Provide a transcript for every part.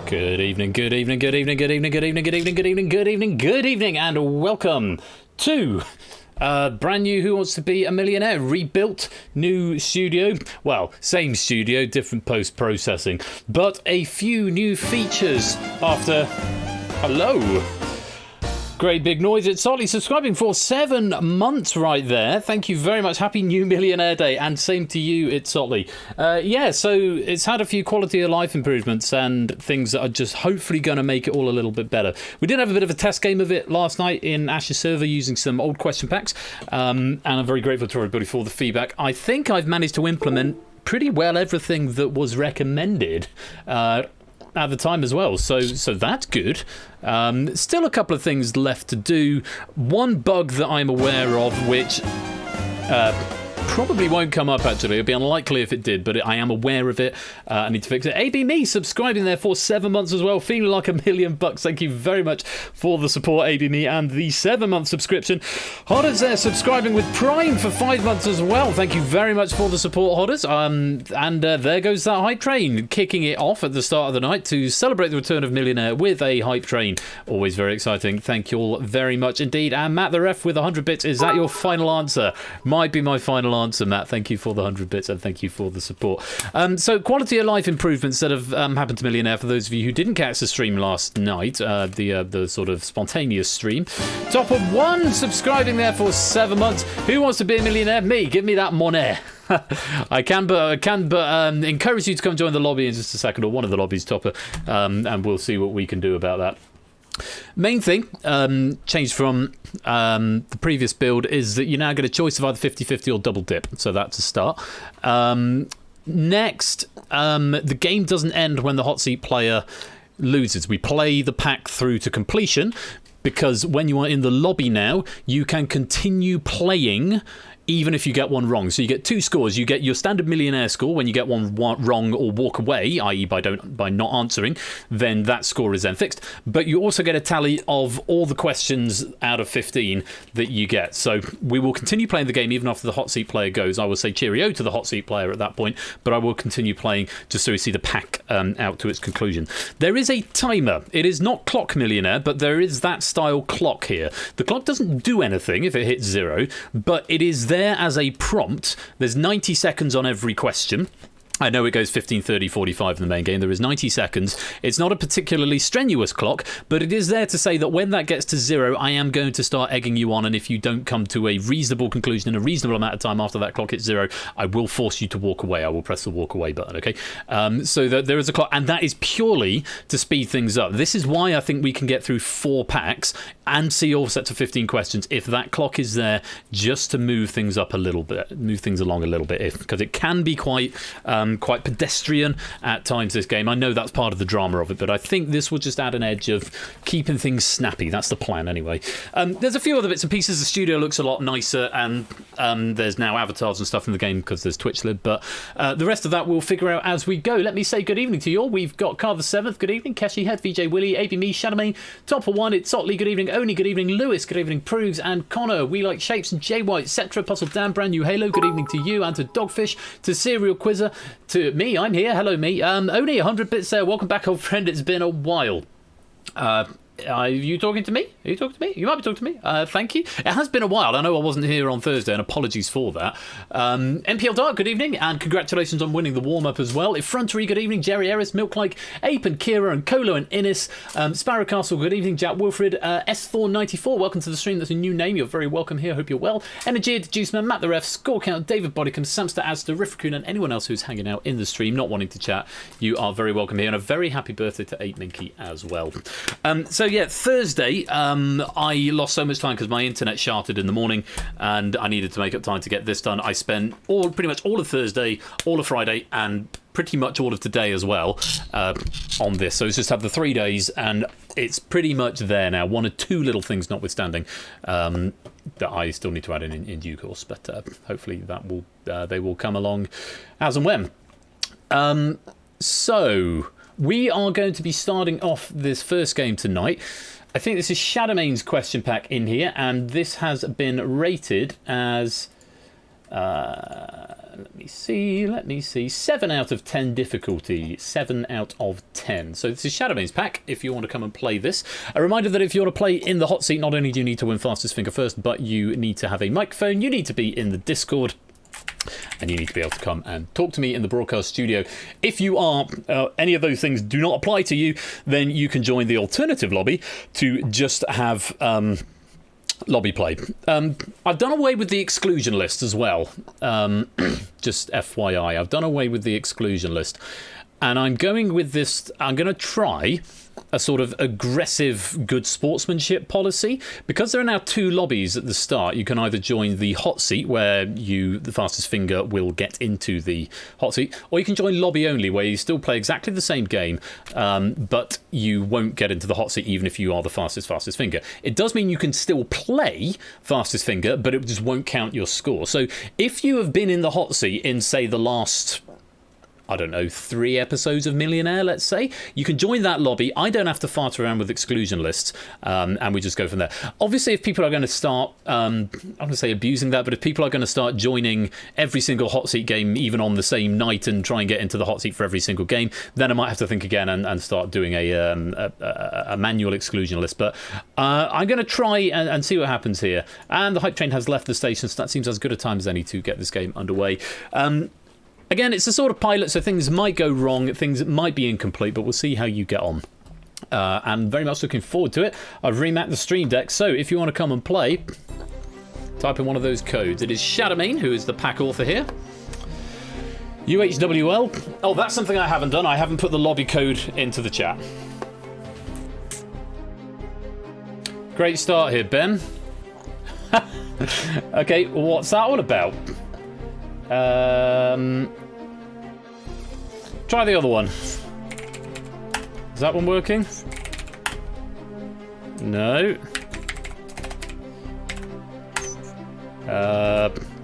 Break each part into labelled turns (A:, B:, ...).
A: Good evening, good evening, good evening, good evening, good evening, good evening, good evening, good evening, good evening, and welcome to brand new Who Wants to Be a Millionaire, rebuilt, new studio, well, same studio, different post-processing, but a few new features after, hello, great big noise. It's Solly subscribing for 7 months right there. Thank you very much. Happy New Millionaire Day, and same to you, it's Solly. Yeah, so it's had a few quality of life improvements and things that are just hopefully going to make it all a little bit better. We did have a bit of a test game of it last night in Ash's server using some old question packs, and I'm very grateful to everybody for the feedback. I think I've managed to implement pretty well everything that was recommended at the time as well, so that's good. Still a couple of things left to do. One bug that I'm aware of, which probably won't come up actually, it'd be unlikely if it did, but I am aware of it. I need to fix it. AB Me subscribing there for 7 months as well, feeling like $1 million bucks. Thank you very much for the support, AB Me, and the 7-month subscription. Hodders there subscribing with Prime for 5 months as well. Thank you very much for the support, Hodders. And there goes that hype train, kicking it off at the start of the night to celebrate the return of Millionaire with a hype train. Always very exciting. Thank you all very much indeed. And Matt the Ref with 100 bits. Is that your final answer? Might be my final answer, Matt. Thank you for the 100 bits and thank you for the support. So quality of life improvements that have happened to Millionaire, for those of you who didn't catch the stream last night, the sort of spontaneous stream. Top of 1 subscribing there for 7 months. Who wants to be a millionaire? Me. Give me that money. I can but encourage you to come join the lobby in just a second, or one of the lobbies, Topper, and we'll see what we can do about that. Main thing changed from the previous build is that you now get a choice of either 50-50 or double dip, so that's a start. Next, the game doesn't end when the hot seat player loses. We play the pack through to completion, because when you are in the lobby now, you can continue playing even if you get one wrong. So you get 2 scores. You get your standard millionaire score when you get one wrong or walk away, i.e. by not answering, then that score is then fixed. But you also get a tally of all the questions out of 15 that you get. So we will continue playing the game even after the hot seat player goes. I will say cheerio to the hot seat player at that point, but I will continue playing just so we see the pack out to its conclusion. There is a timer. It is not clock millionaire, but there is that style clock here. The clock doesn't do anything if it hits 0, but it is there as a prompt. There's 90 seconds on every question. I know it goes 15, 30, 45 in the main game. There is 90 seconds. It's not a particularly strenuous clock, but it is there to say that when that gets to 0, I am going to start egging you on, and if you don't come to a reasonable conclusion in a reasonable amount of time after that clock hits 0, I will force you to walk away. I will press the walk away button, okay? So that there is a clock, and that is purely to speed things up. This is why I think we can get through 4 packs and see all sets of 15 questions if that clock is there, just to move things up a little bit, move things along a little bit, because it can be quite pedestrian at times, this game. I know that's part of the drama of it, but I think this will just add an edge of keeping things snappy. That's the plan anyway. There's a few other bits and pieces. The studio looks a lot nicer, and there's now avatars and stuff in the game because there's Twitch lib, but the rest of that we'll figure out as we go. Let me say good evening to you all. We've got Carl the 7th, good evening. Keshi Head, VJ Willie, AB Me, Shadowmain, Top of 1, it's Sotley, good evening. Oni, good evening. Lewis, good evening. Proves and Connor, We Like Shapes, and J White, Cetra, Puzzle Dan, brand new Halo, good evening to you, and to Dogfish, to Serial Quizzer, to me, I'm here, hello me. Only 100 bits there, welcome back old friend, it's been a while. Are you talking to me? Are you talking to me? You might be talking to me. Thank you. It has been a while. I know I wasn't here on Thursday, and apologies for that. NPL Dark, good evening, and congratulations on winning the warm-up as well. Effrontery, good evening. Jerry Ellis, Milklike, Ape and Kira, and Colo and Innis. Sparrow Castle, good evening. Jack Wilfred, S04E25, welcome to the stream. That's a new name. You're very welcome here. Hope you're well. Energy, Juiceman, Matt the Ref, Score Count, David Bodicum, Samster, Astor, Rifraccoon, and anyone else who's hanging out in the stream, not wanting to chat. You are very welcome here, and a very happy birthday to Ape Minky as well. So yeah, Thursday, I lost so much time because my internet sharted in the morning and I needed to make up time to get this done. I spent pretty much all of Thursday, all of Friday, and pretty much all of today as well on this. So it's just had the 3 days and it's pretty much there now. One or two little things notwithstanding that I still need to add in due course, but hopefully that will they will come along as and when. So we are going to be starting off this first game tonight. I think this is Shadowmane's question pack in here, and this has been rated as let me see, 7 out of 10 difficulty, 7 out of 10. So this is Shadowmane's pack if you want to come and play this. A reminder that if you want to play in the hot seat, not only do you need to win fastest finger first, but you need to have a microphone, you need to be in the Discord, and you need to be able to come and talk to me in the broadcast studio. If you are, any of those things do not apply to you, then you can join the alternative lobby to just have lobby play. I've done away with the exclusion list as well. Just FYI, I've done away with the exclusion list. And I'm going with this, I'm going to try a sort of aggressive good sportsmanship policy. Because there are now 2 lobbies at the start, you can either join the hot seat, where the fastest finger will get into the hot seat, or you can join lobby only, where you still play exactly the same game, but you won't get into the hot seat even if you are the fastest finger. It does mean you can still play fastest finger, but it just won't count your score. So if you have been in the hot seat in, say, the last, I don't know, 3 episodes of Millionaire, let's say, you can join that lobby. I don't have to fart around with exclusion lists, and we just go from there. Obviously, if people are going to start, I'm going to say abusing that, but if people are going to start joining every single hot seat game, even on the same night, and try and get into the hot seat for every single game, then I might have to think again and start doing a manual exclusion list. But I'm going to try and see what happens here. And the hype train has left the station, so that seems as good a time as any to get this game underway. Again, it's a sort of pilot, so things might go wrong, things might be incomplete, but we'll see how you get on. And very much looking forward to it. I've remapped the stream deck, so if you want to come and play, type in one of those codes. It is Shadowmane, who is the pack author here. UHWL. Oh, that's something I haven't done. I haven't put the lobby code into the chat. Great start here, Ben. Okay, what's that all about? Try the other one. Is that one working? No.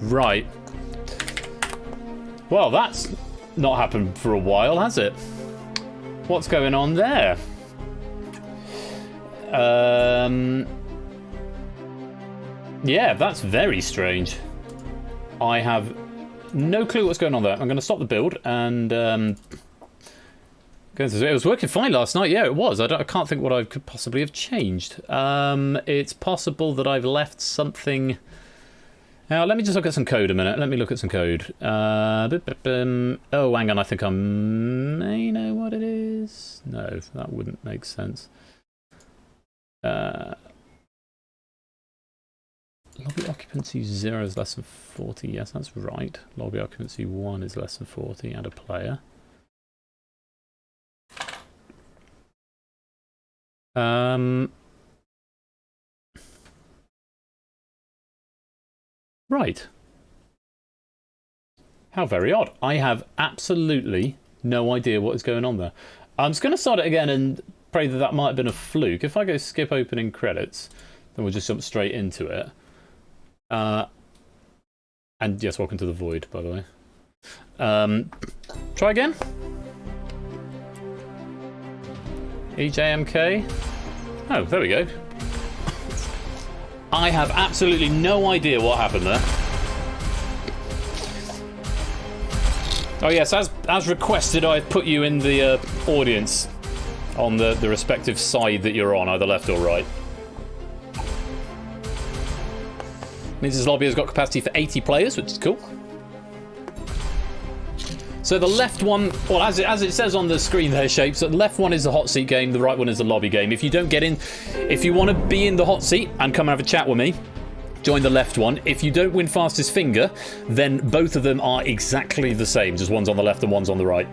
A: Right. Well, that's not happened for a while, has it? What's going on there? Yeah, that's very strange. I have no clue what's going on there. I'm going to stop the build and it was working fine last night. Yeah, it was. I can't think what I could possibly have changed. It's possible that I've left something. Now, let me just look at some code a minute. Let me look at some code. Oh, hang on. I think I may know what it is. No, that wouldn't make sense. Lobby occupancy 0 is less than 40. Yes, that's right. Lobby occupancy 1 is less than 40. Add a player. Right. How very odd. I have absolutely no idea what is going on there. I'm just going to start it again and pray that that might have been a fluke. If I go skip opening credits, then we'll just jump straight into it. And yes, welcome to the void, by the way. Try again. EJMK. Oh, there we go. I have absolutely no idea what happened there. Oh yes, as requested, I've put you in the audience. on the respective side that you're on, either left or right. Means this lobby has got capacity for 80 players, which is cool. So the left one, well, as it says on the screen there, Shape, so the left one is the hot seat game, the right one is the lobby game. If you don't get in, if you want to be in the hot seat and come and have a chat with me, join the left one. If you don't win fastest finger, then both of them are exactly the same, just one's on the left and one's on the right.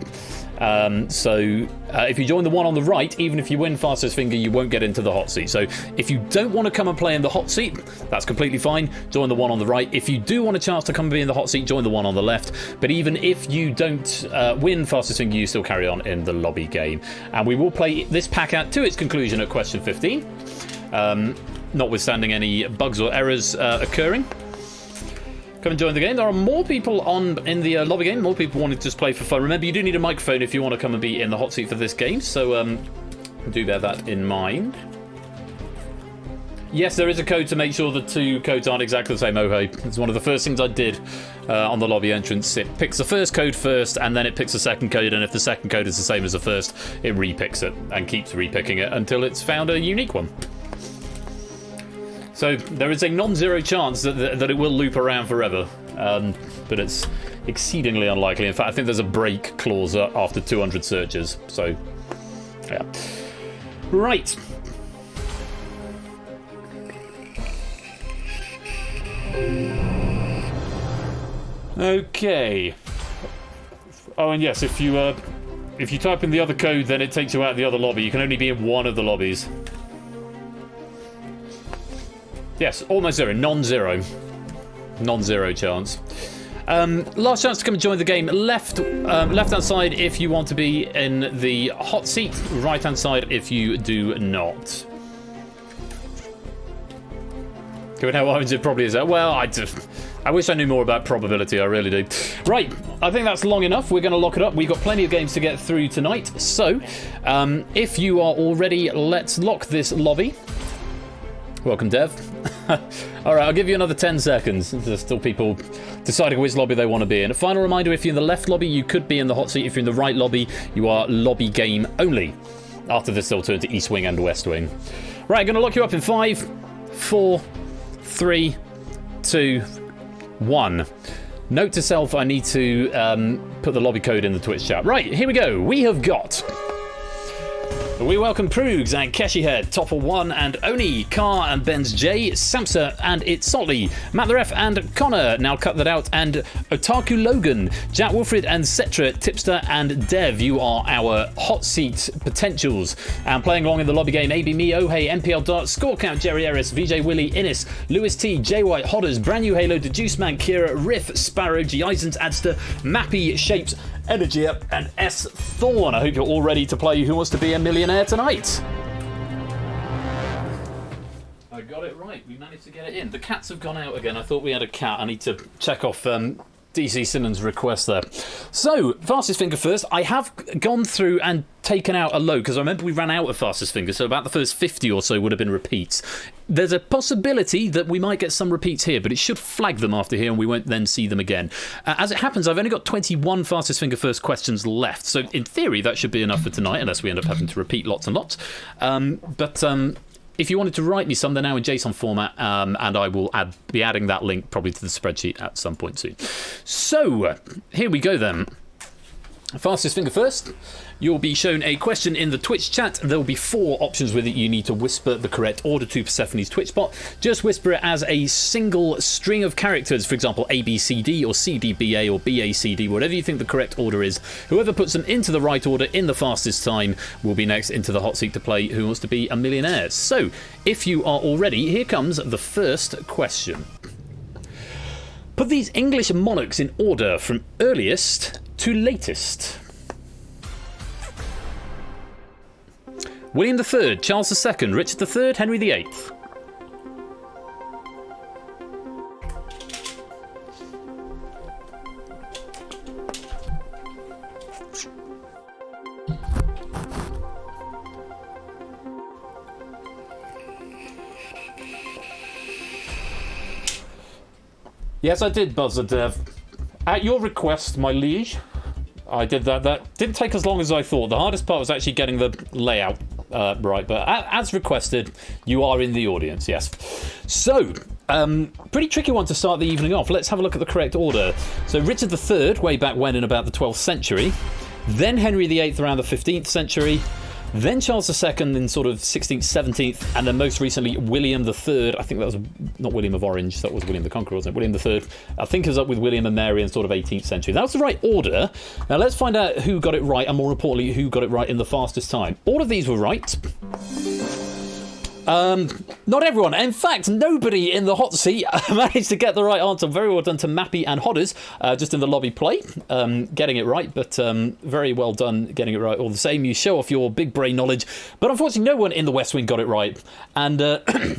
A: If you join the one on the right, even if you win fastest finger, you won't get into the hot seat. So if you don't want to come and play in the hot seat, that's completely fine. Join the one on the right. If you do want a chance to come and be in the hot seat, join the one on the left. But even if you don't win fastest finger, you still carry on in the lobby game. And we will play this pack out to its conclusion at question 15, notwithstanding any bugs or errors occurring. Come and join the game. There are more people in the lobby game, more people wanting to just play for fun. Remember, you do need a microphone if you want to come and be in the hot seat for this game, so do bear that in mind. Yes, there is a code to make sure the two codes aren't exactly the same. Oh, hey, it's one of the first things I did on the lobby entrance. It picks the first code first, and then it picks the second code, and if the second code is the same as the first, it repicks it, and keeps repicking it until it's found a unique one. So there is a non-zero chance that it will loop around forever, but it's exceedingly unlikely. In fact, I think there's a break clause after 200 searches. So, yeah. Right. Okay. Oh, and yes, if you type in the other code, then it takes you out of the other lobby. You can only be in one of the lobbies. Yes, almost zero. Non-zero. Non-zero chance. Last chance to come and join the game. Left-hand side if you want to be in the hot seat. Right-hand side if you do not. Given how orange it probably is. Well, I wish I knew more about probability. I really do. Right, I think that's long enough. We're going to lock it up. We've got plenty of games to get through tonight. So, if you are all ready, let's lock this lobby. Welcome, Dev. Alright, I'll give you another 10 seconds. There's still people deciding which lobby they want to be in. A final reminder, if you're in the left lobby, you could be in the hot seat. If you're in the right lobby, you are lobby game only. After this, they'll turn to East Wing and West Wing. Right, going to lock you up in 5, 4, 3, 2, 1. Note to self, I need to put the lobby code in the Twitch chat. Right, here we go. We have got... We welcome Proogs and Keshihead, Topper1 and Oni, Car and Benz J, Samsa and It's Salty, Matt the Ref and Connor, now cut that out, and Otaku Logan, Jack Wilfred and Cetra, Tipster and Dev. You are our hot seat potentials. And playing along in the lobby game, AB Me, Ohey, MPL Dart, Score Count, Jerry Eris, VJ Willie, Innis, Lewis T, J White, Hodders, Brand New Halo, The Juice Man, Kira, Riff, Sparrow, G Isons, Adster, Mappy, Shapes, Energy Up, and S Thorn. I hope you're all ready to play Who Wants to Be a Millionaire tonight. I got it right. We managed to get it in. The cats have gone out again. I thought we had a cat. I need to check off DC Simmons' request there. So, fastest finger first. I have gone through and taken out a load, because I remember we ran out of fastest finger, so about the first 50 or so would have been repeats. There's a possibility that we might get some repeats here, but it should flag them after here and we won't then see them again. As it happens, I've only got 21 fastest finger first questions left, so in theory that should be enough for tonight, unless we end up having to repeat lots and lots. If you wanted to write me some, they're now in JSON format, and I will be adding that link probably to the spreadsheet at some point soon. So, here we go then. Fastest finger first. You'll be shown a question in the Twitch chat. There will be 4 options with it. You need to whisper the correct order to Persephone's Twitch bot. Just whisper it as a single string of characters, for example, ABCD or CDBA or BACD, whatever you think the correct order is. Whoever puts them into the right order in the fastest time will be next into the hot seat to play Who Wants to Be a Millionaire. So, if you are all ready, here comes the first question. Put these English monarchs in order from earliest to latest. William III, Charles II, Richard III, Henry VIII. Yes, I did buzz the Dev. At your request, my liege, I did that. That didn't take as long as I thought. The hardest part was actually getting the layout right. But as requested, you are in the audience, yes. So, pretty tricky one to start the evening off. Let's have a look at the correct order. So, Richard III, way back when in about the 12th century. Then Henry VIII around the 15th century. Then Charles II in sort of 16th, 17th, and then most recently William III. I think that was not William of Orange, that was William the Conqueror, wasn't it? William III. I think it was up with William and Mary in sort of 18th century. That was the right order. Now let's find out who got it right, and more importantly, who got it right in the fastest time. All of these were right. Not everyone. In fact, nobody in the hot seat managed to get the right answer. Very well done to Mappy and Hodders, just in the lobby play, getting it right, but very well done getting it right all the same. You show off your big brain knowledge, but unfortunately no one in the West Wing got it right. And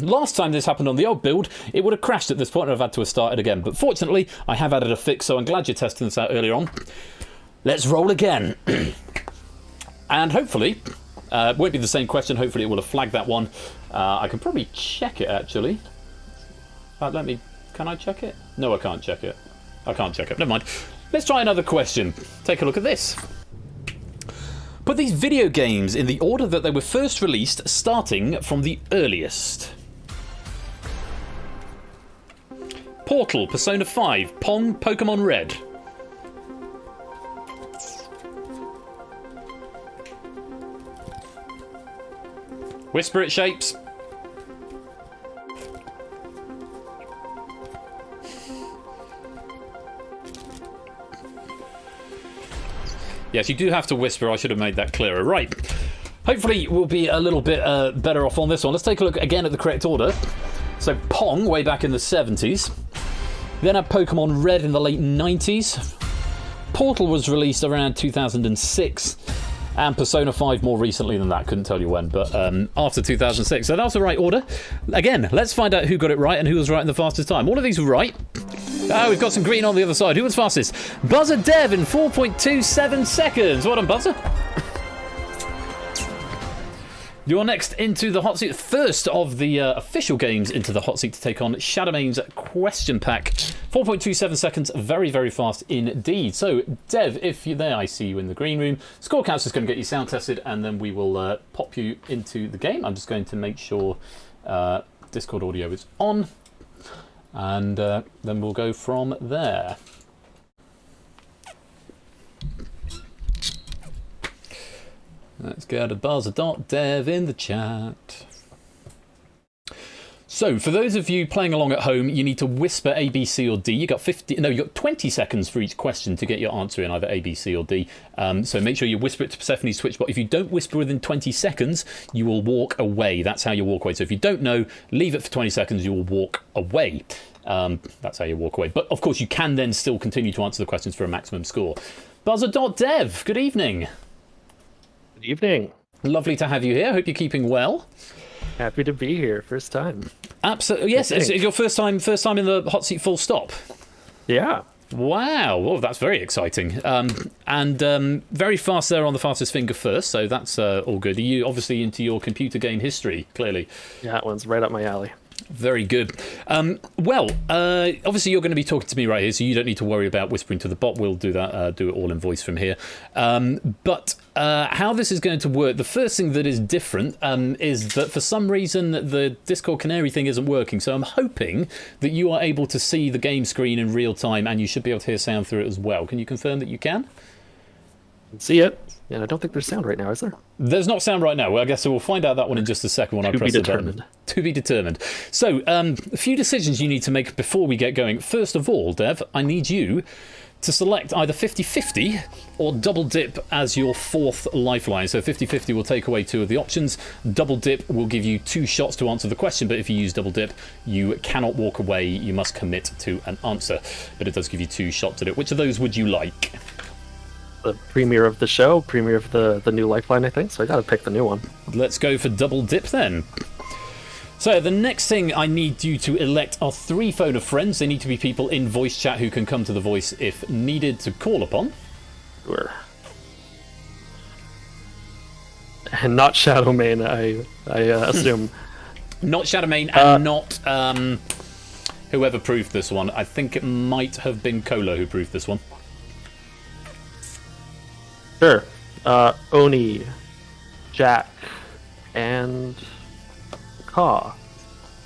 A: last time this happened on the old build, it would have crashed at this point and I've had to have started again. But fortunately, I have added a fix, so I'm glad you're testing this out earlier on. Let's roll again. And hopefully, it won't be the same question. Hopefully it will have flagged that one. I can probably check it, actually. Can I check it? No, I can't check it. I can't check it. Never mind. Let's try another question. Take a look at this. Put these video games in the order that they were first released, starting from the earliest. Portal, Persona 5, Pong, Pokemon Red. Whisper it, Shapes. Yes, you do have to whisper. I should have made that clearer. Right. Hopefully we'll be a little bit better off on this one. Let's take a look again at the correct order. So Pong, way back in the 70s. Then had Pokemon Red in the late 90s. Portal was released around 2006. And Persona 5 more recently than that. Couldn't tell you when, but after 2006. So that was the right order. Again, let's find out who got it right and who was right in the fastest time. All of these were right. Oh, we've got some green on the other side. Who was fastest? Buzzer Dev in 4.27 seconds. Well done, Buzzer. You're next into the hot seat. First of the official games into the hot seat to take on Shadowmane's question pack. 4.27 seconds, very, very fast indeed. So, Dev, if you're there, I see you in the green room. Scorecast is going to get you sound tested, and then we will pop you into the game. I'm just going to make sure Discord audio is on, and then we'll go from there. Let's go to buzzer.dev in the chat. So, for those of you playing along at home, you need to whisper A, B, C, or D. You got 20 seconds for each question to get your answer in either A, B, C, or D. So make sure you whisper it to Persephone's Twitch bot. If you don't whisper within 20 seconds, you will walk away. That's how you walk away. So if you don't know, leave it for 20 seconds. You will walk away. That's how you walk away. But of course, you can then still continue to answer the questions for a maximum score. Buzzer.dev, good evening.
B: Good evening.
A: Lovely to have you here. Hope you're keeping well.
B: Happy to be here. First time.
A: Absolutely. Yes, it's your first time in the hot seat full stop.
B: Yeah.
A: Wow. Well, that's very exciting. And very fast there on the fastest finger first, so that's all good. Are you obviously into your computer game history, clearly?
B: Yeah, that one's right up my alley.
A: Very good. Well, obviously you're going to be talking to me right here, so you don't need to worry about whispering to the bot. We'll do that, do it all in voice from here. But how this is going to work, the first thing that is different is that for some reason the Discord Canary thing isn't working. So I'm hoping that you are able to see the game screen in real time, and you should be able to hear sound through it as well. Can you confirm that you can?
B: I can see it. And I don't think there's sound right now, is there?
A: There's not sound right now. Well, I guess we'll find out that one in just a second when I press the button. To be determined. So, a few decisions you need to make before we get going. First of all, Dev, I need you to select either 50-50 or double dip as your fourth lifeline. So 50-50 will take away two of the options. Double dip will give you 2 shots to answer the question, but if you use double dip, you cannot walk away. You must commit to an answer. But it does give you 2 shots at it. Which of those would you like?
B: The premiere of the show, premiere of the new lifeline, I think. So I got to pick the new one.
A: Let's go for double dip then. So the next thing I need you to elect are 3 phone of friends. They need to be people in voice chat who can come to the voice if needed to call upon.
B: Sure. And not Shadowmane, I assume.
A: Not Shadowmane and not whoever proved this one. I think it might have been Cola who proved this one.
B: Sure. Oni, Jack, and Ka.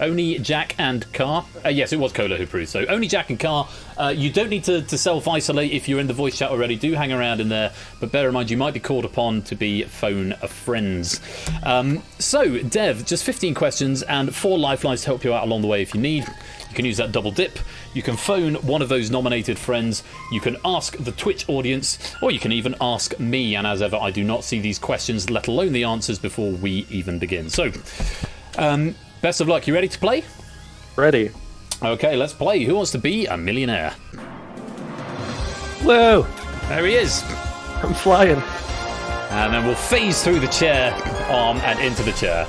A: Oni, Jack, and Car. Yes, it was Cola who proved. So Oni, Jack, and Car. You don't need to self-isolate if you're in the voice chat already. Do hang around in there, but bear in mind you might be called upon to be phone a friends. So, Dev, just 15 questions and 4 lifelines to help you out along the way if you need. You can use that double dip. You can phone one of those nominated friends. You can ask the Twitch audience, or you can even ask me. And as ever, I do not see these questions, let alone the answers, before we even begin. So, best of luck. You ready to play?
B: Ready.
A: Okay, let's play. Who wants to be a millionaire?
B: Whoa!
A: There he is.
B: I'm flying.
A: And then we'll phase through the chair arm and into the chair.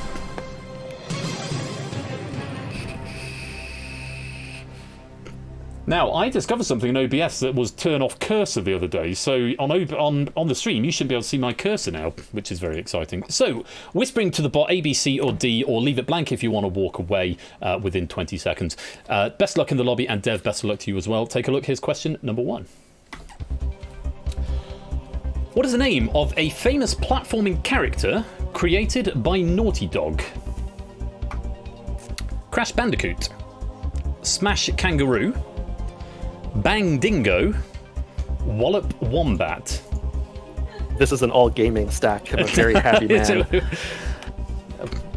A: Now, I discovered something in OBS that was turn off cursor the other day. So on the stream, you should be able to see my cursor now, which is very exciting. So, whispering to the bot A, B, C, or D, or leave it blank if you want to walk away within 20 seconds. Best luck in the lobby, and Dev, best of luck to you as well. Take a look. Here's question number 1. What is the name of a famous platforming character created by Naughty Dog? Crash Bandicoot, Smash Kangaroo, Bang Dingo, Wallop Wombat.
B: This is an all gaming stack. I'm a very happy man.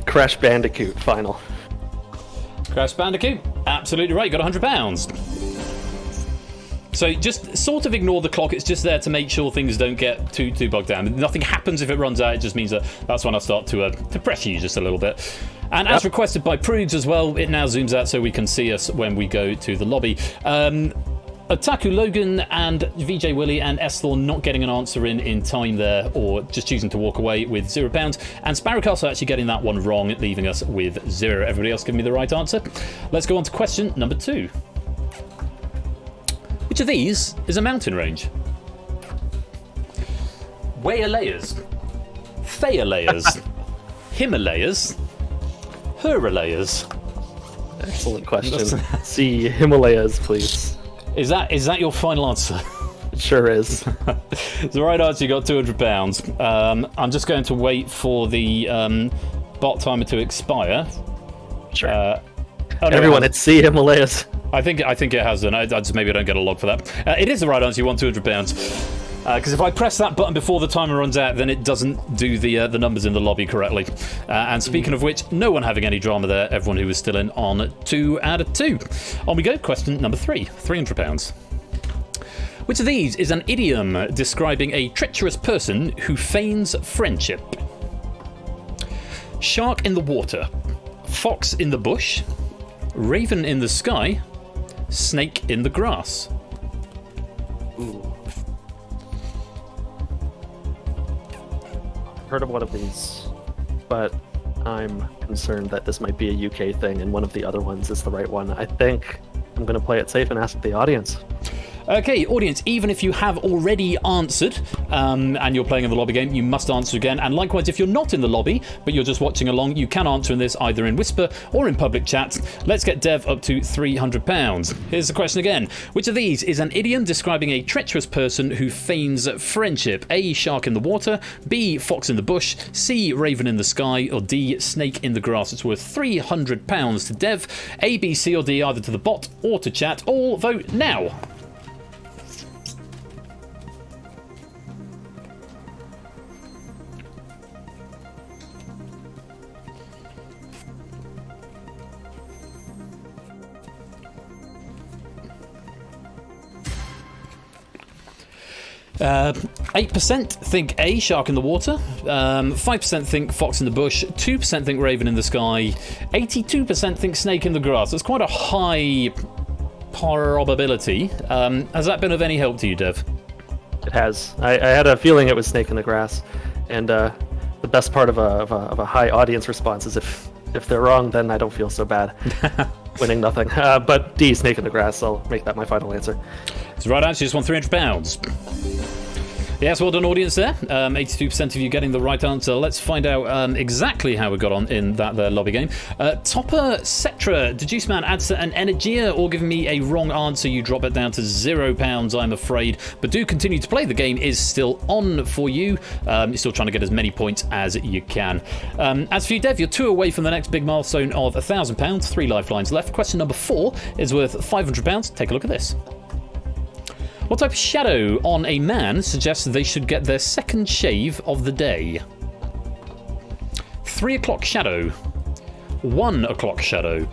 B: Crash Bandicoot, final.
A: Crash Bandicoot, absolutely right. Got £100. So just sort of ignore the clock. It's just there to make sure things don't get too bogged down. Nothing happens if it runs out. It just means that's when I start to pressure you just a little bit. And as requested by Prudes as well, it now zooms out so we can see us when we go to the lobby. Otaku Logan and VJ Willie and S04 not getting an answer in time there, or just choosing to walk away with £0. And Sparrowcastle actually getting that one wrong, leaving us with 0. Everybody else giving me the right answer. Let's go on to question number 2. Which of these is a mountain range? Wayalayas, Fayalayas, Himalayas, Huralayas.
B: Excellent question. See Himalayas, please.
A: Is that your final answer?
B: It sure is.
A: The right answer, you got £200. I'm just going to wait for the bot timer to expire.
B: Sure. Everyone, it's C Himalayas.
A: I think it has done. I just maybe I don't get a log for that. It is the right answer. You want £200. Because if I press that button before the timer runs out, then it doesn't do the numbers in the lobby correctly. And speaking of which, no one having any drama there. Everyone who was still in on 2 out of 2. On we go. Question number 3. £300. Which of these is an idiom describing a treacherous person who feigns friendship? Shark in the water, fox in the bush, raven in the sky, snake in the grass.
B: Ooh. Heard of one of these, but I'm concerned that this might be a UK thing and one of the other ones is the right one. I think I'm going to play it safe and ask the audience.
A: Okay, audience, even if you have already answered and you're playing in the lobby game, you must answer again. And likewise, if you're not in the lobby, but you're just watching along, you can answer in this either in Whisper or in public chat. Let's get Dev up to £300. Here's the question again. Which of these is an idiom describing a treacherous person who feigns friendship? A, shark in the water, B, fox in the bush, C, raven in the sky, or D, snake in the grass? It's worth £300 to Dev. A, B, C, or D, either to the bot or to chat. All vote now. Uh, 8% think A, shark in the water, 5% think fox in the bush, 2% think raven in the sky, 82% think snake in the grass. That's quite a high probability. Has that been of any help to you, Dev?
B: It has. I had a feeling it was snake in the grass, and the best part of a high audience response is if they're wrong, then I don't feel so bad. Winning nothing. But D, snake in the grass. I'll make that my final answer.
A: It's the right answer. You just won £300. Yes, well done, audience there. 82% of you getting the right answer. Let's find out exactly how we got on in that there lobby game. Topper Cetra, Deduce Man, Adsa, and Energia all giving me a wrong answer. You drop it down to £0, I'm afraid. But do continue to play. The game is still on for you. You're still trying to get as many points as you can. As for you, Dev, you're 2 away from the next big milestone of £1,000. 3 lifelines left. Question number 4 is worth £500. Take a look at this. What type of shadow on a man suggests they should get their second shave of the day? 3 o'clock shadow, 1 o'clock shadow,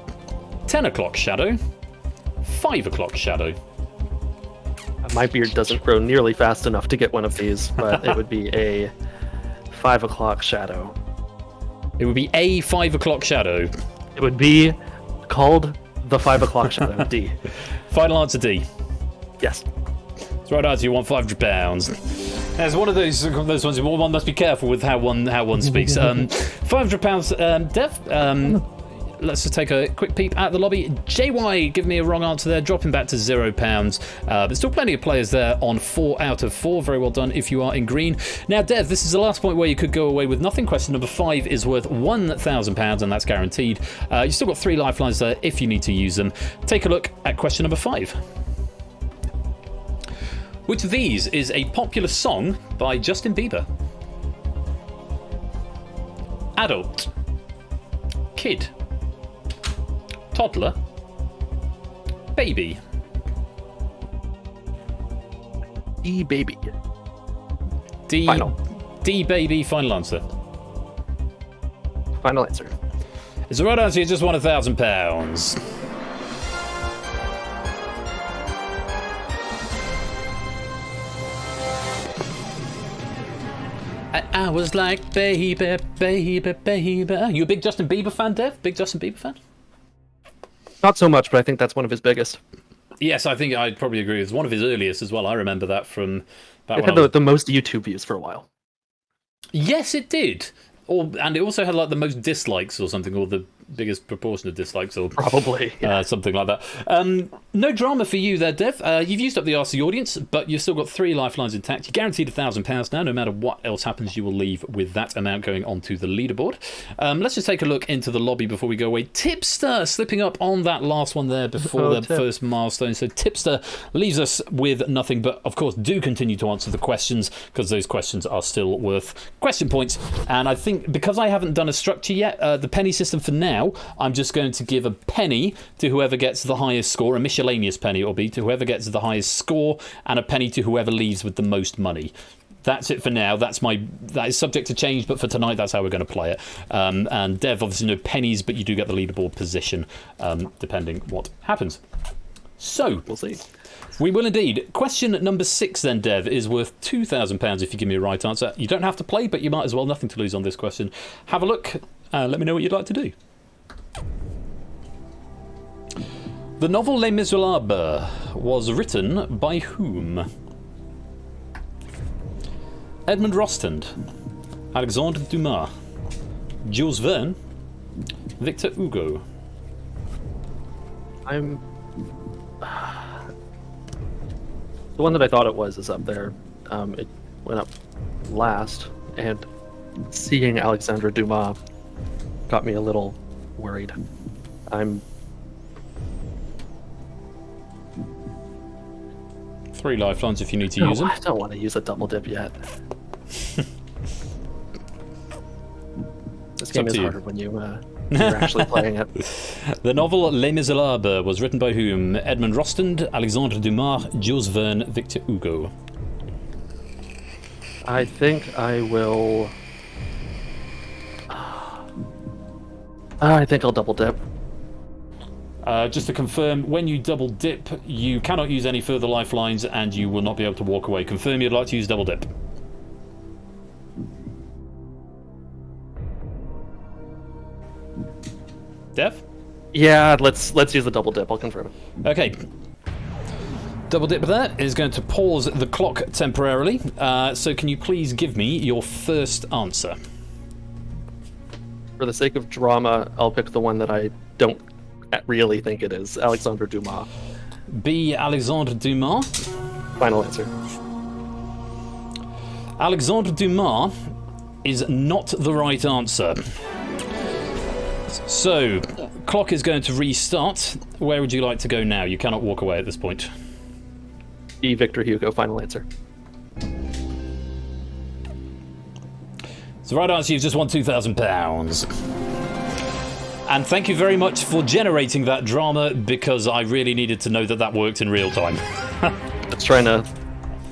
A: 10 o'clock shadow, 5 o'clock shadow.
B: My beard doesn't grow nearly fast enough to get one of these, but it would be a 5 o'clock shadow.
A: It would be a 5 o'clock shadow.
B: It would be called the 5 o'clock shadow. D.
A: Final answer D.
B: Yes.
A: That's right answer. You want £500. There's one of those ones. One must be careful with how one speaks. £500. Dev. Let's just take a quick peep at the lobby. JY, give me a wrong answer there, dropping back to £0. But still plenty of players there on 4 out of 4. Very well done if you are in green. Now, Dev, this is the last point where you could go away with nothing. Question number 5 is worth £1,000, and that's guaranteed. You've still got 3 lifelines there if you need to use them. Take a look at question number 5. Which of these is a popular song by Justin Bieber? Adult, kid, toddler, baby.
B: D baby.
A: D.
B: Final.
A: D baby. Final answer.
B: Final answer.
A: It's the right answer. You just won £1,000. I was like, baby, baby, baby. You a big Justin Bieber fan, Dev? Big Justin Bieber fan?
B: Not so much, but I think that's one of his biggest.
A: Yes, I think I'd probably agree. It's one of his earliest as well. I remember that from back
B: It
A: when
B: had the most YouTube views for a while.
A: Yes, it did. And it also had like the most dislikes or something, or the biggest proportion of dislikes, or
B: probably
A: something like that. No drama for you there, Dev. You've used up the RC audience, but you've still got 3 lifelines intact. You're guaranteed £1,000 now. No matter what else happens, you will leave with that amount going onto the leaderboard. Let's just take a look into the lobby before we go away. Tipster slipping up on that last one there before first milestone. So Tipster leaves us with nothing, but of course do continue to answer the questions, because those questions are still worth question points. And I think because I haven't done a structure yet, the penny system for now, I'm just going to give a penny to whoever gets the highest score, a miscellaneous penny it will be to whoever gets the highest score, and a penny to whoever leaves with the most money. That's it for now. That is subject to change, but for tonight, that's how we're going to play it. And Dev, obviously no pennies, but you do get the leaderboard position, depending what happens. So,
B: we'll see.
A: We will indeed. Question number 6 then, Dev, is worth £2,000 if you give me a right answer. You don't have to play, but you might as well. Nothing to lose on this question. Have a look. Let me know what you'd like to do. The novel Les Miserables was written by whom? Edmond Rostand, Alexandre Dumas, Jules Verne, Victor Hugo.
B: The one that I thought it was is up there. It went up last, and seeing Alexandre Dumas got me a little worried. I'm
A: 3 lifelines if you need to use them.
B: I don't want to use a double dip yet. This game is harder when you're actually playing it.
A: The novel Les Miserables was written by whom? Edmond Rostand, Alexandre Dumas, Jules Verne, Victor Hugo.
B: I think I will... I think I'll double dip.
A: Just to confirm, when you double dip, you cannot use any further lifelines and you will not be able to walk away. Confirm you'd like to use double dip. Dev?
B: Yeah, let's use the double dip. I'll confirm it.
A: Okay. Double dip there is going to pause the clock temporarily. So can you please give me your first answer?
B: For the sake of drama, I'll pick the one that I don't really think it is. Alexandre Dumas.
A: B. Alexandre Dumas.
B: Final answer.
A: Alexandre Dumas is not the right answer. So, clock is going to restart. Where would you like to go now? You cannot walk away at this point.
B: E. Victor Hugo, final answer.
A: So, the right answer, you've just won £2,000. And thank you very much for generating that drama, because I really needed to know that that worked in real time.
B: It's trying to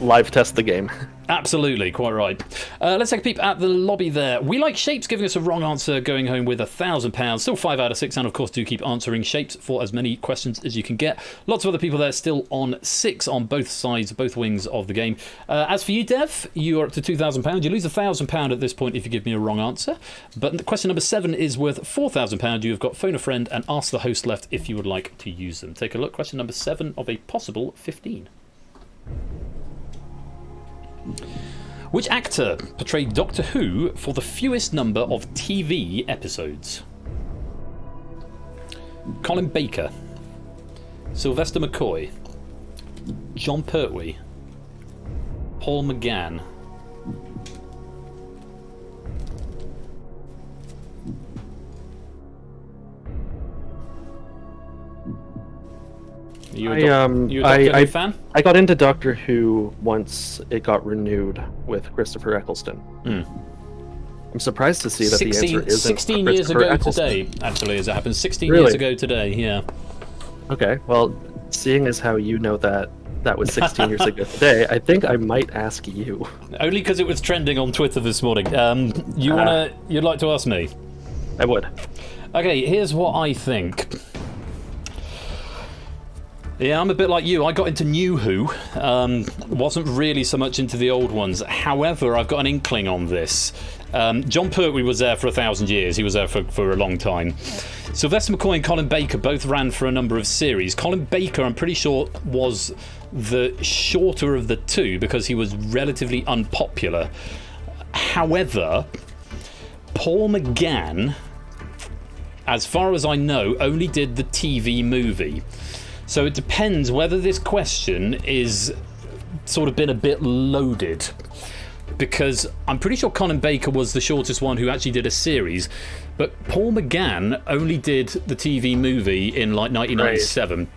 B: live test the game.
A: Absolutely, quite right. Let's take a peep at the lobby there. We like Shapes giving us a wrong answer, going home with £1,000. Still 5 out of 6, and of course do keep answering Shapes for as many questions as you can get. Lots of other people there still on 6 on both sides, both wings of the game. As for you, Dev, you are up to £2,000. You lose £1,000 at this point if you give me a wrong answer. But question number 7 is worth £4,000. You have got Phone a Friend and Ask the Host left if you would like to use them. Take a look. Question number 7 of a possible 15. Which actor portrayed Doctor Who for the fewest number of TV episodes? Colin Baker, Sylvester McCoy, John Pertwee, Paul McGann. You a Doctor Who fan?
B: I got into Doctor Who once it got renewed with Christopher Eccleston. I'm surprised to see that the answer isn't
A: 16 years ago
B: Eccleston.
A: today, actually, as it happens. 16
B: Really?
A: years ago today, yeah.
B: Okay, well, seeing as how you know that was 16 years ago today, I think I might ask you.
A: Only because it was trending on Twitter this morning. You'd like to ask me?
B: I would.
A: Okay, here's what I think. Yeah, I'm a bit like you. I got into New Who. Wasn't really so much into the old ones. However, I've got an inkling on this. John Pertwee was there for 1,000 years. He was there for a long time. Sylvester McCoy and Colin Baker both ran for a number of series. Colin Baker, I'm pretty sure, was the shorter of the two because he was relatively unpopular. However, Paul McGann, as far as I know, only did the TV movie. So it depends whether this question is sort of been a bit loaded, because I'm pretty sure Colin Baker was the shortest one who actually did a series, but Paul McGann only did the TV movie in like 1997. Right.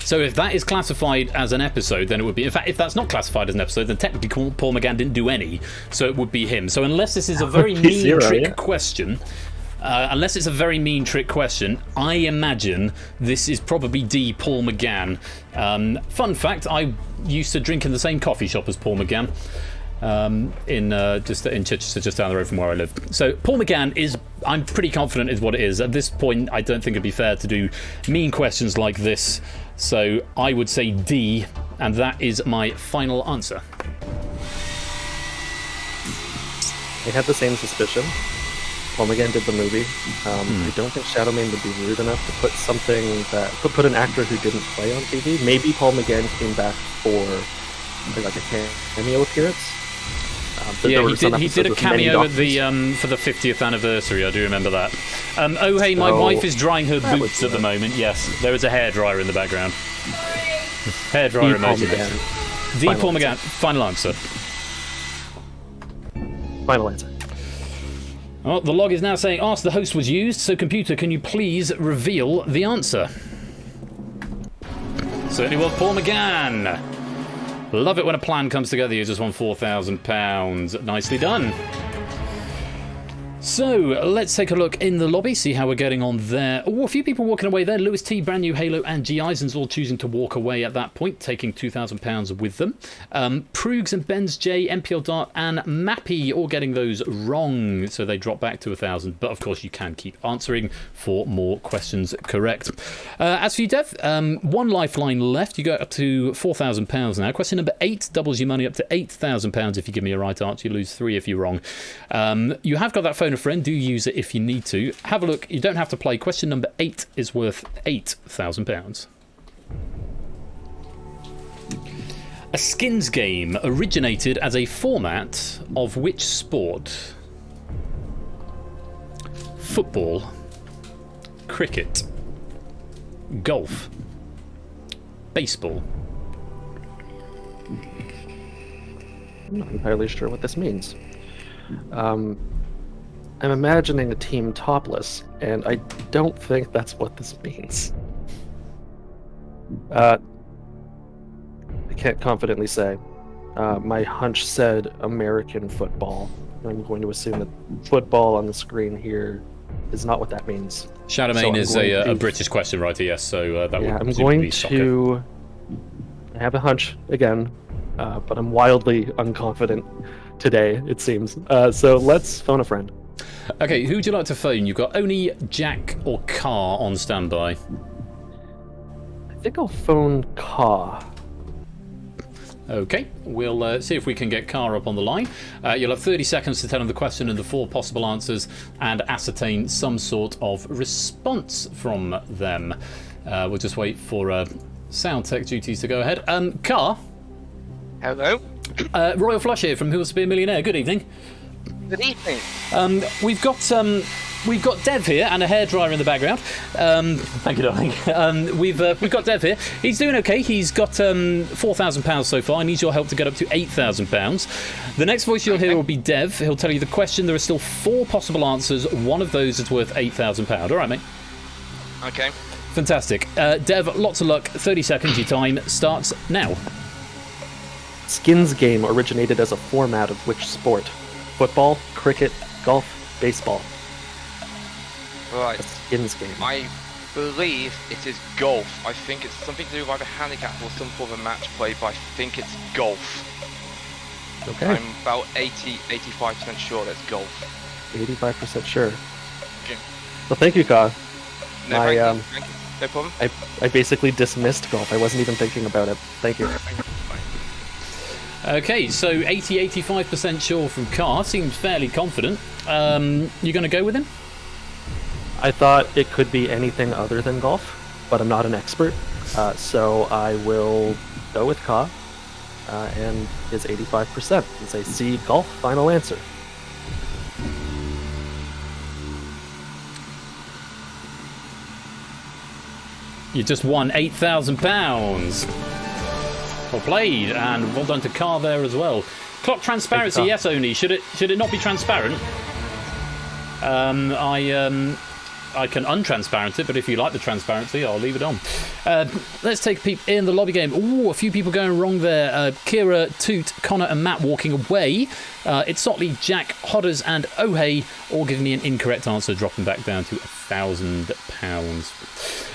A: So if that is classified as an episode, then it would be... In fact, if that's not classified as an episode, then technically Paul McGann didn't do any, so it would be him. So unless this is a very mean trick question... unless it's a very mean trick question, I imagine this is probably D. Paul McGann. Fun fact, I used to drink in the same coffee shop as Paul McGann in Chichester, just down the road from where I live. So Paul McGann is, I'm pretty confident, is what it is. At this point, I don't think it'd be fair to do mean questions like this. So I would say D, and that is my final answer.
B: I had the same suspicion. Paul McGann did the movie. I don't think Shadowman would be rude enough to put something that put an actor who didn't play on TV. Maybe Paul McGann came back for like a cameo appearance.
A: Yeah, he did a cameo at the for the 50th anniversary. I do remember that. Oh hey, my wife is drying her boots at the moment. Yes, there is a hairdryer in the background. Hairdryer emoji. D. Paul McGann. Final answer.
B: Final answer.
A: Well, the log is now saying ask the host was used, so computer, can you please reveal the answer? Certainly was Paul McGann. Love it when a plan comes together. You just won £4,000. Nicely done. So, let's take a look in the lobby, see how we're getting on there. Oh, a few people walking away there. Lewis T, Brand New Halo, and G. Eisens all choosing to walk away at that point, taking £2,000 with them. Proogs and Benz J, MPL Dart, and Mappy all getting those wrong, so they drop back to 1,000. But, of course, you can keep answering for more questions correct. As for you, Dev, one lifeline left. You go up to £4,000 now. Question number 8 doubles your money up to £8,000 if you give me a right answer. You lose 3 if you're wrong. You have got that phone a friend. Do use it if you need to. Have a look. You don't have to play. Question number 8 is worth £8,000. A skins game originated as a format of which sport? Football, cricket, golf, baseball.
B: I'm not entirely sure what this means. I'm imagining a team topless, and I don't think that's what this means. I can't confidently say. My hunch said American football. I'm going to assume that football on the screen here is not what that means.
A: Shadowmane is a British question writer, yes, so that would
B: I'm
A: presumably
B: going
A: be soccer.
B: to... I have a hunch, again, but I'm wildly unconfident today, it seems. So let's phone a friend.
A: Okay, who would you like to phone? You've got Oni, Jack, or Car on standby.
B: I think I'll phone Ka.
A: Okay, we'll see if we can get Car up on the line. You'll have 30 seconds to tell him the question and the 4 possible answers and ascertain some sort of response from them. We'll just wait for sound tech duties to go ahead. Car?
C: Hello?
A: Royal Flush here from Who Wants to Be a Millionaire. Good evening.
C: Good evening.
A: We've got Dev here and a hairdryer in the background. Thank you, darling. We've got Dev here. He's doing okay. He's got £4,000 so far. He needs your help to get up to £8,000. The next voice you'll hear will be Dev. He'll tell you the question. There are still 4 possible answers. One of those is worth £8,000. All right, mate.
C: Okay.
A: Fantastic. Dev, lots of luck. 30 seconds. Your time starts now.
B: Skins game originated as a format of which sport? Football, cricket, golf, baseball.
C: Right.
B: Skins game.
C: I believe it is golf. I think it's something to do with either handicap or some form of match play, but I think it's golf.
B: Okay.
C: I'm about 85% sure that's golf.
B: 85% sure.
C: Okay.
B: Well, thank you, Ka.
C: No, thank you. No problem.
B: I basically dismissed golf. I wasn't even thinking about it. Thank you.
A: Okay, so 85% sure from Car. Seems fairly confident. You going to go with him?
B: I thought it could be anything other than golf, but I'm not an expert. So I will go with Ka and his 85% and say C, golf, final answer.
A: You just won £8,000. Well played, and well done to Car there as well. Clock transparency, yes, Oni. Should it not be transparent? I can untransparent it, but if you like the transparency, I'll leave it on. Let's take a peep in the lobby game. Ooh, a few people going wrong there. Kira, Toot, Connor, and Matt walking away. It's Sotley, Jack, Hodders, and Ohei all giving me an incorrect answer, dropping back down to £1,000.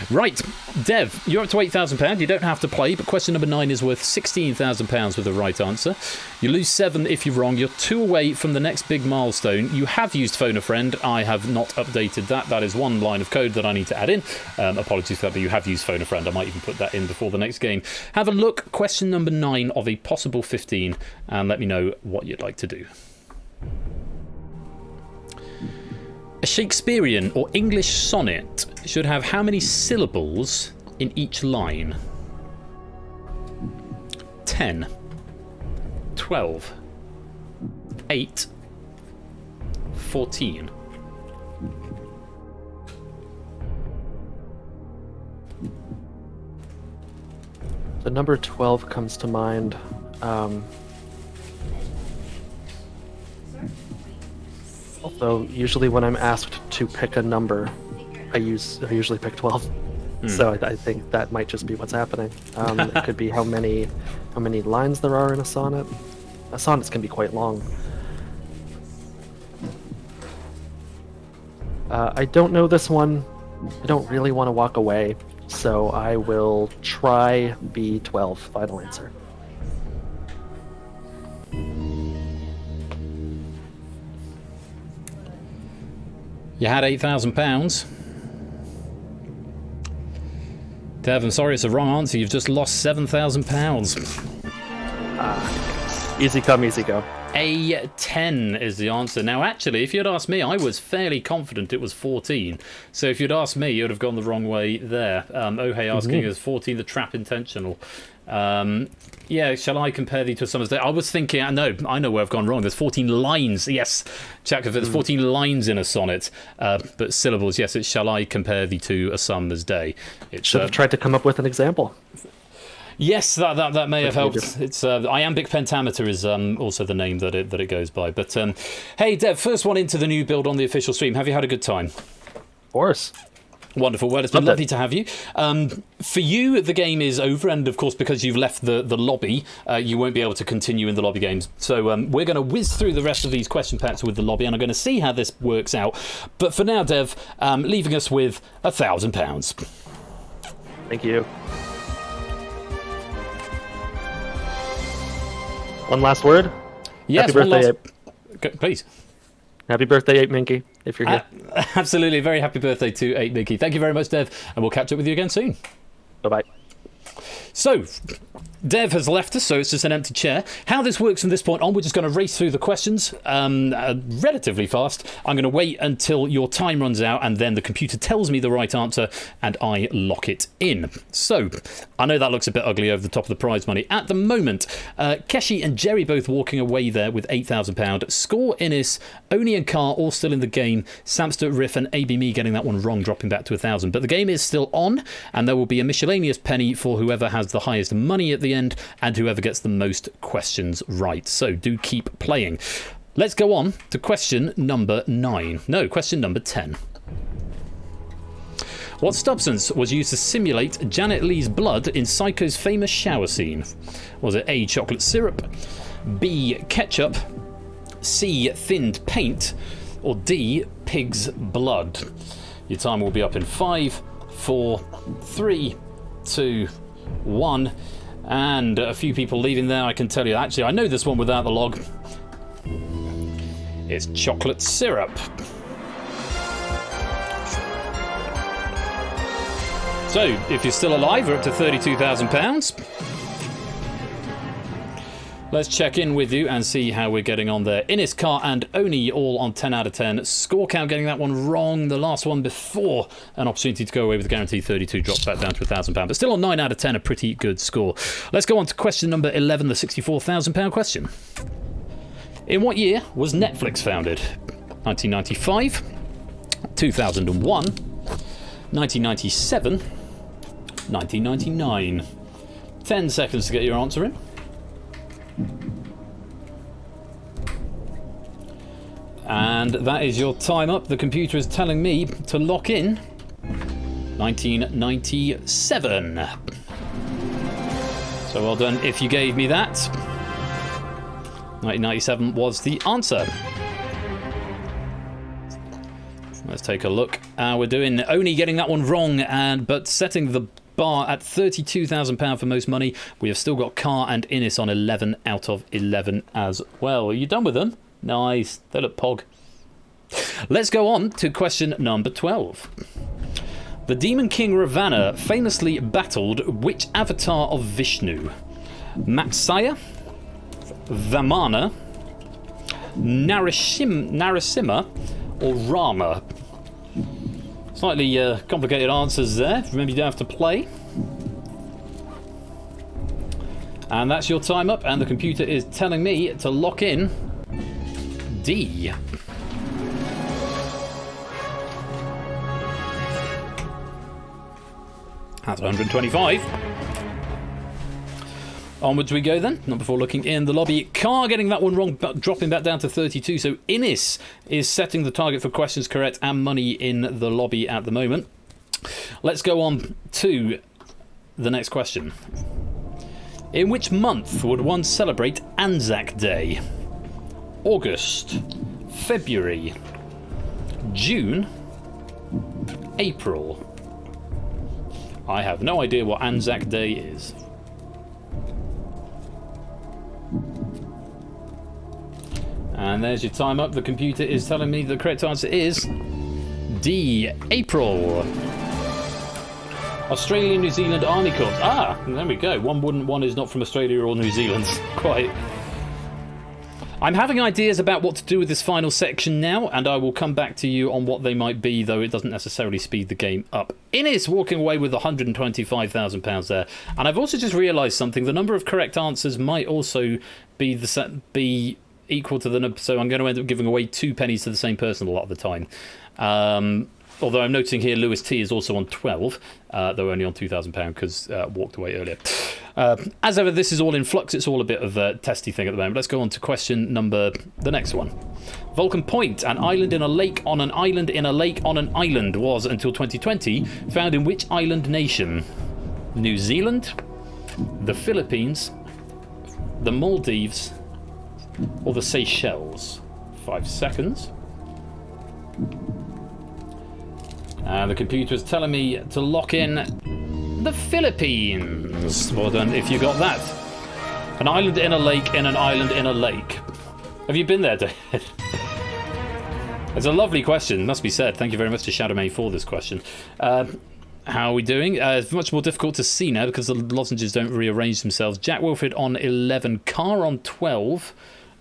A: Right, Dev, you're up to £8,000. You don't have to play, but question number 9 is worth £16,000 with the right answer. You lose 7 if you're wrong. You're 2 away from the next big milestone. You have used Phone a Friend. I have not updated that. That is one line of code that I need to add in. Apologies for that, but you have used Phone a Friend. I might even put that in before the next game. Have a look. Question number 9 of a possible 15, and let me know what you'd like to do. A Shakespearean or English sonnet should have how many syllables in each line? 10, 12, 8, 14.
B: The number 12 comes to mind. Although usually when I'm asked to pick a number, I usually pick 12. So I think that might just be what's happening. It could be how many lines there are in a sonnet. Sonnets can be quite long. I don't know this one. I don't really want to walk away, so I will try B12. Final answer.
A: You had £8,000. Dev, I'm sorry, it's the wrong answer. You've just lost £7,000.
B: Easy come, easy go.
A: A10 is the answer. Now, actually, if you'd asked me, I was fairly confident it was 14. So if you'd asked me, you'd have gone the wrong way there. Ohei asking, is 14 the trap intentional? Yeah, shall I compare thee to a summer's day? I was thinking, I know where I've gone wrong. There's 14 lines. Yes, Jack, there's 14 lines in a sonnet. But syllables, yes, it's shall I compare thee to a summer's day.
B: Should have tried to come up with an example.
A: Yes, that may have helped. It's Iambic Pentameter is also the name that it goes by. But hey, Dev, first one into the new build on the official stream. Have you had a good time?
B: Of course.
A: Wonderful. Well, it's been lovely to have you. For you, the game is over, and of course, because you've left the lobby, you won't be able to continue in the lobby games. So we're going to whiz through the rest of these question packs with the lobby, and I'm going to see how this works out. But for now, Dev, leaving us with £1,000.
B: Thank you. One last word.
A: Yes,
B: Happy birthday,
A: Ape. Please.
B: Happy birthday, Ape Minky, if you're here.
A: Absolutely. Very happy birthday to 8 Mickey. Thank you very much, Dev, and we'll catch up with you again soon.
B: Bye-bye.
A: So, Dev has left us, so it's just an empty chair. How this works from this point on, we're just going to race through the questions relatively fast. I'm going to wait until your time runs out, and then the computer tells me the right answer, and I lock it in. So, I know that looks a bit ugly over the top of the prize money. At the moment, Keshi and Jerry both walking away there with £8,000. Score, Innis, Oni and Carr all still in the game. Samster, Riff and AB Me getting that one wrong, dropping back to 1,000. But the game is still on, and there will be a miscellaneous penny for whoever has the highest money at the end and whoever gets the most questions right. So do keep playing. Let's go on to question number 9. No, question number 10. What substance was used to simulate Janet Leigh's blood in Psycho's famous shower scene? Was it A, chocolate syrup, B, ketchup, C, thinned paint, or D, pig's blood? Your time will be up in 5, 4, 3, 2, 1, and a few people leaving there. I can tell you, actually, I know this one without the log. It's chocolate syrup. So, if you're still alive, we're up to £32,000. Let's check in with you and see how we're getting on there. Innis, Carr and Oni all on 10 out of 10. Score count getting that one wrong. The last one before an opportunity to go away with a guaranteed 32 drops back down to £1,000. But still on 9 out of 10, a pretty good score. Let's go on to question number 11, the £64,000 question. In what year was Netflix founded? 1995, 2001, 1997, 1999. 10 seconds to get your answer in. And that is your time up. The computer is telling me to lock in 1997. So well done if you gave me that. 1997 was the answer. Let's take a look how we're doing. Only getting that one wrong, but setting the bar at £32,000 for most money. We have still got Carr and Innis on 11 out of 11 as well. Are you done with them? Nice. They look pog. Let's go on to question number 12. The Demon King Ravana famously battled which avatar of Vishnu? Matsaya, Vamana, Narasimha, or Rama? Slightly complicated answers there. Remember, you don't have to play. And that's your time up, and the computer is telling me to lock in D. That's 125. Onwards we go then, not before looking in the lobby. Carr getting that one wrong, but dropping that down to 32. So Innis is setting the target for questions correct and money in the lobby at the moment. Let's go on to the next question. In which month would one celebrate Anzac Day? August, February, June, April. I have no idea what Anzac Day is. And there's your time up. The computer is telling me the correct answer is D, April. Australia, New Zealand Army Corps. Ah, there we go. One is not from Australia or New Zealand. Quite. I'm having ideas about what to do with this final section now, and I will come back to you on what they might be, though it doesn't necessarily speed the game up. Innis walking away with £125,000 there. And I've also just realised something. The number of correct answers might also be equal to the number, so I'm going to end up giving away 2 pennies to the same person a lot of the time. Although I'm noting here Lewis T is also on 12, though only on £2,000 because walked away earlier. As ever, this is all in flux. It's all a bit of a testy thing at the moment. Let's go on to question the next one. Vulcan Point, an island in a lake on an island in a lake on an island, was, until 2020, found in which island nation? New Zealand, the Philippines, the Maldives, or the Seychelles? 5 seconds. And the computer is telling me to lock in the Philippines. Well done if you got that. An island in a lake in an island in a lake. Have you been there, David? It's a lovely question, must be said. Thank you very much to Shadowmay for this question. How are we doing? It's much more difficult to see now because the lozenges don't rearrange themselves. Jack Wilfred on 11, Carr on 12.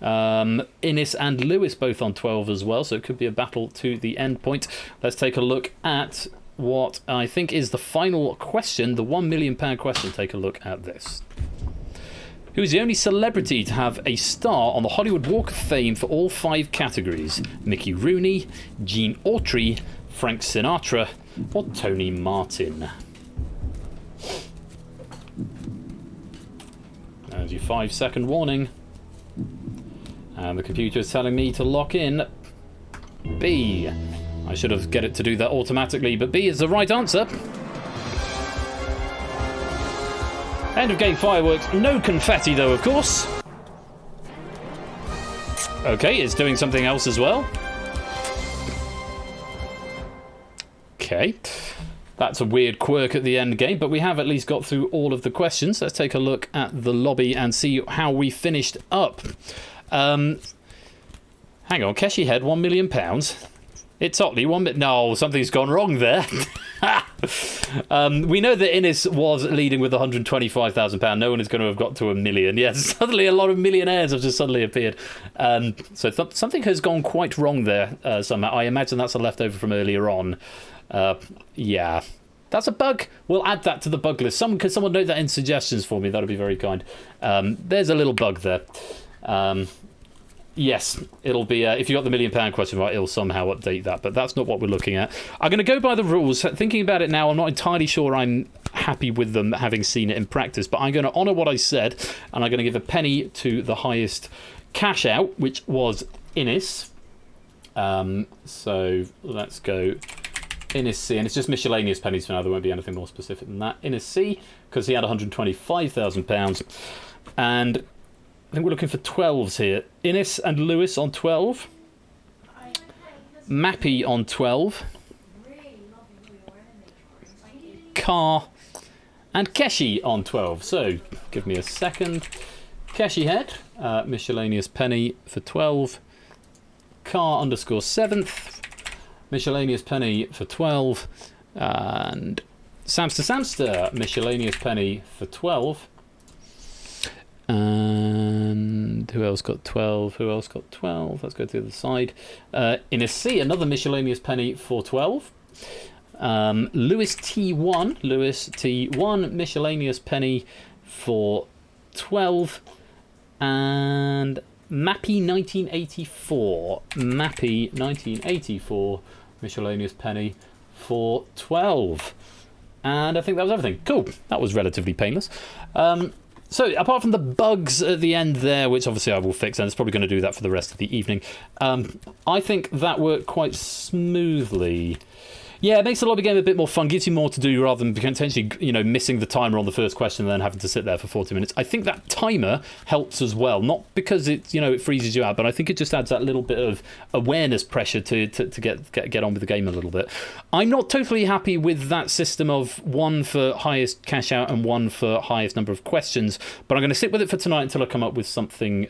A: Innes and Lewis both on 12 as well, so it could be a battle to the end point. Let's take a look at what I think is the final question, the £1 million question. Take a look at this. Who is the only celebrity to have a star on the Hollywood Walk of Fame for all 5 categories? Mickey Rooney, Gene Autry, Frank Sinatra, or Tony Martin? There's your 5-second warning. And the computer is telling me to lock in B. I should have get it to do that automatically, but B is the right answer. End of game fireworks. No confetti, though, of course. Okay, it's doing something else as well. Okay. That's a weird quirk at the end game, but we have at least got through all of the questions. Let's take a look at the lobby and see how we finished up. Hang on, Keshi Head, £1 million. It's Otley, no, something's gone wrong there. We know that Innes was leading with £125,000. No one is going to have got to £1 million. Yes, suddenly a lot of millionaires have just suddenly appeared. So something has gone quite wrong there somehow. I imagine that's a leftover from earlier on. Yeah, that's a bug. We'll add that to the bug list. Could someone note that in suggestions for me? That would be very kind. There's a little bug there. Yes, it'll be, if you got the £1 million question right, it'll somehow update that, but that's not what we're looking at. I'm going to go by the rules. Thinking about it now, I'm not entirely sure I'm happy with them, having seen it in practice, but I'm going to honour what I said, and I'm going to give a penny to the highest cash out, which was Innes. So let's go Innes C, and it's just miscellaneous pennies for now. There won't be anything more specific than that. Innes C, because he had £125,000, and I think we're looking for 12s here. Innes and Lewis on 12. Mappy on 12. Carr and Keshi on 12. So, give me a second. Keshi Head, miscellaneous penny for 12. Carr _ 7th, miscellaneous penny for 12. And Samster, miscellaneous penny for 12. And who else got 12? Who else got 12? Let's go to the other side. In a C, another miscellaneous penny for 12. Lewis T1, miscellaneous penny for 12. And Mappy 1984, miscellaneous penny for 12. And I think that was everything. Cool. That was relatively painless. So, apart from the bugs at the end there, which obviously I will fix, and it's probably going to do that for the rest of the evening, I think that worked quite smoothly. Yeah, it makes the lobby game a bit more fun, gives you more to do rather than potentially, missing the timer on the first question and then having to sit there for 40 minutes. I think that timer helps as well, not because it, it freezes you out, but I think it just adds that little bit of awareness pressure to get on with the game a little bit. I'm not totally happy with that system of one for highest cash out and one for highest number of questions, but I'm going to sit with it for tonight until I come up with something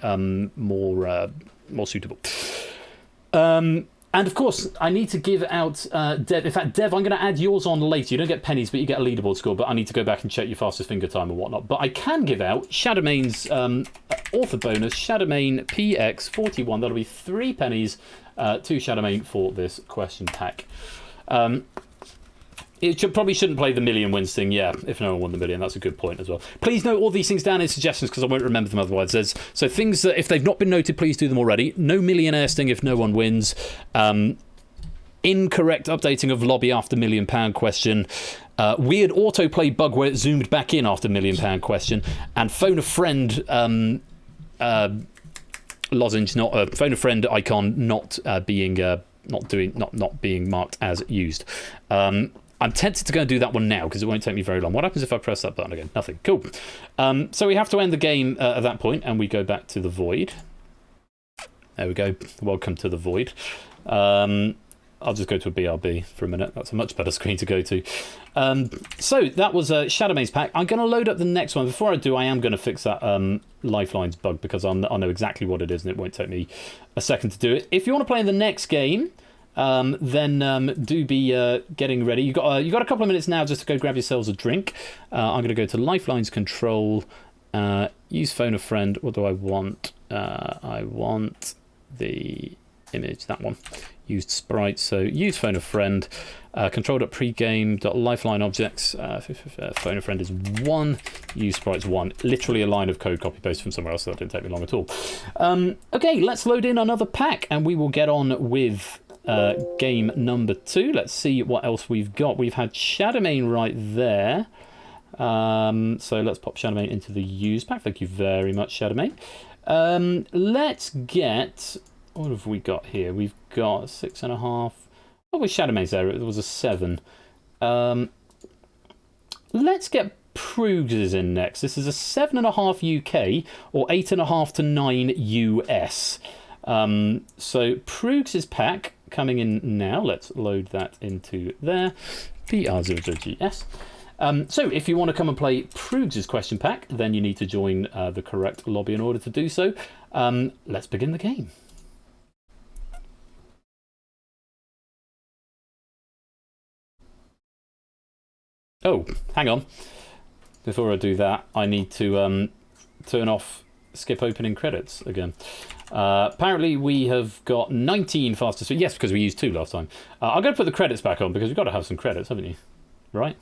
A: more suitable. And of course, I need to give out Dev. In fact, Dev, I'm going to add yours on later. You don't get pennies, but you get a leaderboard score. But I need to go back and check your fastest finger time and whatnot. But I can give out Shadowmane's author bonus, Shadowmane PX41. That'll be 3 pennies to Shadowmane for this question pack. It probably shouldn't play the million wins thing, yeah, if no one won the million. That's a good point as well. Please note all these things down in suggestions because I won't remember them otherwise. So things that, if they've not been noted, please do them already. No millionaire sting if no one wins. incorrect updating of lobby after £1,000,000 question, weird autoplay bug where it zoomed back in after £1,000,000 question, and phone a friend lozenge, not phone a friend icon not being marked as used. I'm tempted to go and do that one now because it won't take me very long. What happens if I press that button again? Nothing. Cool. So we have to end the game at that point, and we go back to the void. There we go. Welcome to the void. I'll just go to a BRB for a minute. That's a much better screen to go to. So that was Shadow Maze pack. I'm going to load up the next one. Before I do, I am going to fix that Lifelines bug because I know exactly what it is and it won't take me a second to do it. If you want to play in the next game, then do be getting ready. You got a couple of minutes now just to go grab yourselves a drink. I'm going to go to Lifelines control, use phone a friend. What do I want? I want the image, that one. Used sprites, so use phone a friend. Control.pregame.lifeline objects. Phone a friend is 1. Use sprites 1. Literally a line of code copy paste from somewhere else, so that didn't take me long at all. Okay, let's load in another pack and we will get on with game number 2. Let's see what else we've got. We've had Shadowmane right there. So let's pop Shadowmane into the use pack. Thank you very much, Shadowmane. Let's get... What have we got here? We've got 6.5. Oh, with Shadowmane's there, it was a 7. Let's get Prugs in next. This is a 7.5 UK or 8.5 to 9 US. So Prugs' pack coming in now. Let's load that into there. PR00GS. So if you want to come and play Prugs' question pack, then you need to join the correct lobby in order to do so. Let's begin the game. Oh, hang on. Before I do that, I need to turn off skip opening credits again. Apparently, we have got 19 fastest... Yes, because we used 2 last time. I'm going to put the credits back on because you've got to have some credits, haven't you? Right?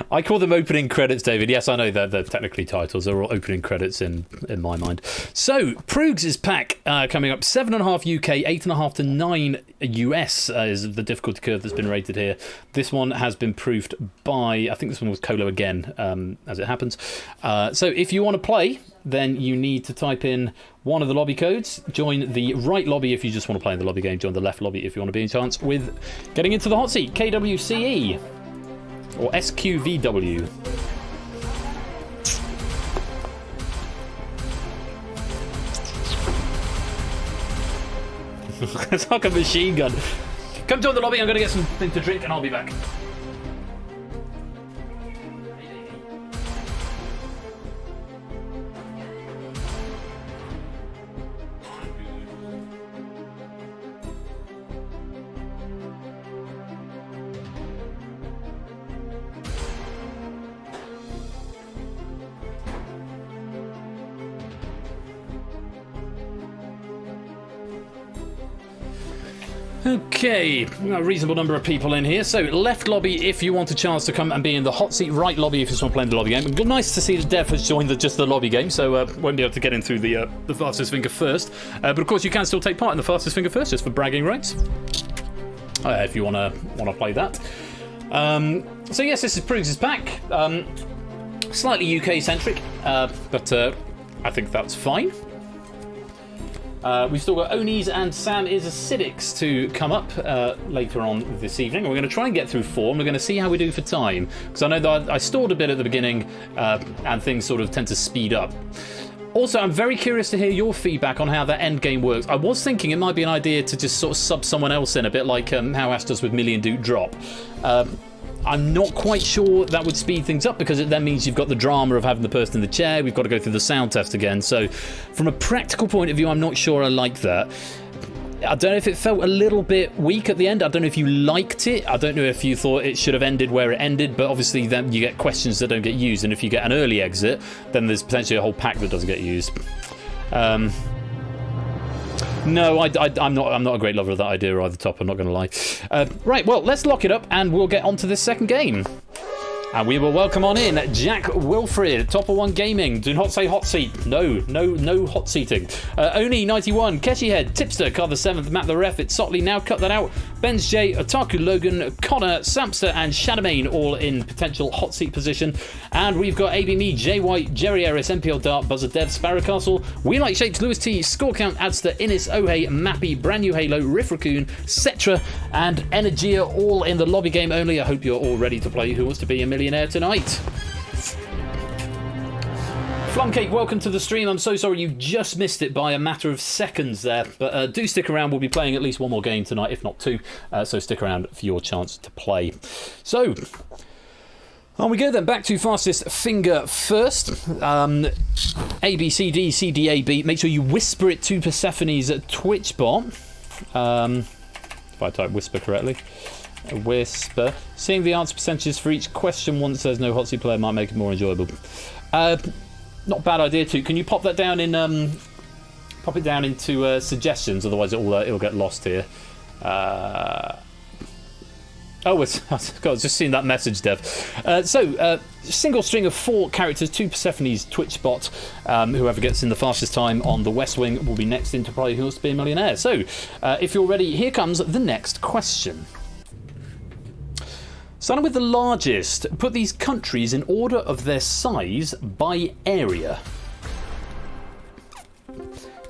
A: I call them opening credits, David. Yes, I know they're technically titles. They're all opening credits in my mind. So, Prugs' pack coming up. 7.5 UK, 8.5 to 9 US is the difficulty curve that's been rated here. This one has been proofed by, I think this one was Colo again, as it happens. So, if you want to play, then you need to type in one of the lobby codes. Join the right lobby if you just want to play in the lobby game. Join the left lobby if you want to be in chance with getting into the hot seat. KWCE. Or SQVW. It's like a machine gun. Come join the lobby, I'm going to get something to drink and I'll be back. Okay, a reasonable number of people in here. So, left lobby if you want a chance to come and be in the hot seat. Right lobby if you just want to play in the lobby game. Nice to see that Dev has joined just the lobby game, so won't be able to get in through the fastest finger first. But of course, you can still take part in the fastest finger first, just for bragging rights. If you want to play that. So yes, this is Prugs' pack. Slightly UK centric, but I think that's fine. We've still got Onis and Sam is Acidics to come up later on this evening. We're going to try and get through 4 and we're going to see how we do for time, because I know that I stalled a bit at the beginning and things sort of tend to speed up. Also, I'm very curious to hear your feedback on how that end game works. I was thinking it might be an idea to just sort of sub someone else in, a bit like how Ash does with Million Duke Drop. I'm not quite sure that would speed things up, because it then means you've got the drama of having the person in the chair. We've got to go through the sound test again. So from a practical point of view, I'm not sure I like that. I don't know if it felt a little bit weak at the end. I don't know if you liked it. I don't know if you thought it should have ended where it ended, but obviously then you get questions that don't get used, and if you get an early exit, then there's potentially a whole pack that doesn't get used. No, I'm not a great lover of that idea either, Top. I'm not going to lie. Right, well, let's lock it up, and we'll get on to this second game. And we will welcome on in Jack Wilfred, Topper One Gaming. Do not say hot seat. No hot seating. Oni91, Keshi Head, Tipster, Car the 7th, Matt the Ref, it's Sotley, now cut that out. Benz J, Otaku Logan, Connor, Samster, and Shadowmane all in potential hot seat position. And we've got AB Me, J White, Jerry Eris, MPL Dart, Buzzer Dev, Sparrow Castle, We Like Shapes, Lewis T, Score Count, Adster, Innis, Ohe, Mappy, Brand New Halo, Riff Raccoon, Cetra, and Energia all in the lobby game only. I hope you're all ready to play Who Wants to Be a Millionaire tonight. Flumcake, welcome to the stream. I'm so sorry you just missed it by a matter of seconds there, but do stick around. We'll be playing at least one more game tonight, if not two, so stick around for your chance to play. So, on we go then, back to fastest finger first. A, B, C, D, C, D, A, B. Make sure you whisper it to Persephone's Twitch bot. If I type whisper correctly. Whisper. Seeing the answer percentages for each question once there's no hot seat player might make it more enjoyable. Not a bad idea too. Can you pop that down in pop it down into suggestions? Otherwise it'll get lost here. Oh, God, I was just seeing that message, Dev. Single string of 4 characters to Persephone's Twitch bot. Whoever gets in the fastest time on the West Wing will be next in to play Who Wants to Be a Millionaire. So, if you're ready, here comes the next question. Starting with the largest, put these countries in order of their size by area.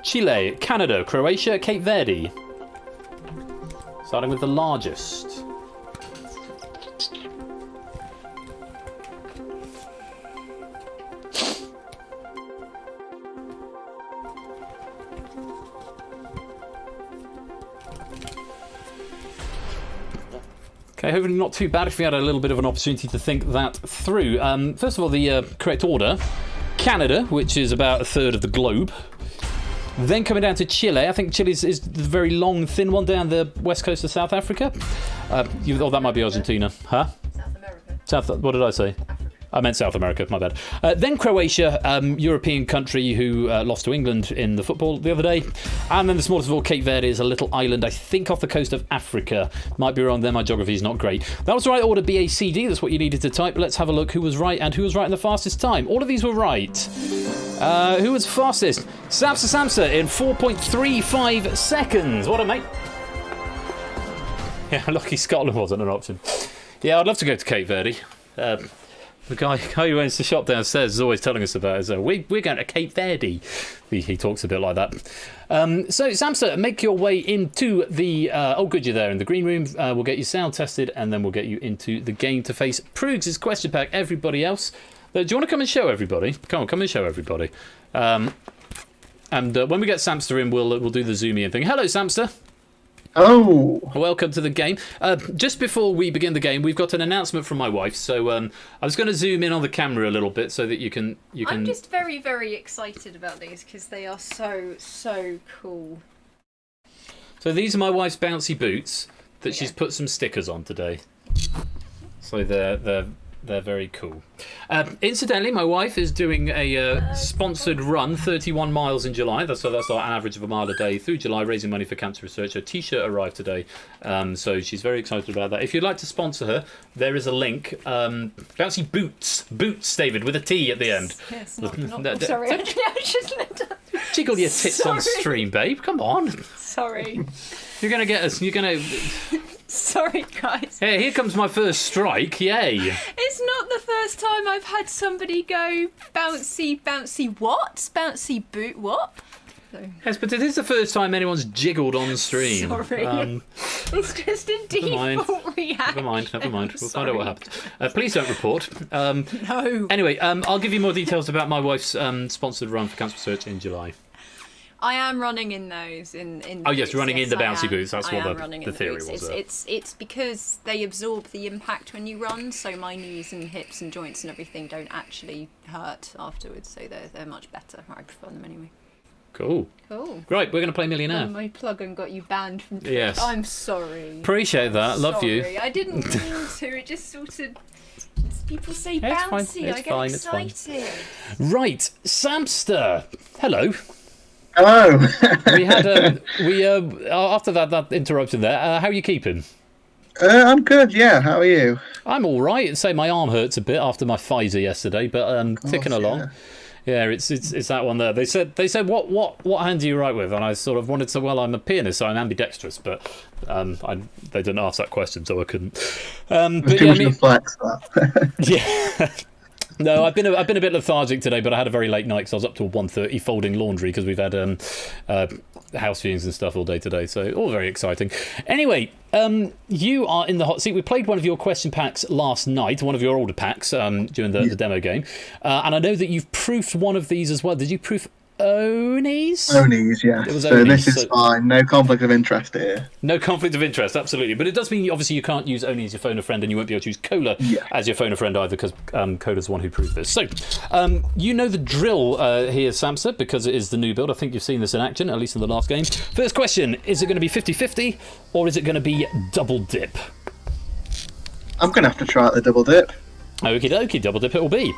A: Chile, Canada, Croatia, Cape Verde. Starting with the largest. Okay, hopefully not too bad if we had a little bit of an opportunity to think that through. First of all, the correct order. Canada, which is about a third of the globe. Then coming down to Chile. I think Chile is the very long, thin one down the west coast of South Africa. That might be Argentina. Huh? South America. What did I say? Africa. I meant South America, my bad. Then Croatia, European country who lost to England in the football the other day. And then the smallest of all, Cape Verde, is a little island, I think, off the coast of Africa. Might be wrong there, my geography is not great. That was the right order, BACD, that's what you needed to type. Let's have a look who was right and who was right in the fastest time. All of these were right. Who was fastest? Samsa in 4.35 seconds. What a mate. Yeah, lucky Scotland wasn't an option. Yeah, I'd love to go to Cape Verde. The guy who owns the shop downstairs is always telling us about it. So we're going to Cape Verde. He talks a bit like that. So, Samsa, make your way into the... oh, good, you're there in the green room. We'll get you sound tested, and then we'll get you into the game to face Proogs' question pack. Everybody else, do you want to come and show everybody? Come and show everybody. And when we get Samster in, we'll do the zoomy in thing. Hello, Samster.
D: Oh,
A: welcome to the game. Just before we begin the game, we've got an announcement from my wife. So I was going to zoom in on the camera a little bit so that you can.
E: I'm just very, very excited about these because they are so cool.
A: So these are my wife's bouncy boots that she's put some stickers on today. So they're very cool. Incidentally, my wife is doing a sponsored run, 31 miles in July. That's our average of a mile a day through July, raising money for cancer research. Her T-shirt arrived today, so she's very excited about that. If you'd like to sponsor her, there is a link. Bouncy boots, David, with a T at the end.
E: Yes, not sorry, I just
A: jiggle your tits on stream, babe. Come on.
E: Sorry.
A: You're gonna get us. You're gonna.
E: Sorry, guys.
A: Hey, here comes my first strike. Yay.
E: It's not the first time I've had somebody go bouncy what? Bouncy boot what? So.
A: Yes, but it is the first time anyone's jiggled on stream.
E: Sorry. It's just a default reaction.
A: Never mind. We'll find out what happens. Please don't report.
E: No.
A: Anyway, I'll give you more details about my wife's sponsored run for cancer research in July.
E: I am running in those. In
A: oh yes, running in the bouncy
E: boots.
A: That's what the theory was.
E: It's because they absorb the impact when you run, so my knees and hips and joints and everything don't actually hurt afterwards. So they're much better. I prefer them anyway.
A: Cool.
E: Cool.
A: Right, we're going to play
E: Oh,
A: Millionaire.
E: my plugin got you banned from Twitch.
A: Yes.
E: I'm sorry.
A: Appreciate that. Love you.
E: Sorry, I didn't mean to. It just sort of... People say
A: Yeah, it's fine.
E: bouncy.
A: It's
E: I get
A: fine, it's fine.
E: excited.
A: Right, Samster. Hello.
D: Hello.
A: We had after that interruption there. How are you keeping?
D: I'm good. Yeah. How are you?
A: I'm all right. Say my arm hurts a bit after my Pfizer yesterday, but ticking along.
D: Yeah.
A: Yeah, it's that one there. They said what hand do you write with, and I sort of wanted to. Well, I'm a pianist, so I'm ambidextrous, but they didn't ask that question, so I couldn't. But
D: Too
A: yeah,
D: much of a flex, that.
A: yeah. No, I've been a bit lethargic today, but I had a very late night because I was up till 1:30 folding laundry because we've had house viewings and stuff all day today, so all very exciting. Anyway, you are in the hot seat. We played one of your question packs last night, one of your older packs during the demo game, and I know that you've proofed one of these as well. Did you proof Oni's?
D: Oni's, yeah.
A: It was
D: So
A: Oni's,
D: this is fine. No conflict of interest here.
A: No conflict of interest, absolutely. But it does mean, obviously, you can't use Oni as your phone a friend, and you won't be able to use Cola as your phone a friend either, because Cola's the one who proved this. So, you know the drill here, Samsa, because it is the new build. I think you've seen this in action, at least in the last game. First question, is it going to be 50-50, or is it going to be double dip?
D: I'm going to have to try out the double dip.
A: Okie dokie, double dip it will be.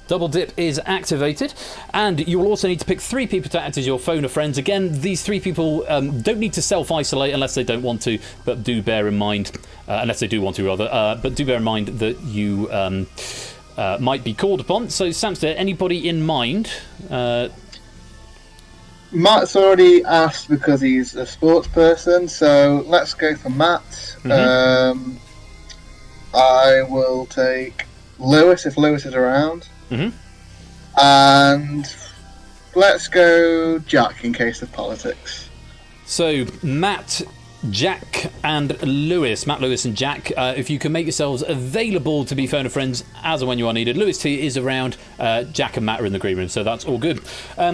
A: Double dip is activated, and you will also need to pick 3 people to act as your phone of friends. Again, these 3 people don't need to self-isolate unless they don't want to, but do bear in mind, unless they do want to rather, but do bear in mind that you might be called upon. So, Samster, anybody in mind?
D: Matt's already asked because he's a sports person, so let's go for Matt.
A: Mm-hmm.
D: I will take Lewis if Lewis is around.
A: Mm-hmm.
D: And let's go Jack in case of politics.
A: So, Matt, Jack, and Lewis. Matt, Lewis, and Jack. If you can make yourselves available to be phone of friends as and when you are needed. Lewis T is around. Jack and Matt are in the green room, so that's all good.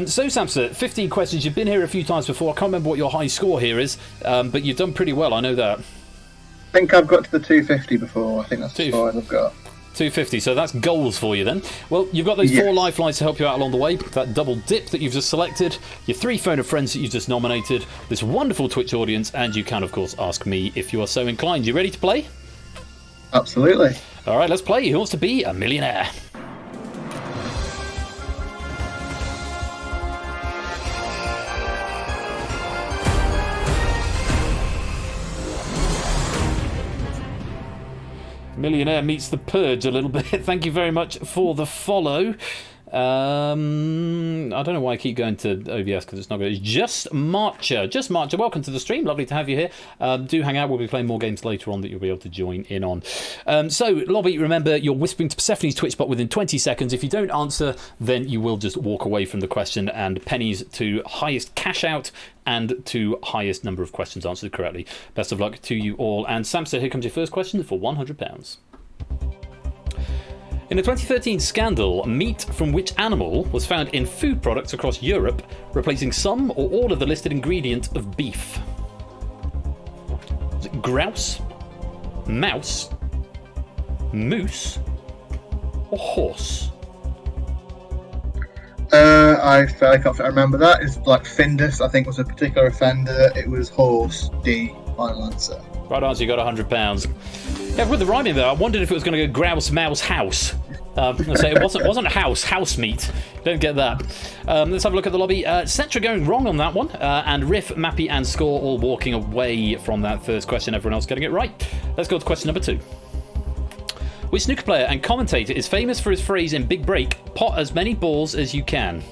A: So, Samson, 15 questions. You've been here a few times before. I can't remember what your high score here is, but you've done pretty well. I know that.
D: I think I've got to the 250 before. I think that's the score I've got.
A: 250, so that's goals for you then. Well, you've got those 4 lifelines to help you out along the way. That double dip that you've just selected, your 3 phone of friends that you've just nominated, this wonderful Twitch audience, and you can, of course, ask me if you are so inclined. You ready to play?
D: Absolutely.
A: All right, let's play. Who wants to be a millionaire? Millionaire meets the Purge a little bit. Thank you very much for the follow. I don't know why I keep going to OBS because it's not good. It's Just Marcher. Just Marcher, welcome to the stream. Lovely to have you here. Do hang out. We'll be playing more games later on that you'll be able to join in on. So, Lobby, remember, you're whispering to Persephone's Twitch bot within 20 seconds. If you don't answer, then you will just walk away from the question, and pennies to highest cash out and to highest number of questions answered correctly. Best of luck to you all. And Samson, here comes your first question for £100. In a 2013 scandal, meat from which animal was found in food products across Europe, replacing some or all of the listed ingredients of beef? Was it grouse, mouse, moose, or horse?
D: I can't remember that. It's like Findus, I think, was a particular offender. It was horse. D. Final answer.
A: Right answer, you got £100. Yeah, with the rhyming there, I wondered if it was going to go grouse, mouse, house. So it wasn't house meat. Don't get that. Let's have a look at the lobby. Cetra going wrong on that one, and Riff, Mappy, and Score all walking away from that first question. Everyone else getting it right. Let's go to question number 2. Which snooker player and commentator is famous for his phrase in Big Break, pot as many balls as you can?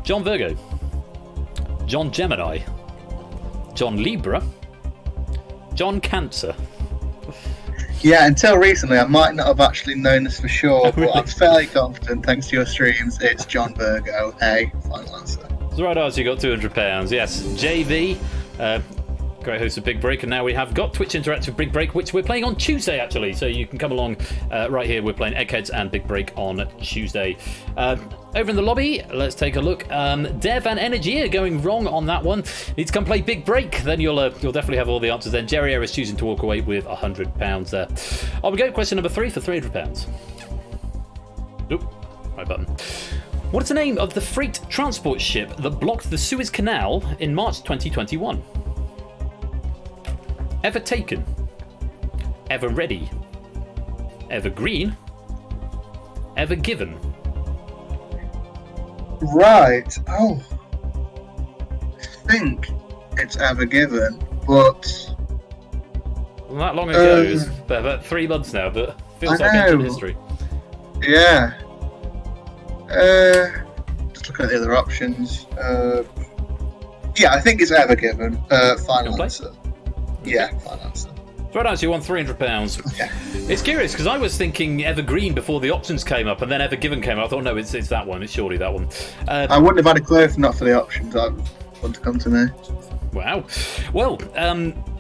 A: John Virgo, John Gemini, John Libra, John Cancer.
D: Yeah, until recently, I might not have actually known this for sure,
A: Really?
D: but I'm fairly confident, thanks to your streams, it's John Virgo. A. Final answer.
A: That's the right answer, you got £200. Yes, JV, great host of Big Break, and now we have got Twitch Interactive Big Break, which we're playing on Tuesday, actually, so you can come along right here. We're playing Eggheads and Big Break on Tuesday. Over in the lobby, let's take a look. Dev and Energy are going wrong on that one. Need to come play Big Break, then you'll definitely have all the answers then. Jerry is choosing to walk away with £100 there. On we go, question number 3 for £300. Nope, right button. What is the name of the freight transport ship that blocked the Suez Canal in March 2021? Ever taken? Ever ready? Ever green? Ever given?
D: Right. Oh. I think it's Ever Given, but...
A: Well, not long ago. It was about 3 months now, but feels like ancient history.
D: Yeah. Just looking at the other options. Yeah, I think it's Ever Given. Final answer. Yeah, final answer.
A: Right answer, you won £300.
D: Okay.
A: It's curious because I was thinking Evergreen before the options came up, and then Ever Given came up. I thought, no, it's that one. It's surely that one.
D: I wouldn't have had a clue if not for the options. I want to come to me.
A: Wow. Well,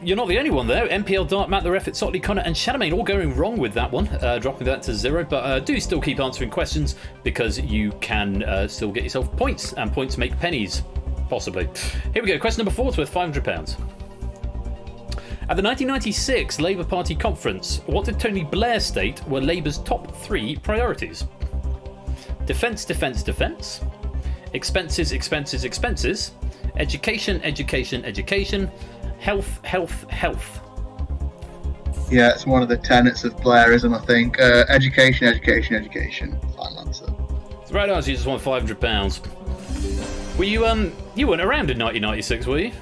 A: you're not the only one there. MPL, Dart, Matt, The Ref, Sotley, Connor, and Shadowmane all going wrong with that one, dropping that to 0. But do still keep answering questions because you can still get yourself points, and points make pennies, possibly. Here we go. Question number 4 is worth £500. At the 1996 Labour Party conference, what did Tony Blair state were Labour's top 3 priorities? Defence, defence, defence. Expenses, expenses, expenses. Education, education, education. Health, health, health.
D: Yeah, it's one of the tenets of Blairism, I think. Education, education, education. Final answer.
A: It's the right answer. You just won £500. Were you weren't around in 1996, were you?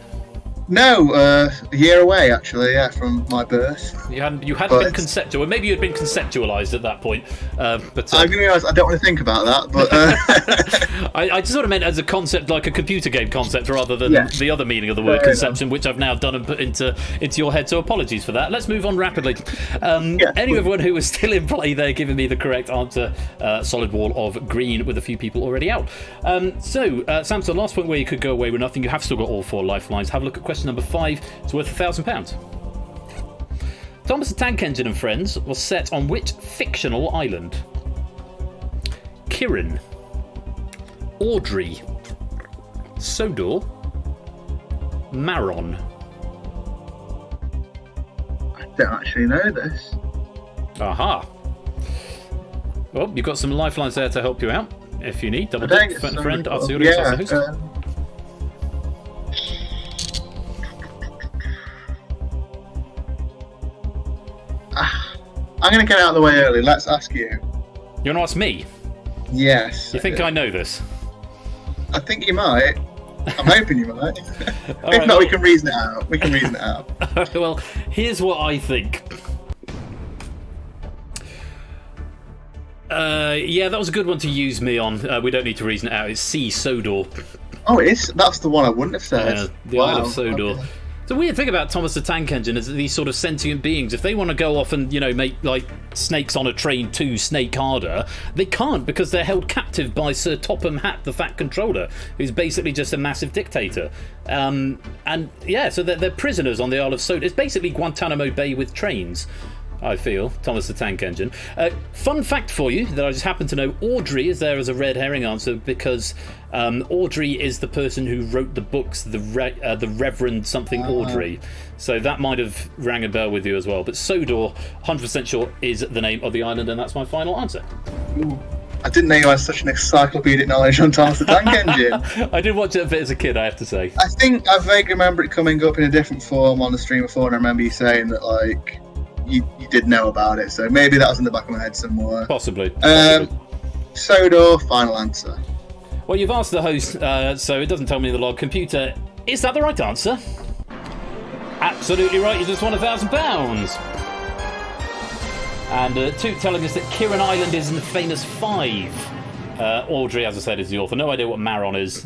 D: No, a year away actually. Yeah, from my birth.
A: You hadn't been conceptual. Well, maybe you'd been conceptualised at that point. But
D: I'm gonna be honest, I don't want to think about that. But
A: I just sort of meant as a concept, like a computer game concept, rather than the other meaning of the word conception, which I've now done and put into your head. So apologies for that. Let's move on rapidly. Anyone who was still in play there, giving me the correct answer. Solid wall of green with a few people already out. Samson, last point where you could go away with nothing. You have still got all 4 lifelines. Have a look at question number 5. It's worth £1,000. Thomas the Tank Engine and Friends was set on which fictional island? Kirin, Audrey, Sodor, Maron.
D: I don't actually know this.
A: Aha. Well, you've got some lifelines there to help you out if you need. Double dip, friend, ask the audience, ask the host.
D: I'm going to get out of the way early. Let's ask you.
A: You want to ask me?
D: Yes.
A: You think I know this?
D: I think you might. I'm hoping you might. If not, we can reason it out.
A: Well, here's what I think. Yeah, that was a good one to use me on. We don't need to reason it out. It's C. Sodor.
D: Oh, it is? That's the one I wouldn't have said.
A: The Isle of Sodor. Okay. The weird thing about Thomas the Tank Engine is that these sort of sentient beings, if they want to go off and, make like Snakes on a Train 2 Snake Harder, they can't because they're held captive by Sir Topham Hatt, the Fat Controller, who's basically just a massive dictator. So they're prisoners on the Isle of Sodor. It's basically Guantanamo Bay with trains, I feel, Thomas the Tank Engine. Fun fact for you that I just happen to know, Audrey is there as a red herring answer because Audrey is the person who wrote the books, the Reverend something Audrey. So that might have rang a bell with you as well. But Sodor, 100% sure, is the name of the island, and that's my final answer.
D: Ooh. I didn't know you had such an encyclopedic knowledge on Thomas the Tank Engine.
A: I did watch it a bit as a kid, I have to say.
D: I think I vaguely remember it coming up in a different form on the stream before, and I remember you saying that, like, you did know about it, so maybe that was in the back of my head somewhere.
A: Possibly.
D: Sodor, final answer.
A: Well, you've asked the host, so it doesn't tell me the log. Computer, is that the right answer? Absolutely right, you just won £1,000. And Toot telling us that Kirin Island is in the famous 5. Audrey, as I said, is the author. No idea what Maron is.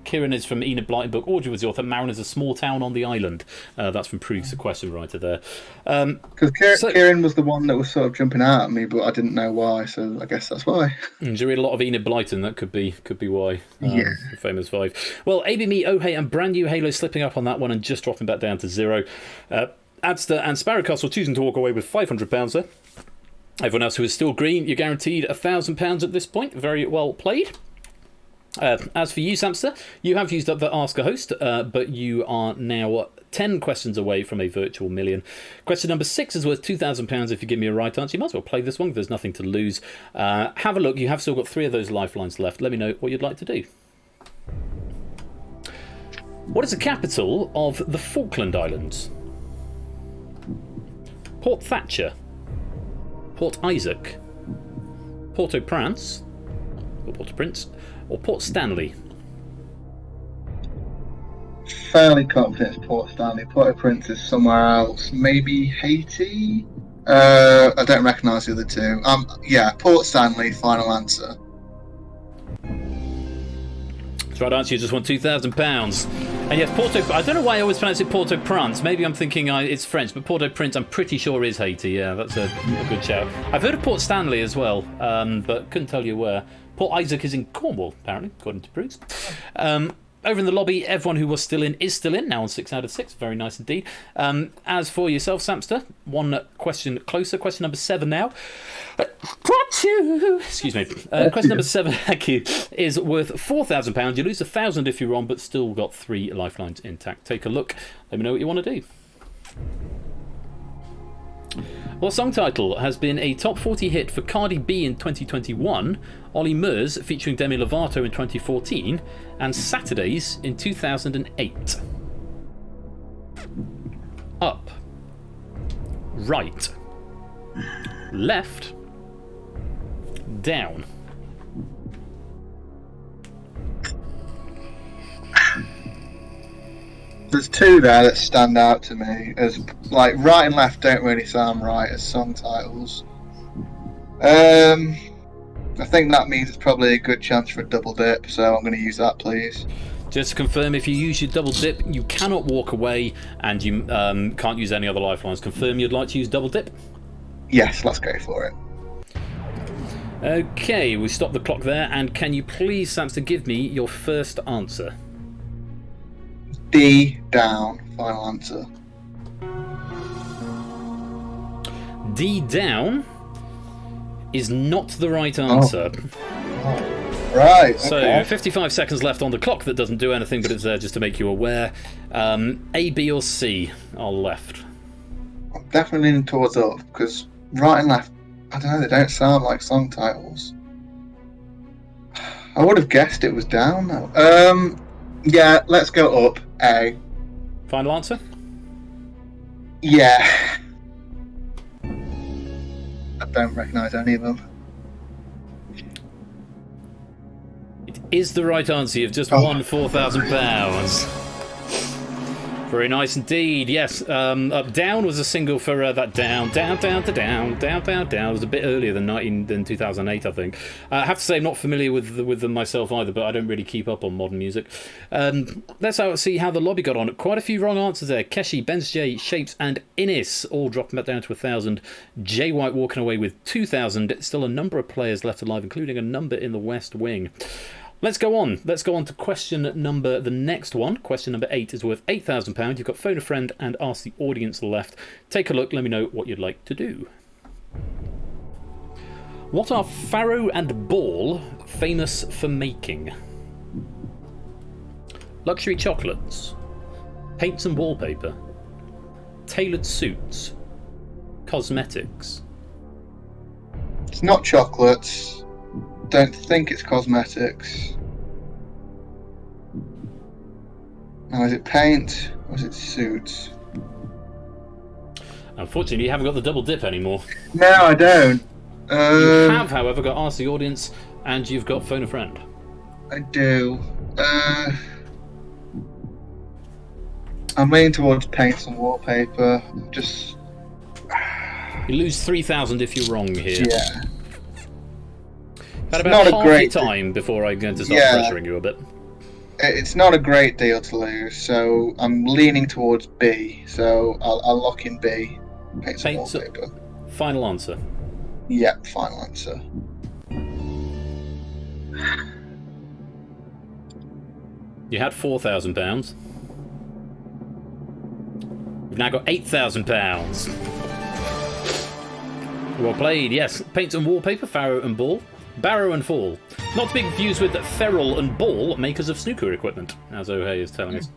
A: Kirin is from Enid Blyton book. Audrey was the author. Maron is a small town on the island. That's from Proofs, the question writer there.
D: Because Kirin was the one that was sort of jumping out at me, but I didn't know why, so I guess that's why.
A: Do you read a lot of Enid Blyton? That could be why.
D: Yeah.
A: Famous 5. Well, ABME, Ohei, and brand new Halo slipping up on that one and just dropping back down to 0. Adster and Sparrowcastle choosing to walk away with £500 there. Everyone else who is still green, you're guaranteed £1,000 at this point. Very well played. As for you, Samster, you have used up the Ask a Host, but you are now 10 questions away from a virtual million. Question number 6 is worth £2,000 if you give me a right answer. You might as well play this one. There's nothing to lose. Have a look. You have still got 3 of those lifelines left. Let me know what you'd like to do. What is the capital of the Falkland Islands? Port Thatcher, Port Isaac, Port-au-Prince, or Port-au-Prince, or Port Stanley?
D: Fairly confident it's Port Stanley. Port-au-Prince is somewhere else. Maybe Haiti? I don't recognise the other two. Yeah, Port Stanley, final answer.
A: That's right answer, you just won £2,000. And yes, I don't know why I always pronounce it Port-au-Prince. Maybe I'm thinking it's French, but Port-au-Prince I'm pretty sure is Haiti. Yeah, that's a good shout. I've heard of Port Stanley as well, but couldn't tell you where. Port Isaac is in Cornwall, apparently, according to Bruce. Over in the lobby, everyone who was still in is still in, now on 6 out of 6. Very nice indeed. As for yourself, Samster, one question closer. Question number 7 now. Excuse me. Question number 7, thank you, is worth £4,000. You lose 1,000 if you're wrong, but still got 3 lifelines intact. Take a look. Let me know what you want to do. What song title has been a top 40 hit for Cardi B in 2021, Ollie Murs featuring Demi Lovato in 2014, and Saturdays in 2008? Up, right, left, down.
D: There's 2 there that stand out to me as like right and left don't really sound right as song titles. I think that means it's probably a good chance for a double dip, so I'm going to use that, please.
A: Just to confirm, if you use your double dip, you cannot walk away, and you can't use any other lifelines. Confirm you'd like to use double dip?
D: Yes, let's go for it.
A: Okay, we stop the clock there, and can you please, Samster, give me your first answer?
D: D down, final answer.
A: D down is not the right answer.
D: Right.
A: So,
D: okay.
A: 55 seconds left on the clock. That doesn't do anything, but it's there just to make you aware. A, B, or C are left?
D: I'm definitely leaning towards up because right and left, I don't know, they don't sound like song titles. I would have guessed it was down though. Yeah, let's go up. A.
A: Final answer?
D: Yeah. I don't recognise any of them.
A: It is the right answer. You've just won £4,000. Very nice indeed. Yes, Down was a single for that down. It was a bit earlier than 2008, I think. I have to say I'm not familiar with them myself either, but I don't really keep up on modern music. Let's see how the lobby got on. Quite a few wrong answers there. Keshi, Benz J, Shapes, and Innis all dropping back down to 1,000. Jay White walking away with 2,000. Still a number of players left alive, including a number in the West Wing. Let's go on. Let's go on to the next one. Question number 8 is worth £8,000. You've got Phone a Friend and Ask the Audience left. Take a look. Let me know what you'd like to do. What are Farrow and Ball famous for making? Luxury chocolates, paints and wallpaper, tailored suits, cosmetics.
D: It's not chocolates. Don't think it's cosmetics. Now, is it paint or is it suits?
A: Unfortunately, you haven't got the double dip anymore.
D: No, I don't.
A: You have, however, got Ask the Audience and you've got Phone a Friend.
D: I do. I'm leaning towards paints and wallpaper. Just.
A: You lose 3,000 if you're wrong here.
D: Yeah.
A: Had about half your time before I'm going to start pressuring you a bit.
D: It's not a great deal to lose, so I'm leaning towards B. So I'll lock in B. Paints and wallpaper.
A: Final answer.
D: Yep, final answer.
A: You had £4,000. You've now got £8,000. Well played, yes. Paints and wallpaper, Farrow and Ball. Barrow and Fall. Not to be confused with Ferrell and Ball, makers of snooker equipment, as O'Hay is telling us.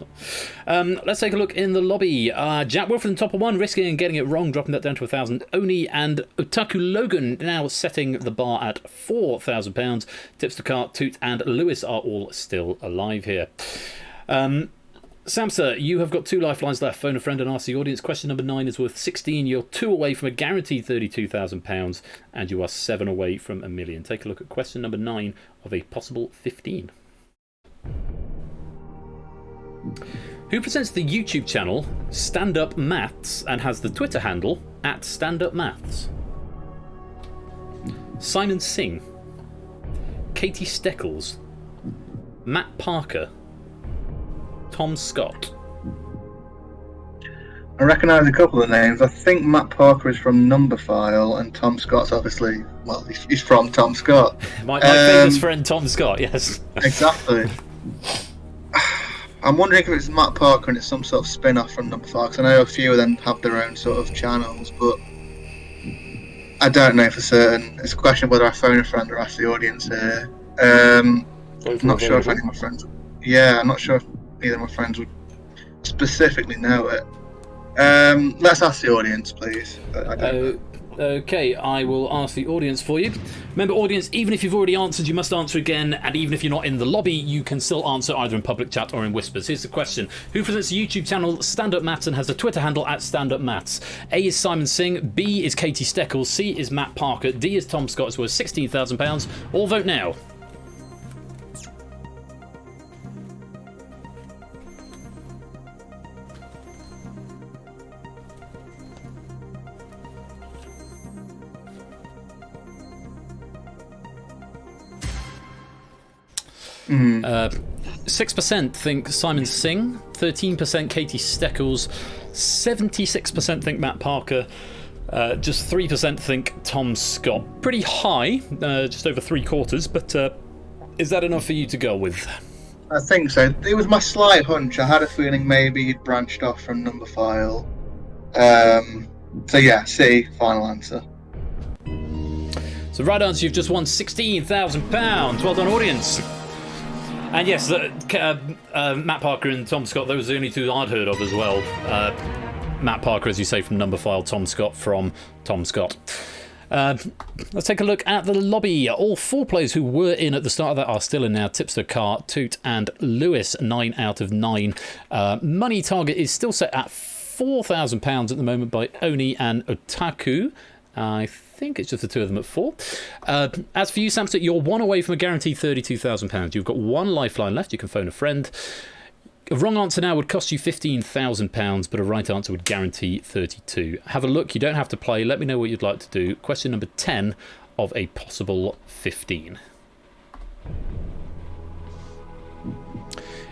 A: Let's take a look in the lobby. Jack Wolf in the top of 1, risking and getting it wrong, dropping that down to 1,000. Oni and Otaku Logan now setting the bar at £4,000. Tipster Cart, Toot and Lewis are all still alive here. Samsa, you have got 2 lifelines left. Phone a friend and ask the audience. Question number 9 is worth 16. You're 2 away from a guaranteed £32,000, and you are 7 away from $1 million. Take a look at question number 9 of a possible 15. Who presents the YouTube channel Stand Up Maths and has the Twitter handle at Stand Up Maths? Simon Singh, Katie Steckles, Matt Parker, Tom Scott.
D: I recognise a couple of names. I think Matt Parker is from Numberphile, and Tom Scott's obviously, well, he's from Tom Scott.
A: My famous friend Tom Scott, yes.
D: Exactly. I'm wondering if it's Matt Parker and it's some sort of spin-off from Numberphile, because I know a few of them have their own sort of channels, but I don't know for certain. It's a question of whether I phone a friend or ask the audience here. I'm not sure if any of my friends... Yeah, I'm not sure if either of my friends would specifically know it. Let's ask the audience, please.
A: Okay, I will ask the audience for you. Remember, audience, even if you've already answered, you must answer again, and even if you're not in the lobby, you can still answer either in public chat or in whispers. Here's the question. Who presents the YouTube channel Stand Up Maths and has the Twitter handle at Stand Up Maths? A is Simon Singh, B is Katie Steckles, C is Matt Parker, D is Tom Scott, it's worth £16,000. All vote now.
D: Mm.
A: 6% think Simon Singh, 13% Katie Steckles, 76% think Matt Parker, just 3% think Tom Scott. Pretty high, just over 3/4, but is that enough for you to go with?
D: I think so. It was my slight hunch. I had a feeling maybe he'd branched off from Numberphile. So yeah, C, final answer.
A: So right answer, you've just won £16,000. Well done, audience. And yes, Matt Parker and Tom Scott, those are the only 2 I'd heard of as well. Matt Parker, as you say, from Numberphile, Tom Scott from Tom Scott. Let's take a look at the lobby. All 4 players who were in at the start of that are still in now. Tipster, Carr, Toot and Lewis, 9 out of 9. Money target is still set at £4,000 at the moment by Oni and Otaku. I think it's just the 2 of them at 4. As for you, Samson, you're 1 away from a guaranteed £32,000. You've got 1 lifeline left. You can phone a friend. A wrong answer now would cost you £15,000, but a right answer would guarantee 32. Have a look. You don't have to play. Let me know what you'd like to do. Question number 10 of a possible 15.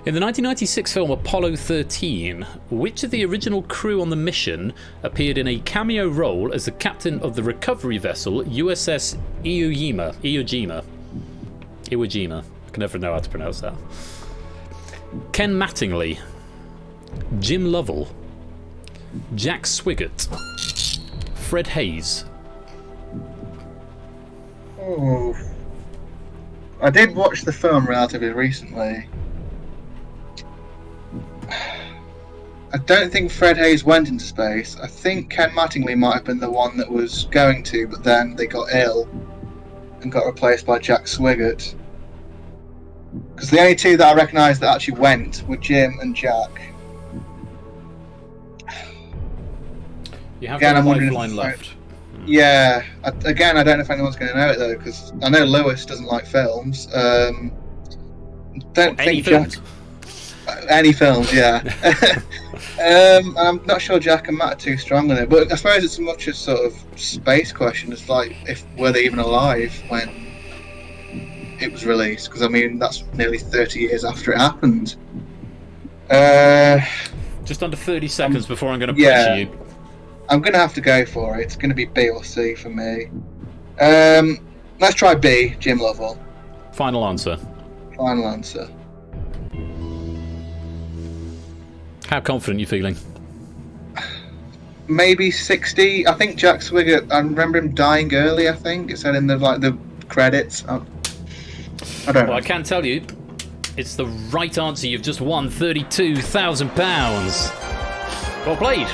A: In the 1996 film Apollo 13, which of the original crew on the mission appeared in a cameo role as the captain of the recovery vessel USS Iwo Jima? I can never know how to pronounce that. Ken Mattingly, Jim Lovell, Jack Swigert, Fred Hayes.
D: Oh, I did watch the film relatively recently. I don't think Fred Hayes went into space. I think Ken Mattingly might have been the one that was going to, but then they got ill and got replaced by Jack Swigert. Because the only 2 that I recognised that actually went were Jim and Jack.
A: You have a lifeline left.
D: Yeah. I don't know if anyone's going to know it though, because I know Lewis doesn't like films. Don't think Jack. Any films, yeah. I'm not sure Jack and Matt are too strong on it, but I suppose it's as much a sort of space question as like were they even alive when it was released? Because I mean that's nearly 30 years after it happened.
A: Just under 30 seconds before I'm going to pressure you.
D: I'm going to have to go for it. It's going to be B or C for me. Let's try B, Jim Lovell.
A: Final answer.
D: Final answer.
A: How confident are you feeling?
D: Maybe 60. I think Jack Swigert, I remember him dying early, I think. It said in the credits. I don't know.
A: Well, I can tell you, it's the right answer. You've just won £32,000. Well played.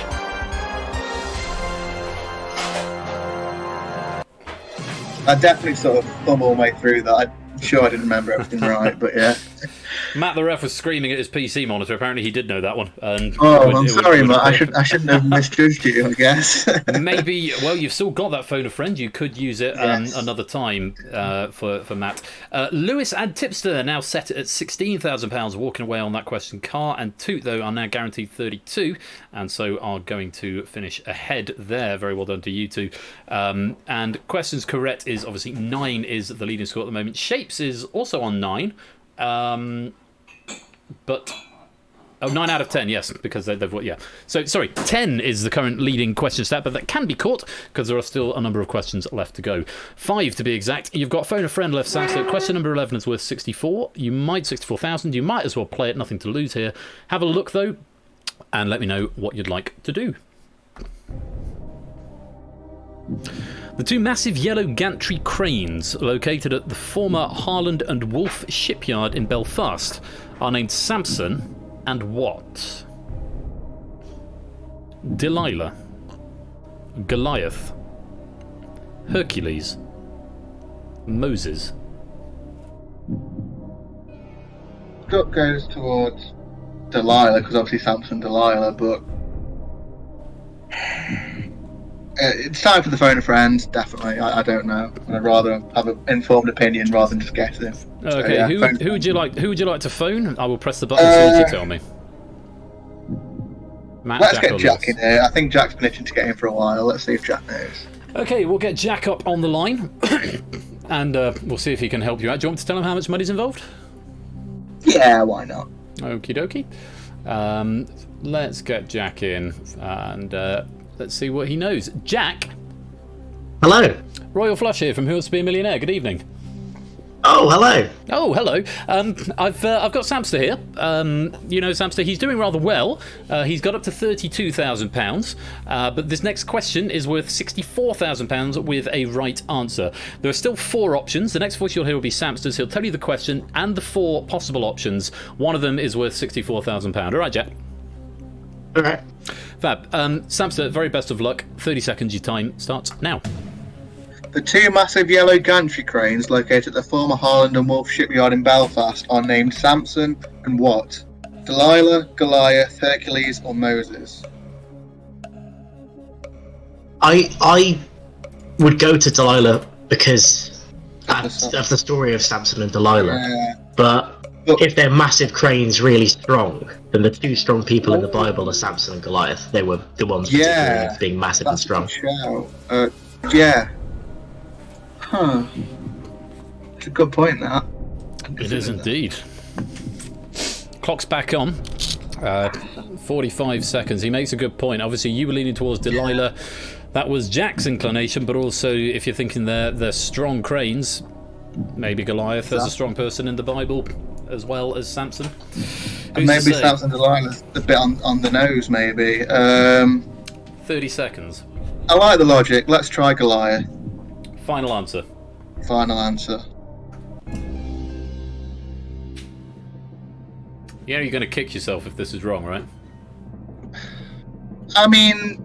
D: I definitely sort of fumbled my way through that. I'm sure I didn't remember everything right, but yeah.
A: Matt the ref was screaming at his PC monitor. Apparently he did know that one. And
D: I'm sorry, Matt. I shouldn't have misjudged you, I guess.
A: Maybe, well, you've still got that phone a friend. You could use it
D: Yes.
A: another time for Matt. Lewis and Tipster now set at £16,000, walking away on that question. Car and Toot, though, are now guaranteed 32, and so are going to finish ahead there. Very well done to you two. And questions correct is obviously 9 is the leading score at the moment. Shapes is also on 9. But 9 out of 10, yes, because they've yeah. So sorry, 10 is the current leading question stat, but that can be caught because there are still a number of questions left to go. 5 to be exact. You've got phone a friend left, Sam. So question number 11 is worth 64. You might 64,000. You might as well play it. Nothing to lose here. Have a look though, and let me know what you'd like to do. The two massive yellow gantry cranes located at the former Harland and Wolff shipyard in Belfast are named Samson and what? Delilah, Goliath, Hercules, Moses.
D: Gut goes towards Delilah, because obviously Samson Delilah, but it's time for the phone a friend, definitely. I don't know. I'd rather have an informed opinion rather than just guessing.
A: Okay,
D: So, yeah,
A: who would you like? Who would you like to phone? I will press the button as soon as you tell me. Matt,
D: Let's
A: Jack,
D: get
A: or
D: Jack
A: Lewis?
D: in here. I think Jack's been itching to get in for a while. Let's see if Jack knows.
A: Okay, we'll get Jack up on the line, and we'll see if he can help you out. Do you want me to tell him how much money's involved?
D: Yeah, why not?
A: Okie dokie. Let's get Jack in, and let's see what he knows. Jack,
F: Hello.
A: Royal Flush here from Who Wants to Be a Millionaire. Good evening.
F: Oh, hello.
A: Oh, hello. I've got Samster here. You know Samster, he's doing rather well. He's got up to £32,000, but this next question is worth £64,000 with a right answer. There are still 4 options. The next voice you'll hear will be Samster's. He'll tell you the question and the 4 possible options. One of them is worth £64,000. All right, Jack.
F: All right.
A: Fab. Samster, very best of luck. 30 seconds, your time starts now.
D: The two massive yellow gantry cranes located at the former Harland and Wolff shipyard in Belfast are named Samson and what? Delilah, Goliath, Hercules, or Moses?
F: I would go to Delilah because
D: Of
F: of the story of Samson and Delilah.
D: Yeah.
F: But
D: Look.
F: if they're massive cranes really strong, then the two strong people in the Bible are Samson and Goliath. They were the ones particularly being massive and
D: That's a
F: strong.
D: good shout. Yeah. Huh. It's a good point, that.
A: It is indeed. Clock's back on. 45 seconds. He makes a good point. Obviously, you were leaning towards Delilah. That was Jack's inclination, but also, if you're thinking they're strong cranes, maybe Goliath as a strong person in the Bible, as well as Samson.
D: And maybe Samson and Delilah's a bit on the nose, maybe.
A: 30 seconds.
D: I like the logic. Let's try Goliath.
A: Final answer.
D: Final answer.
A: Yeah, you're going to kick yourself if this is wrong, right?
D: I mean,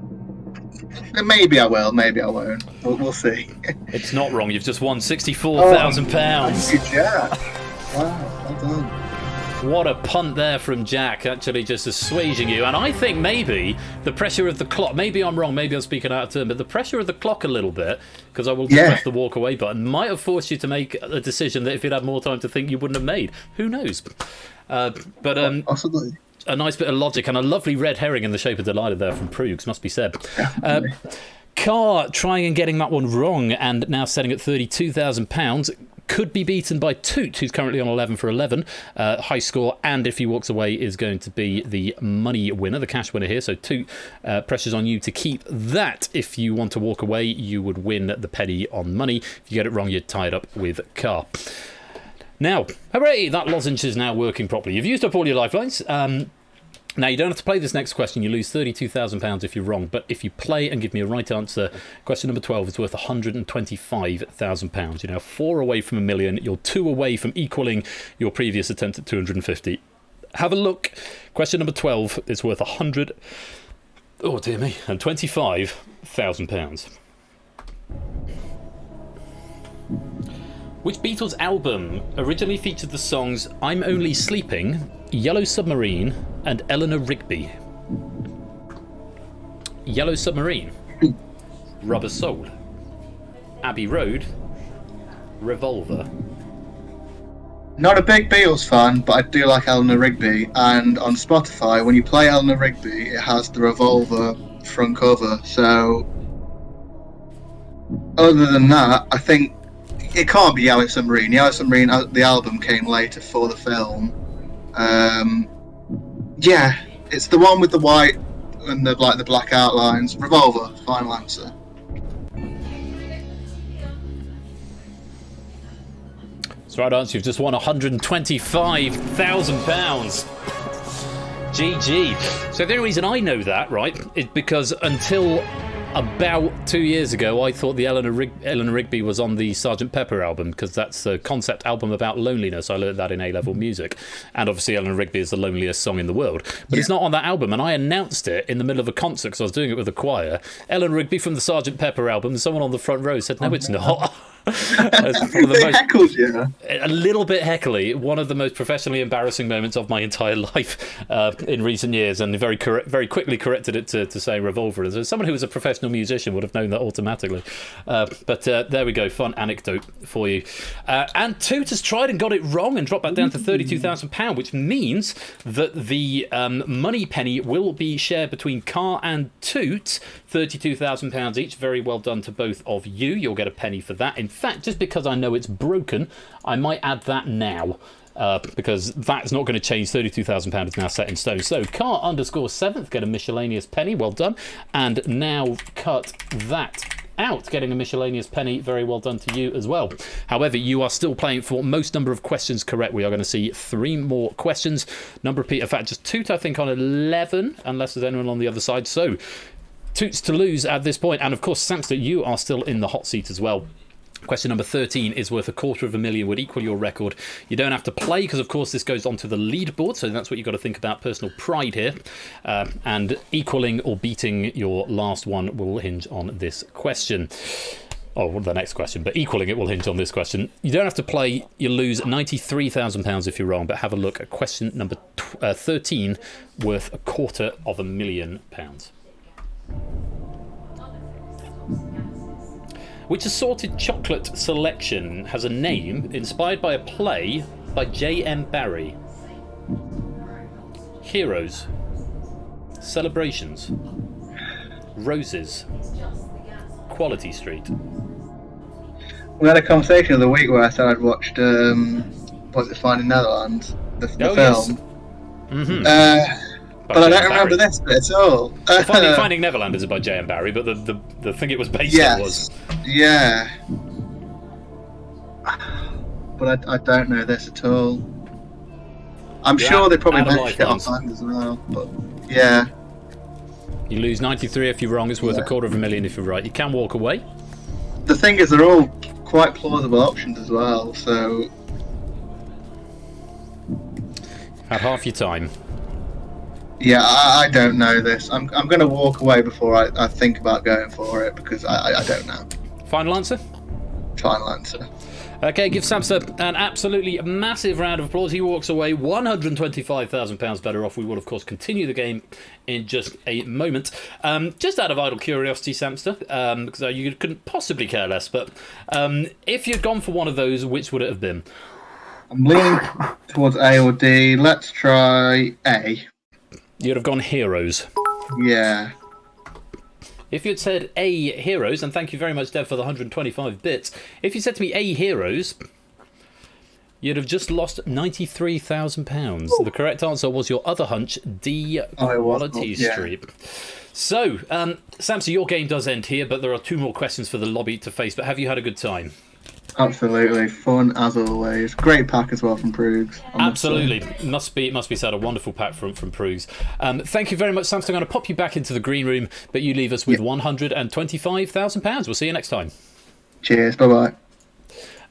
D: maybe I will, maybe I won't. We'll see.
A: It's not wrong. You've just won £64,000.
D: Thank you, Jack. Wow, well done.
A: What a punt there from Jack, actually just assuaging you. And I think maybe the pressure of the clock, maybe I'm wrong, maybe I'm speaking out of turn, but the pressure of the clock a little bit, because I will press the walk away button, might have forced you to make a decision that if you'd had more time to think, you wouldn't have made. Who knows? But
D: Possibly.
A: a nice bit of logic and a lovely red herring in the shape of Delilah there from Proogs, must be said. Carr trying and getting that one wrong and now setting at £32,000. Could be beaten by Toot, who's currently on 11 for 11. High score, and if he walks away, is going to be the money winner, the cash winner here. So Toot, pressure's on you to keep that. If you want to walk away, you would win the penny on money. If you get it wrong, you're tied up with Carr. Now, hooray, that lozenge is now working properly. You've used up all your lifelines. Now, you don't have to play this next question. You lose £32,000 if you're wrong. But if you play and give me a right answer, question number 12 is worth £125,000. You're now 4 away from $1 million. You're 2 away from equaling your previous attempt at 250. Have a look. Question number 12 is worth £125,000. Which Beatles album originally featured the songs I'm Only Sleeping, Yellow Submarine, and Eleanor Rigby? Yellow Submarine, Rubber Soul, Abbey Road, Revolver.
D: Not a big Beatles fan, but I do like Eleanor Rigby. And on Spotify, when you play Eleanor Rigby, it has the Revolver front cover. So, other than that, I think it can't be Yellow Submarine. Yellow Submarine, the album came later for the film. Yeah, it's the one with the white and the black outlines. Revolver, final answer.
A: That's the right answer. You've just won £125,000. GG. So the only reason I know that, right, is because until about 2 years ago, I thought the Eleanor Rigby was on the Sgt. Pepper album, because that's the concept album about loneliness. I learned that in A-level music. And obviously Eleanor Rigby is the loneliest song in the world. But it's not on that album, and I announced it in the middle of a concert because I was doing it with a choir. Eleanor Rigby from the Sgt. Pepper album, and someone on the front row said, no, it's not.
D: Heckled you.
A: A little bit heckly. One of the most professionally embarrassing moments of my entire life in recent years, and very quickly corrected it to say Revolver. And so someone who was a professional musician would have known that automatically. But there we go, fun anecdote for you. And Toot has tried and got it wrong and dropped back down to £32,000, which means that the money penny will be shared between Car and Toot, £32,000 each. Very well done to both of you. You'll get a penny for that. In fact, just because I know it's broken, I might add that now, because that's not going to change. £32,000 is now set in stone. So Car _7th, get a miscellaneous penny. Well done. And now cut that out, getting a miscellaneous penny. Very well done to you as well. However, you are still playing for most number of questions correct. We are going to see 3 more questions. Number of people, in fact, just Toot, I think, on 11, unless there's anyone on the other side. So Toots to lose at this point. And of course, Samster, you are still in the hot seat as well. Question number 13 is worth $250,000, would equal your record. You don't have to play because, of course, this goes onto the leaderboard, so that's what you've got to think about, personal pride here. And equaling or beating your last one will hinge on this question. Oh, well, the next question, but equaling it will hinge on this question. You don't have to play. You lose £93,000 if you're wrong, but have a look at question number 13, worth £250,000. Which assorted chocolate selection has a name inspired by a play by J.M. Barrie? Heroes, Celebrations, Roses, Quality Street.
D: We had a conversation of the week where I said I'd watched, was it Finding Netherlands? The film.
A: Yes. Mm-hmm.
D: But I don't remember this bit at all.
A: Finding Neverland is by J.M. Barrie, but the thing it was based on was...
D: Yeah. But I don't know this at all. I'm sure they probably mentioned it offhand as well, but yeah.
A: You lose 93 if you're wrong, it's worth $250,000 if you're right. You can walk away.
D: The thing is, they're all quite plausible options as well, so...
A: Had half your time.
D: Yeah, I don't know this. I'm going to walk away before I think about going for it, because I don't know.
A: Final answer?
D: Final answer.
A: Okay, give Samster an absolutely massive round of applause. He walks away £125,000 better off. We will, of course, continue the game in just a moment. Just out of idle curiosity, Samster, because you couldn't possibly care less, but if you'd gone for one of those, which would it have been?
D: I'm leaning towards A or D. Let's try A.
A: You'd have gone Heroes.
D: Yeah.
A: If you'd said A, Heroes, and thank you very much, Dev, for the 125 bits. If you said to me A, Heroes, you'd have just lost £93,000. The correct answer was your other hunch, D, Quality Street. So, Samson, your game does end here, but there are 2 more questions for the lobby to face. But have you had a good time?
D: Absolutely. Fun as always. Great pack as well from Proogs.
A: Absolutely. Must be said, a wonderful pack from Proogs. Thank you very much, Sam. So I'm going to pop you back into the green room, but you leave us with £125,000. We'll see you next time.
D: Cheers. Bye-bye.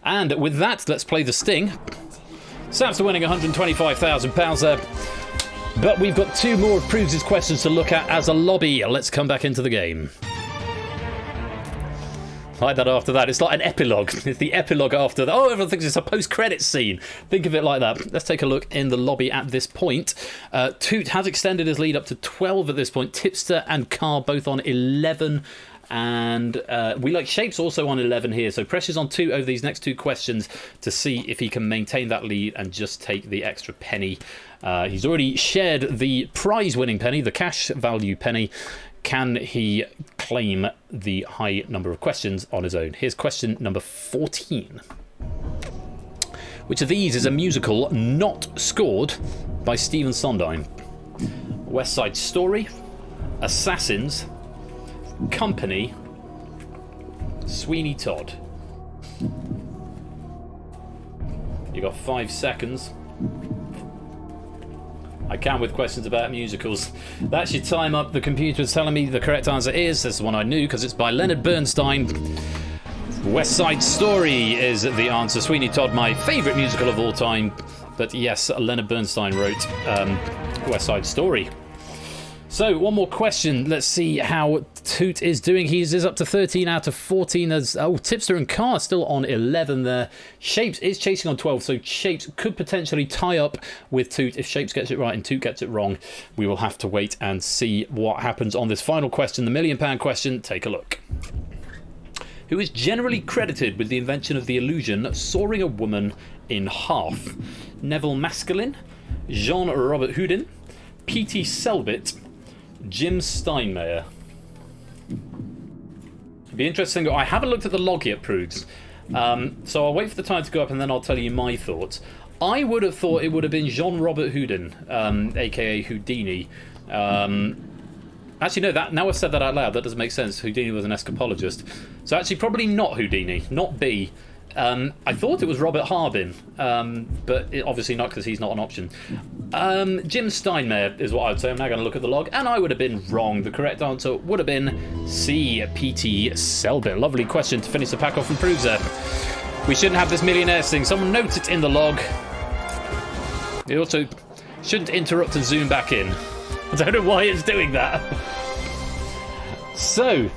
A: And with that, let's play the sting. Sam's winning £125,000 there. But we've got 2 more of Proogs' questions to look at as a lobby. Let's come back into the game. Like that after that. It's like an epilogue. It's the epilogue after that. Oh, everyone thinks it's a post-credits scene. Think of it like that. Let's take a look in the lobby at this point. Toot has extended his lead up to 12 at this point. Tipster and Carr both on 11. And we like Shapes also on 11 here. So pressure's on Toot over these next 2 questions to see if he can maintain that lead and just take the extra penny. He's already shared the prize-winning penny, the cash value penny. Can he claim the high number of questions on his own? Here's question number 14. Which of these is a musical not scored by Stephen Sondheim? West Side Story, Assassins, Company, Sweeney Todd. You got 5 seconds. I can with questions about musicals. That's your time up. The computer is telling me the correct answer is, this is one I knew because it's by Leonard Bernstein. West Side Story is the answer. Sweeney Todd, my favourite musical of all time. But yes, Leonard Bernstein wrote West Side Story. So, one more question. Let's see how Toot is doing. He is up to 13 out of 14. Tipster and Carr still on 11 there. Shapes is chasing on 12, so Shapes could potentially tie up with Toot. If Shapes gets it right and Toot gets it wrong, we will have to wait and see what happens on this final question, the £1 million question. Take a look. Who is generally credited with the invention of the illusion sawing a woman in half? Neville Maskelyne, Jean-Robert Houdin, P.T. Selbit, Jim Steinmeier. It'd be interesting. I haven't looked at the log yet, Proogs. So I'll wait for the time to go up and then I'll tell you my thoughts. I would have thought it would have been Jean-Robert Houdin, aka Houdini. Actually, no, now I've said that out loud, that doesn't make sense. Houdini was an escapologist. So actually, probably not Houdini, not B. I thought it was Robert Harbin, but obviously not because he's not an option. Jim Steinmeier is what I would say. I'm now going to look at the log, and I would have been wrong. The correct answer would have been C, P.T. Selbit. Lovely question to finish the pack off from Proogs there. We shouldn't have this Millionaire thing. Someone note it in the log. It also shouldn't interrupt and zoom back in. I don't know why it's doing that. So,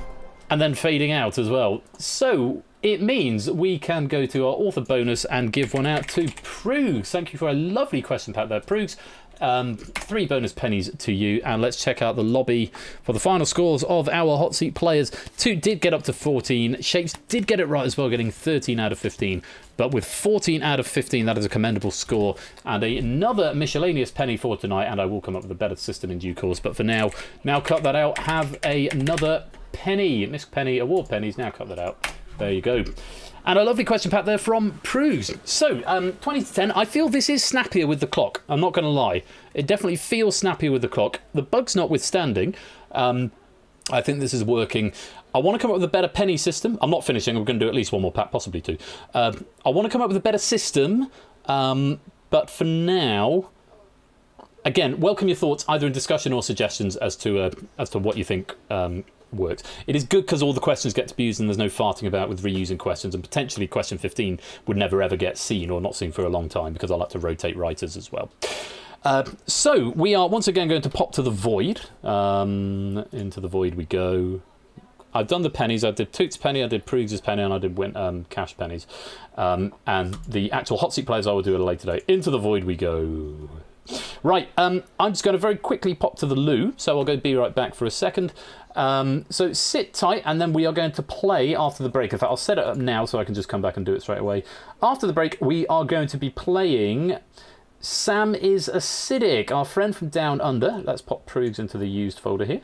A: and then fading out as well. So, it means we can go to our author bonus and give one out to Proogs. Thank you for a lovely question pack there, Proogs. 3 bonus pennies to you, and let's check out the lobby for the final scores of our hot seat players. 2 did get up to 14. Shapes did get it right as well, getting 13 out of 15. But with 14 out of 15, that is a commendable score. And another miscellaneous penny for tonight, and I will come up with a better system in due course. But for now cut that out. Have another penny. Miss Penny, award pennies. Now cut that out. There you go. And a lovely question pack there from Proogs. So, 20 to 10. I feel this is snappier with the clock. I'm not going to lie. It definitely feels snappier with the clock. The bugs notwithstanding, I think this is working. I want to come up with a better penny system. I'm not finishing. We're going to do at least one more pack, possibly 2. I want to come up with a better system. But for now, again, welcome your thoughts either in discussion or suggestions as to what you think works. It is good because all the questions get to be used and there's no farting about with reusing questions, and potentially question 15 would never ever get seen or not seen for a long time because I like to rotate writers as well. So we are once again going to pop to the void. Into the void we go. I've done the pennies. I did Toot's penny, I did Proogs' penny, and I did cash pennies. And the actual hot seat players I will do at a later date. Into the void we go. Right, I'm just going to very quickly pop to the loo, so I'll go be right back for a second. So sit tight, and then we are going to play after the break. In fact, I'll set it up now so I can just come back and do it straight away. After the break, we are going to be playing Sam is Acidic, our friend from Down Under. Let's pop Proogs into the used folder here.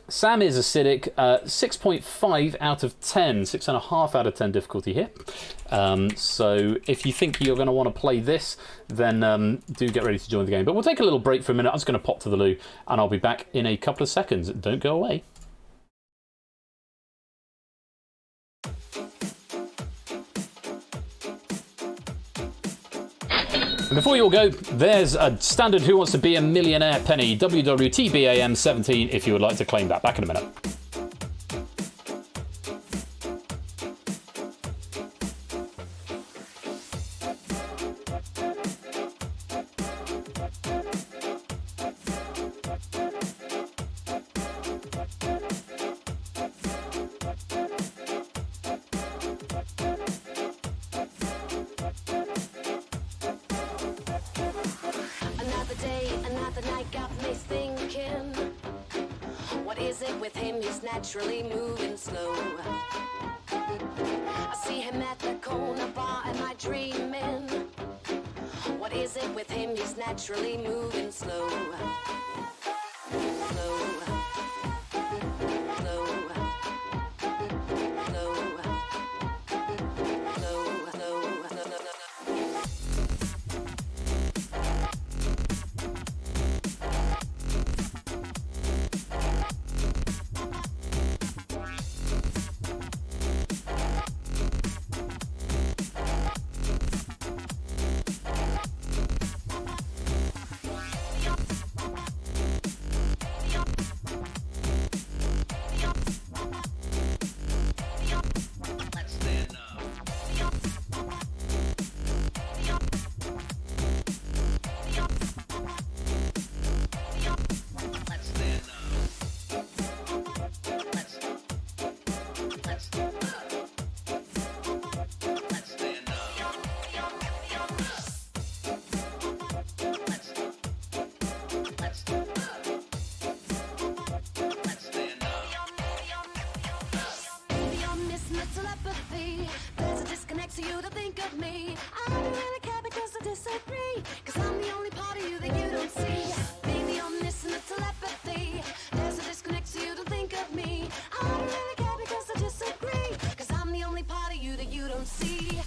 A: Sam is Acidic, 6.5 out of 10, 6.5 out of 10 difficulty here. So if you think you're going to want to play this, then do get ready to join the game. But we'll take a little break for a minute. I'm just going to pop to the loo, and I'll be back in a couple of seconds. Don't go away. Before you all go, there's a standard Who Wants to Be a Millionaire penny, WWTBAM17, if you would like to claim that. Back in a minute.
G: Another day, another night got me thinking. What is it with him? He's naturally moving slow. I see him at the corner bar. Am I dreaming? What is it with him? He's naturally moving slow. Slow. Slow. Slow. Telepathy. There's a disconnect, so you don't think of me. I don't really care because I disagree. Cause I'm the only part of you that you don't see. Being the omniscient telepathy. There's a disconnect, so you don't think of me. I don't really care because I disagree. Cause I'm the only part of you that you don't see.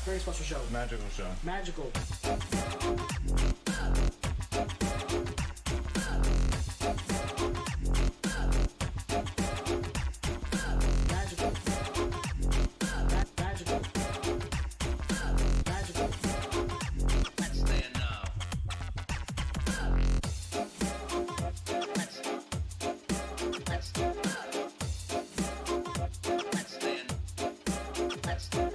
H: Very special show.
I: Magical show.
H: Magical. Magical. Magical. Magical.
I: Let's stand now. Let's stand. Let's stand.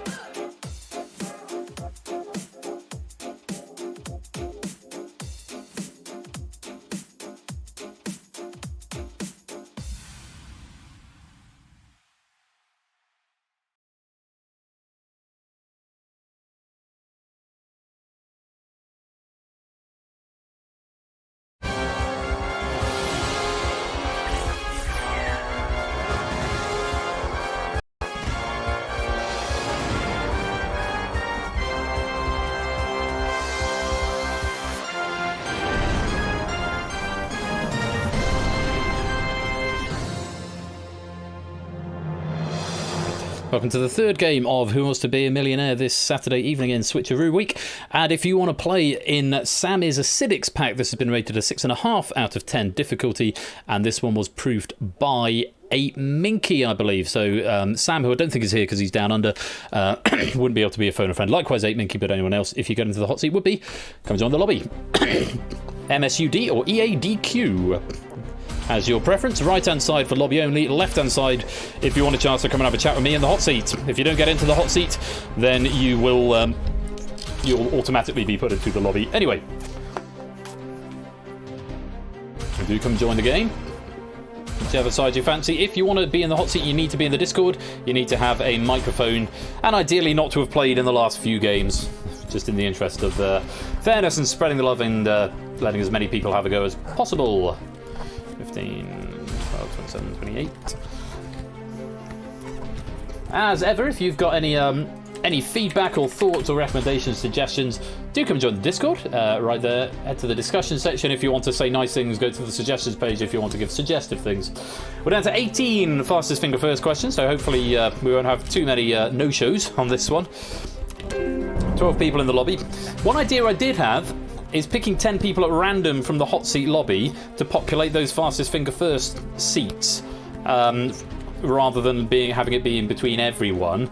A: Welcome to the third game of Who Wants to Be a Millionaire this Saturday evening in Switcheroo Week. And if you want to play in Sam is Acidics pack, this has been rated a 6.5 out of 10 difficulty, and this one was proved by a Minky, I believe. So Sam, who I don't think is here because he's down under, wouldn't be able to be a phone a friend. Likewise, 8 Minky, but anyone else, if you get into the hot seat, would be. Come join the lobby. MSUD or EADQ. As your preference, right-hand side for lobby only, left-hand side if you want a chance to come and have a chat with me in the hot seat. If you don't get into the hot seat, then you will you'll automatically be put into the lobby anyway. So do come join the game. Whichever side you fancy. If you want to be in the hot seat, you need to be in the Discord. You need to have a microphone, and ideally not to have played in the last few games, just in the interest of fairness and spreading the love and letting as many people have a go as possible. 15, 12, 27, 28. As ever, if you've got any feedback or thoughts or recommendations, suggestions, do come and join the Discord. Right there, head to the discussion section if you want to say nice things. Go to the suggestions page if you want to give suggestive things. We're down to 18 fastest finger first questions, so hopefully we won't have too many no-shows on this one. 12 people in the lobby. One idea I did have is picking 10 people at random from the hot seat lobby to populate those fastest finger first seats, rather than having it be in between everyone.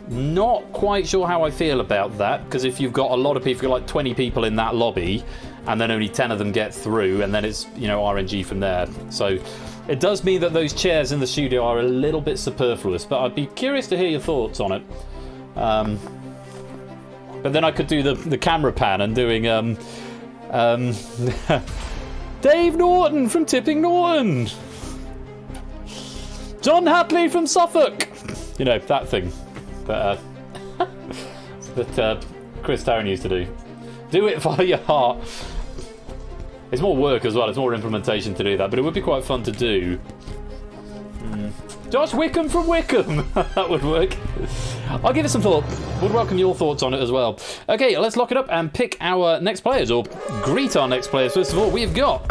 A: Not quite sure how I feel about that, because if you've got a lot of people, you've got like 20 people in that lobby, and then only 10 of them get through, and then it's, RNG from there. So it does mean that those chairs in the studio are a little bit superfluous, but I'd be curious to hear your thoughts on it. But then I could do the camera pan and doing Dave Norton from Tipping Norton, John Hatley from Suffolk, that thing that Chris Tarrant used to do. Do it via your heart. It's more work as well, it's more implementation to do that, but it would be quite fun to do. Josh Wickham from Wickham. That would work. I'll give it some thought. Would welcome your thoughts on it as well. Okay, let's lock it up and pick our next players, or greet our next players. First of all, we've got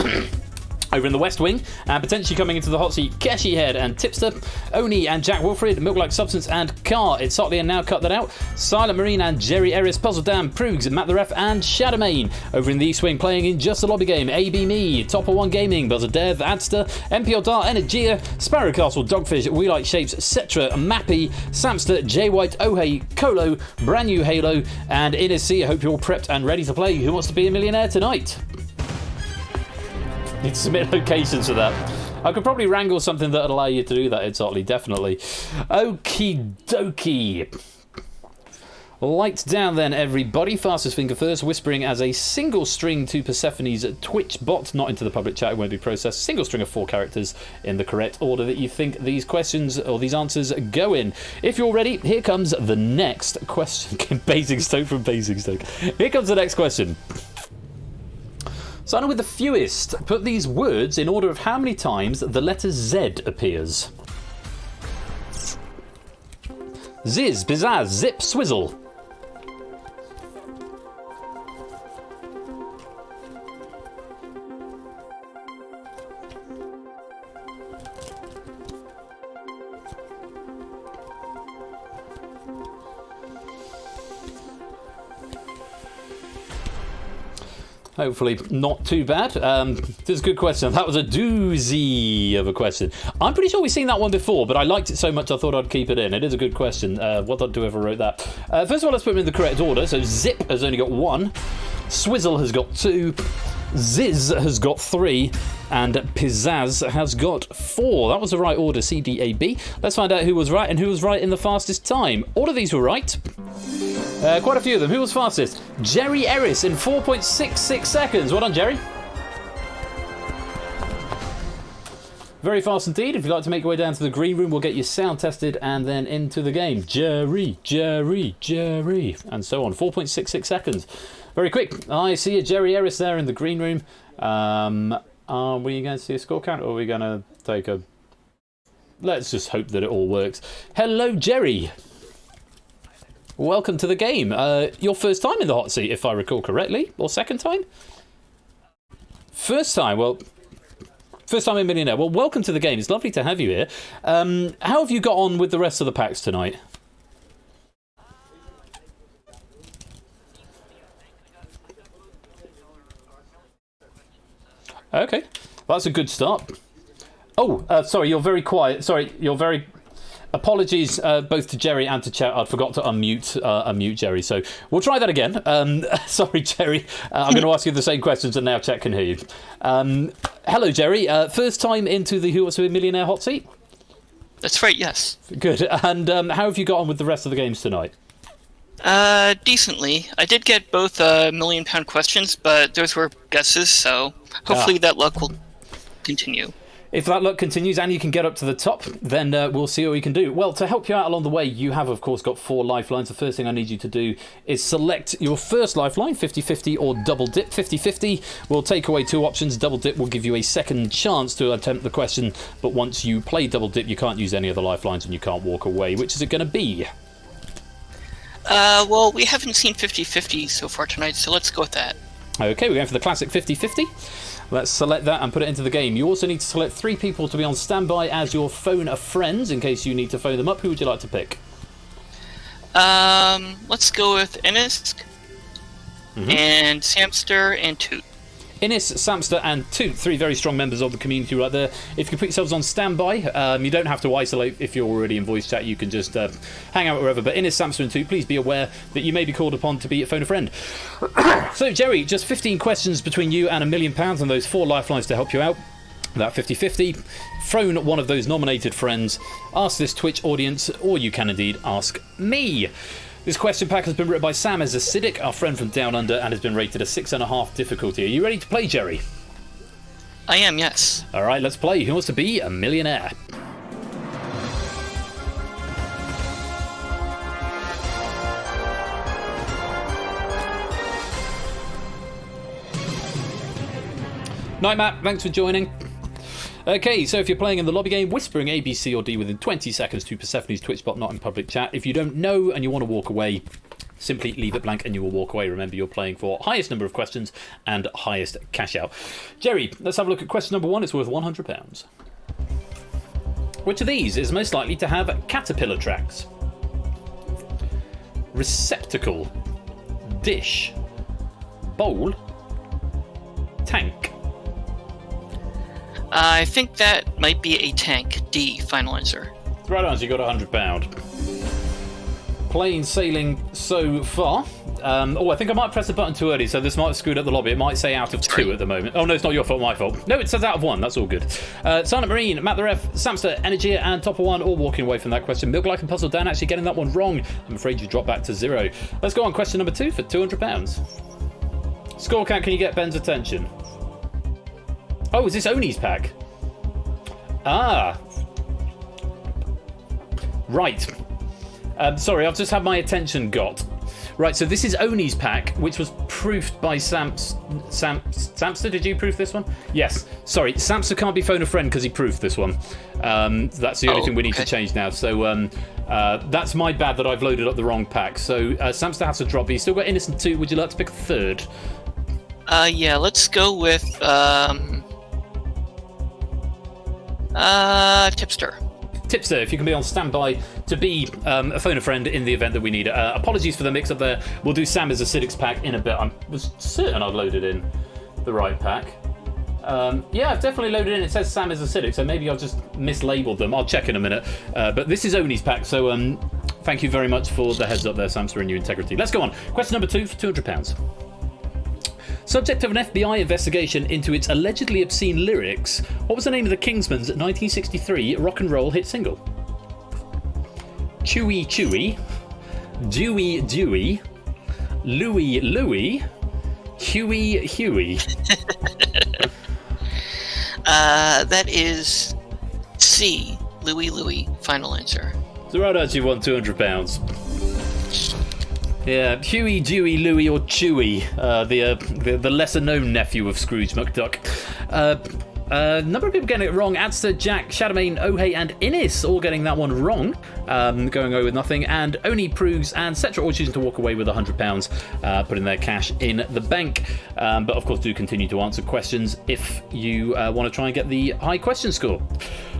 A: over in the West Wing, and potentially coming into the hot seat, Keshi Head and Tipster, Oni and Jack Wilfred, Milk Like Substance and Car, It's Sotley and Now Cut That Out, Silent Marine and Jerry Eris, Puzzle Dam, Proogs, Matt the Ref and Shadowmane. Over in the East Wing, playing in Just a Lobby Game, AB Me, Topper One Gaming, Buzzer Dev, Adster, MPL Dar, Energia, Sparrow Castle, Dogfish, We Like Shapes, Cetra, Mappy, Samster, J White, Ohei, Colo, Brand New Halo, and Innes C. I hope you're all prepped and ready to play Who Wants to Be a Millionaire tonight? Need to submit locations for that. I could probably wrangle something that would allow you to do that, It's Otley, definitely. Okie dokie. Lights down then, everybody. Fastest finger first, whispering as a single string to Persephone's Twitch bot, not into the public chat, it won't be processed. Single string of 4 characters in the correct order that you think these questions or these answers go in. If you're ready, here comes the next question. Basingstoke from Basingstoke. Here comes the next question. Starting with the fewest, put these words in order of how many times the letter Z appears. Ziz, Bizazz, Zip, Swizzle. Hopefully not too bad. This is a good question. That was a doozy of a question. I'm pretty sure we've seen that one before, but I liked it so much I thought I'd keep it in. It is a good question. Well done to whoever wrote that. First of all, let's put them in the correct order. So Zip has only got 1. Swizzle has got 2. Ziz has got 3. And Pizzazz has got 4. That was the right order, C, D, A, B. Let's find out who was right and who was right in the fastest time. All of these were right. Quite a few of them. Who was fastest? Jerry Eris in 4.66 seconds. Well done, Jerry. Very fast indeed. If you'd like to make your way down to the green room, we'll get you sound tested and then into the game. Jerry, Jerry, Jerry, and so on. 4.66 seconds. Very quick. I see a Jerry Eris there in the green room. Are we going to see a score count, or are we going to take a... Let's just hope that it all works. Hello, Jerry. Welcome to the game. Your first time in the hot seat, if I recall correctly, or second time? First time, well... First time in Millionaire. Well, welcome to the game. It's lovely to have you here. How have you got on with the rest of the packs tonight? Okay, that's a good start. Oh, sorry, you're very quiet. Sorry, you're very... Apologies both to Jerry and to chat. I forgot to unmute Jerry, so we'll try that again. Sorry, Jerry. I'm going to ask you the same questions, and now chat can hear you. Hello, Jerry. First time into the Who Wants to Be a Millionaire hot seat?
J: That's right, yes.
A: Good. And how have you got on with the rest of the games tonight?
J: Decently. I did get both £1 million questions, but those were guesses, so hopefully that luck will continue.
A: If that luck continues and you can get up to the top, then we'll see what we can do. Well, to help you out along the way, you have, of course, got 4 lifelines. The first thing I need you to do is select your first lifeline, 50-50 or double dip. 50-50 will take away 2 options. Double dip will give you a second chance to attempt the question, but once you play double dip, you can't use any of the lifelines and you can't walk away. Which is it going to be?
J: Well, we haven't seen 50-50 so far tonight, so let's go with that.
A: Okay, we're going for the classic 50-50. Let's select that and put it into the game. You also need to select 3 people to be on standby as your phone a friends in case you need to phone them up. Who would you like to pick?
J: Let's go with Inisk and Samster and Toot.
A: Innis, Samster and Toot, 3 very strong members of the community right there. If you can put yourselves on standby, you don't have to isolate if you're already in voice chat. You can just hang out wherever. But Innis, Samster and Toot, please be aware that you may be called upon to be a phone a friend. So, Jerry, just 15 questions between you and £1 million and those 4 lifelines to help you out. That 50-50. Phone one of those nominated friends, ask this Twitch audience, or you can indeed ask me. This question pack has been written by Sam as Acidic, our friend from Down Under, and has been rated a 6.5 difficulty. Are you ready to play, Jerry?
J: I am, yes.
A: All right, let's play. Who wants to be a millionaire? Night, Matt. Thanks for joining. Okay, so if you're playing in the lobby game, whispering A, B, C or D within 20 seconds to Persephone's Twitch bot, not in public chat. If you don't know and you want to walk away, simply leave it blank and you will walk away. Remember, you're playing for highest number of questions and highest cash out. Jerry, let's have a look at question number 1. It's worth £100. Which of these is most likely to have caterpillar tracks? Receptacle, dish, bowl, tank.
J: I think that might be a tank. D, final answer.
A: Right on, so you got £100. Plain sailing so far. I think I might press the button too early, so this might have screwed up the lobby. It might say out of 2 at the moment. Oh no, it's not your fault, my fault. No, it says out of 1. That's all good. Silent Marine, Matt the Ref, Samster, Energia, and Topper One all walking away from that question. Milk Like and Puzzle Dan actually getting that one wrong. I'm afraid you dropped back to 0. Let's go on question number 2 for £200. Score count, can you get Ben's attention? Oh, is this Oni's pack? Ah. Right. Sorry, I've just had my attention got. Right, so this is Oni's pack, which was proofed by Samster. Did you proof this one? Yes. Sorry, Samster can't be phone a friend because he proofed this one. That's the only thing we need to change now. So that's my bad that I've loaded up the wrong pack. So Samster has to drop. But he's still got Innocent 2. Would you like to pick a third?
J: Yeah, let's go with Tipster.
A: Tipster, if you can be on standby to be a phone a friend in the event that we need it. Apologies for the mix up there. We'll do Sam as Acidic's pack in a bit. I was certain I'd loaded in the right pack. Yeah, I've definitely loaded in. It says Sam is Acidic, so maybe I've just mislabeled them. I'll check in a minute. But this is Oni's pack, so thank you very much for the heads up there, Samster, and your integrity. Let's go on. Question number 2 for £200. Subject of an FBI investigation into its allegedly obscene lyrics, what was the name of the Kingsmen's 1963 rock and roll hit single? Chewy Chewy, Dewy Dewy, Louie Louie, Huey Huey.
J: That is C, Louie Louie, final answer.
A: So right out, you won £200. Yeah, Huey, Dewey, Louie, or Chewy, the lesser-known nephew of Scrooge McDuck. A number of people getting it wrong. Adster, Jack, Shadowmane, Ohei, and Innis all getting that one wrong. Going away with nothing. And Oni, Prugs, and Cetra all choosing to walk away with £100, putting their cash in the bank. But of course, do continue to answer questions if you want to try and get the high question score.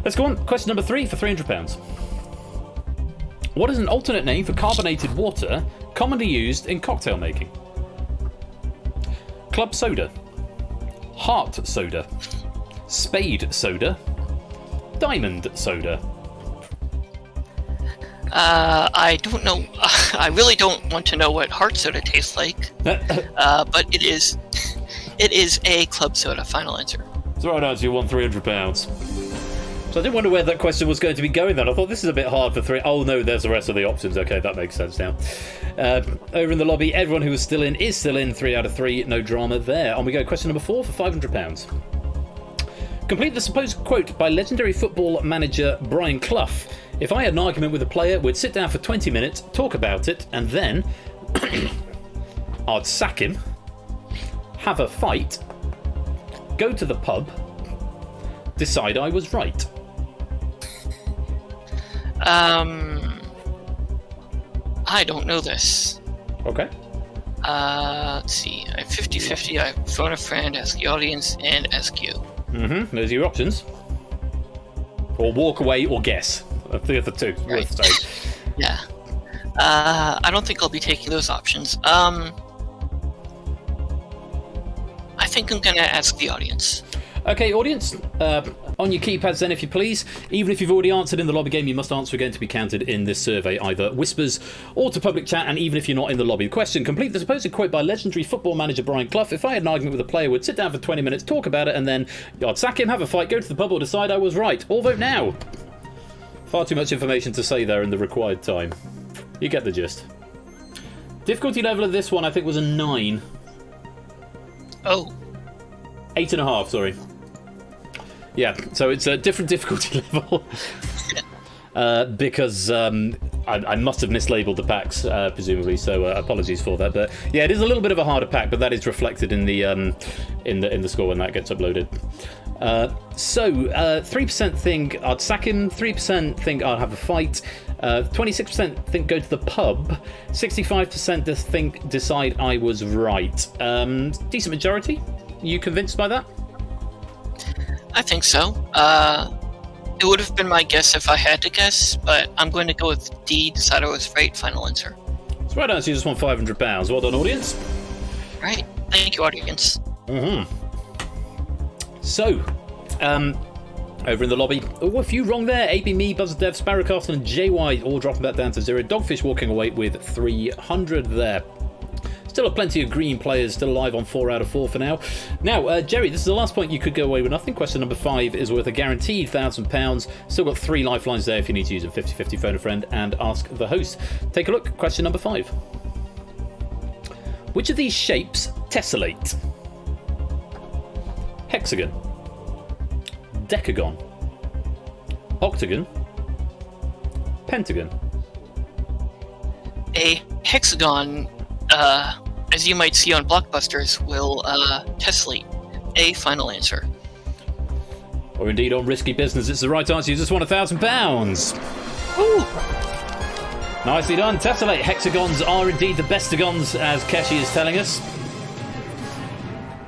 A: Let's go on. Question number 3 for £300. What is an alternate name for carbonated water commonly used in cocktail making? Club soda, heart soda, spade soda, diamond soda.
J: I don't know. I really don't want to know what heart soda tastes like. But it is a club soda. Final answer.
A: So right answer, you won £300. So I didn't wonder where that question was going to be going then. I thought this is a bit hard for 3. Oh no, there's the rest of the options. Okay, that makes sense now. Over in the lobby, everyone who was still in is still in. 3 out of 3, no drama there. On we go. Question number 4 for £500. Complete the supposed quote by legendary football manager Brian Clough. If I had an argument with a player, we'd sit down for 20 minutes, talk about it, and then I'd sack him, have a fight, go to the pub, decide I was right.
J: I don't know this.
A: Okay.
J: Let's see. I have 50-50. I phone a friend, ask the audience, and ask you.
A: Those are your options. Or walk away or guess. The other two.
J: Right. Yeah. I don't think I'll be taking those options. I think I'm gonna ask the audience.
A: Okay, audience, on your keypads then, if you please. Even if you've already answered in the lobby game, you must answer again to be counted in this survey, either whispers or to public chat, and even if you're not in the lobby. The question: complete the supposed quote by legendary football manager Brian Clough. If I had an argument with a player, would sit down for 20 minutes, talk about it, and then I'd sack him, have a fight, go to the pub, or decide I was right. All vote now. Far too much information to say there in the required time. You get the gist. Difficulty level of this one, I think, was a 9.
J: Oh.
A: 8.5, sorry. Yeah, so it's a different difficulty level. Because I must have mislabeled the packs, presumably, so apologies for that. But yeah, it is a little bit of a harder pack, but that is reflected in the score when that gets uploaded. So 3% think I'd sack him, 3% think I'd have a fight, 26% think go to the pub, 65% decide I was right. Decent majority. You convinced by that?
J: I think so. It would have been my guess if I had to guess, but I'm going to go with D, decide I was right, final answer.
A: That's right answer, you just won £500. Well done, audience.
J: Right. Thank you, audience.
A: So, over in the lobby, a few wrong there. AB Me, BuzzDev, Sparrowcastle, and JY all dropping back down to 0. Dogfish walking away with 300 there. Still plenty of green players still alive on 4 out of 4 for now. Now, Jerry, this is the last point. You could go away with nothing. Question number 5 is worth a guaranteed £1,000. Still got 3 lifelines there if you need to use a 50-50 phone a friend and ask the host. Take a look. Question number 5. Which of these shapes tessellate? Hexagon, decagon, octagon, pentagon.
J: A hexagon, as you might see on Blockbusters, will tessellate. A final answer.
A: Or indeed on Risky Business, it's the right answer. You just won £1,000.
J: Ooh!
A: Nicely done. Tessellate. Hexagons are indeed the bestagons, as Keshi is telling us.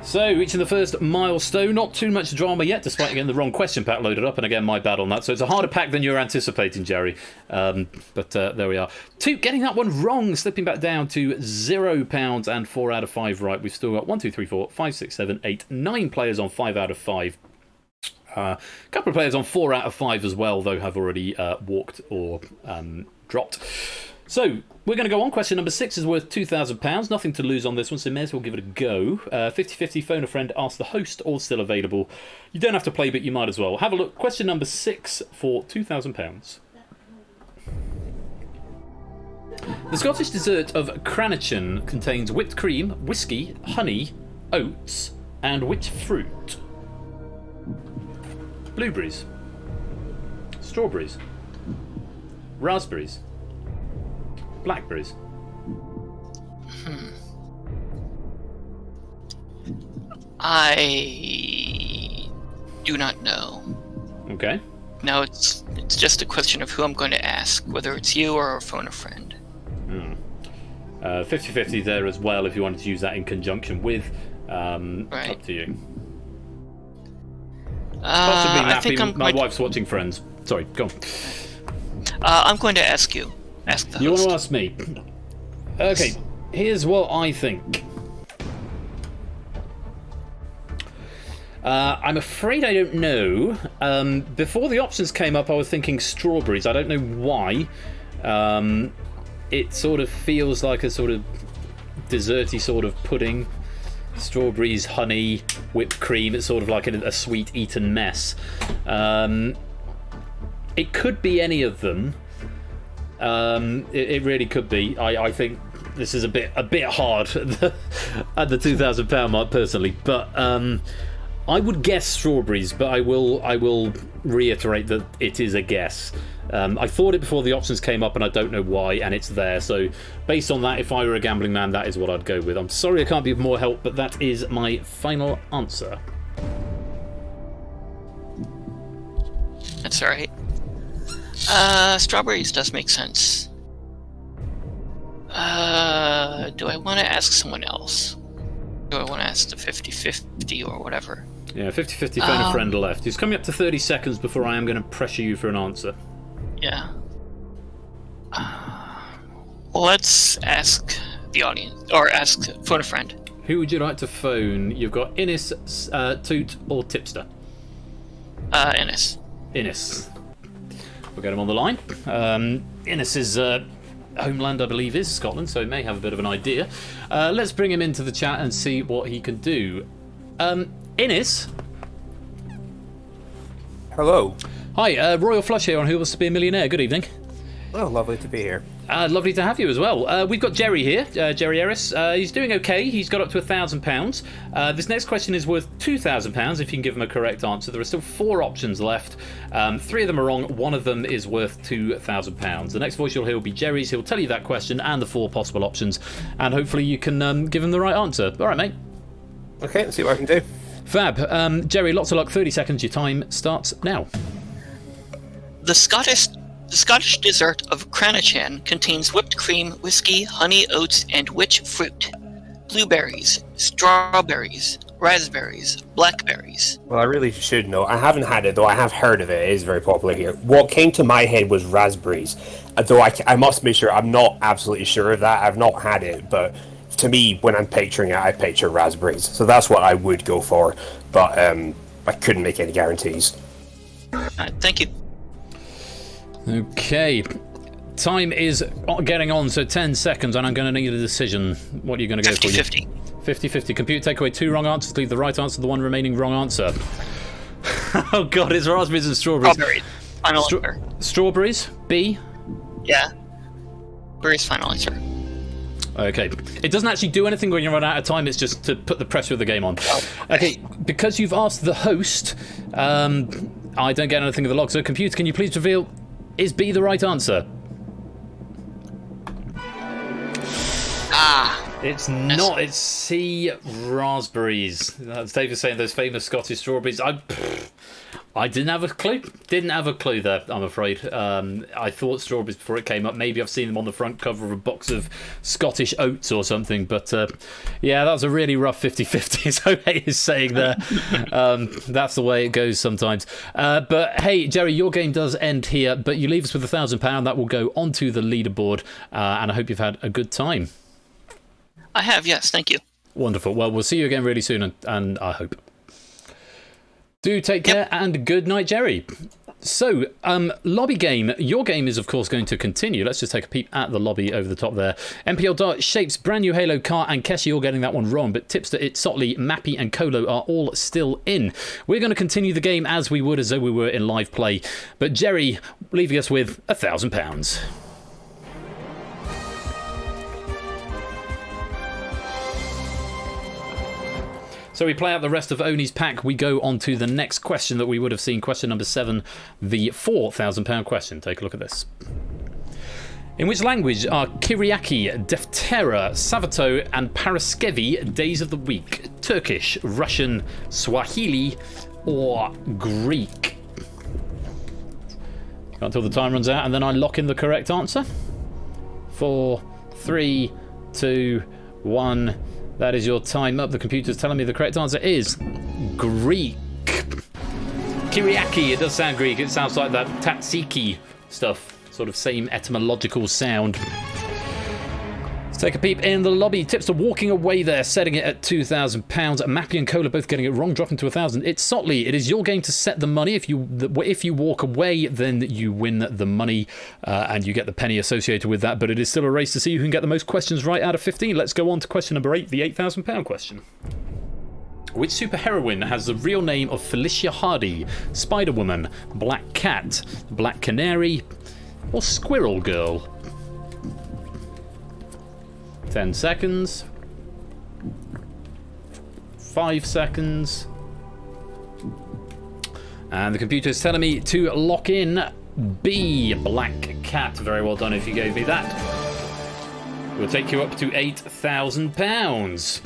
A: So, reaching the first milestone. Not too much drama yet, despite getting the wrong question pack loaded up. And again, my bad on that. So it's a harder pack than you were anticipating, Jerry. But there we are. Getting that one wrong, slipping back down to £0 and 4 out of 5 right. We've still got 1, 2, 3, 4, 5, 6, 7, 8, 9 players on 5 out of 5. A couple of players on 4 out of 5 as well, though, have already walked or dropped. So, we're going to go on. Question number 6 is worth £2,000. Nothing to lose on this one, so may as well give it a go. 50-50, phone a friend, ask the host, all still available. You don't have to play, but you might as well. Have a look. Question number 6 for £2,000. The Scottish dessert of Cranachan contains whipped cream, whiskey, honey, oats, and which fruit? Blueberries, strawberries, raspberries, blackberries.
J: I do not know.
A: Okay.
J: Now it's just a question of who I'm going to ask, whether it's you or phone a friend.
A: 50-50 there as well if you wanted to use that in conjunction with.
J: Right.
A: Up to you. Possibly
J: I think
A: my wife's watching Friends. Sorry, go on.
J: I'm going to ask you. Ask the host.
A: You want to ask me? Okay, here's what I think. I'm afraid I don't know. Before the options came up, I was thinking strawberries. I don't know why. It sort of feels like a sort of desserty sort of pudding. Strawberries, honey, whipped cream. It's sort of like a sweet eaten mess. It could be any of them. It really could be. I think this is a bit hard at the £2,000 mark personally, but I would guess strawberries, but I will reiterate that it is a guess. I thought it before the options came up, and I don't know why, and it's there. So, based on that, if I were a gambling man, that is what I'd go with. I'm sorry I can't be of more help, but that is my final answer.
J: That's alright. Strawberries does make sense. Do I want to ask someone else? Do I want to ask the 50-50 or whatever?
A: Yeah, 50-50 phone a friend left. It's coming up to 30 seconds before I am going to pressure you for an answer.
J: Yeah. Let's ask the audience, or phone a friend.
A: Who would you like to phone? You've got Innes, Toot, or Tipster?
J: Innes.
A: Innes. We'll get him on the line. Innes's homeland, I believe, is Scotland, so he may have a bit of an idea. Let's bring him into the chat and see what he can do. Innes?
K: Hello.
A: Hi, Royal Flush here on Who Wants to Be a Millionaire. Good evening.
K: Oh, lovely to be here.
A: Lovely to have you as well. We've got Jerry here, Jerry Ellis. He's doing okay. He's got up to £1,000. This next question is worth £2,000 if you can give him a correct answer. There are still 4 options left. 3 of them are wrong. 1 of them is worth £2,000. The next voice you'll hear will be Jerry's. He'll tell you that question and the 4 possible options, and hopefully you can give him the right answer. All right, mate.
K: Okay, let's see what I can do.
A: Fab. Jerry, lots of luck. 30 seconds. Your time starts now.
J: The Scottish dessert of Cranachan contains whipped cream, whiskey, honey, oats, and which fruit? Blueberries, strawberries, raspberries, blackberries.
K: Well, I really should know. I haven't had it, though I have heard of it. It is very popular here. What came to my head was raspberries. Though I must be sure, I'm not absolutely sure of that. I've not had it, but to me, when I'm picturing it, I picture raspberries. So that's what I would go for, but I couldn't make any guarantees.
J: Thank you.
A: Okay, time is getting on, so 10 seconds, and I'm going to need a decision. What are you going to go
J: 50-50.
A: for? 50-50. Computer, take away 2 wrong answers, leave the right answer, the 1 remaining wrong answer. Oh god, it's raspberries and strawberries.
J: Strawberries. Final answer.
A: Strawberries, B?
J: Yeah. Berries, final answer.
A: Okay. It doesn't actually do anything when you run out of time, it's just to put the pressure of the game on. Okay, because you've asked the host, I don't get anything of the log, so computer, can you please reveal... Is B the right answer? It's not. It's C, raspberries. As Dave was saying, those famous Scottish strawberries. I didn't have a clue. Didn't have a clue there, I'm afraid. I thought strawberries before it came up. Maybe I've seen them on the front cover of a box of Scottish oats or something. But yeah, that was a really rough 50-50, as Ohe is saying there. That's the way it goes sometimes. But hey, Jerry, your game does end here. But you leave us with £1,000. That will go onto the leaderboard. And I hope you've had a good time.
J: I have, yes. Thank you.
A: Wonderful. Well, we'll see you again really soon, and I hope. Do take care, and good night, Jerry. So, lobby game. Your game is, of course, going to continue. Let's just take a peep at the lobby over the top there. MPL Dart, Shapes, Brand New Halo, Car, and Keshi all getting that one wrong, but Tipster, It, Sotley, Mappy, and Colo are all still in. We're going to continue the game as we would as though we were in live play. But Jerry, leaving us with £1,000. So we play out the rest of Oni's pack. We go on to the next question that we would have seen, question number 7, the £4,000 question. Take a look at this. In which language are Kyriaki, Deftera, Savato, and Paraskevi days of the week? Turkish, Russian, Swahili, or Greek? Until the time runs out, and then I lock in the correct answer. 4, 3, 2, 1... That is your time up. The computer's telling me the correct answer is Greek. Kyriaki, it does sound Greek. It sounds like that tatsiki stuff. Sort of same etymological sound. Let's take a peep in the lobby. Tipster walking away there, setting it at £2,000. Mappy and Cola both getting it wrong, dropping to 1,000. It's Sotley. It is your game to set the money. If you walk away, then you win the money and you get the penny associated with that. But it is still a race to see who can get the most questions right out of 15. Let's go on to question number 8, the £8,000 question. Which superheroine has the real name of Felicia Hardy? Spider-Woman, Black Cat, Black Canary, or Squirrel Girl? 10 seconds. 5 seconds. And the computer is telling me to lock in B, Black Cat. Very well done if you gave me that. We'll take you up to £8,000.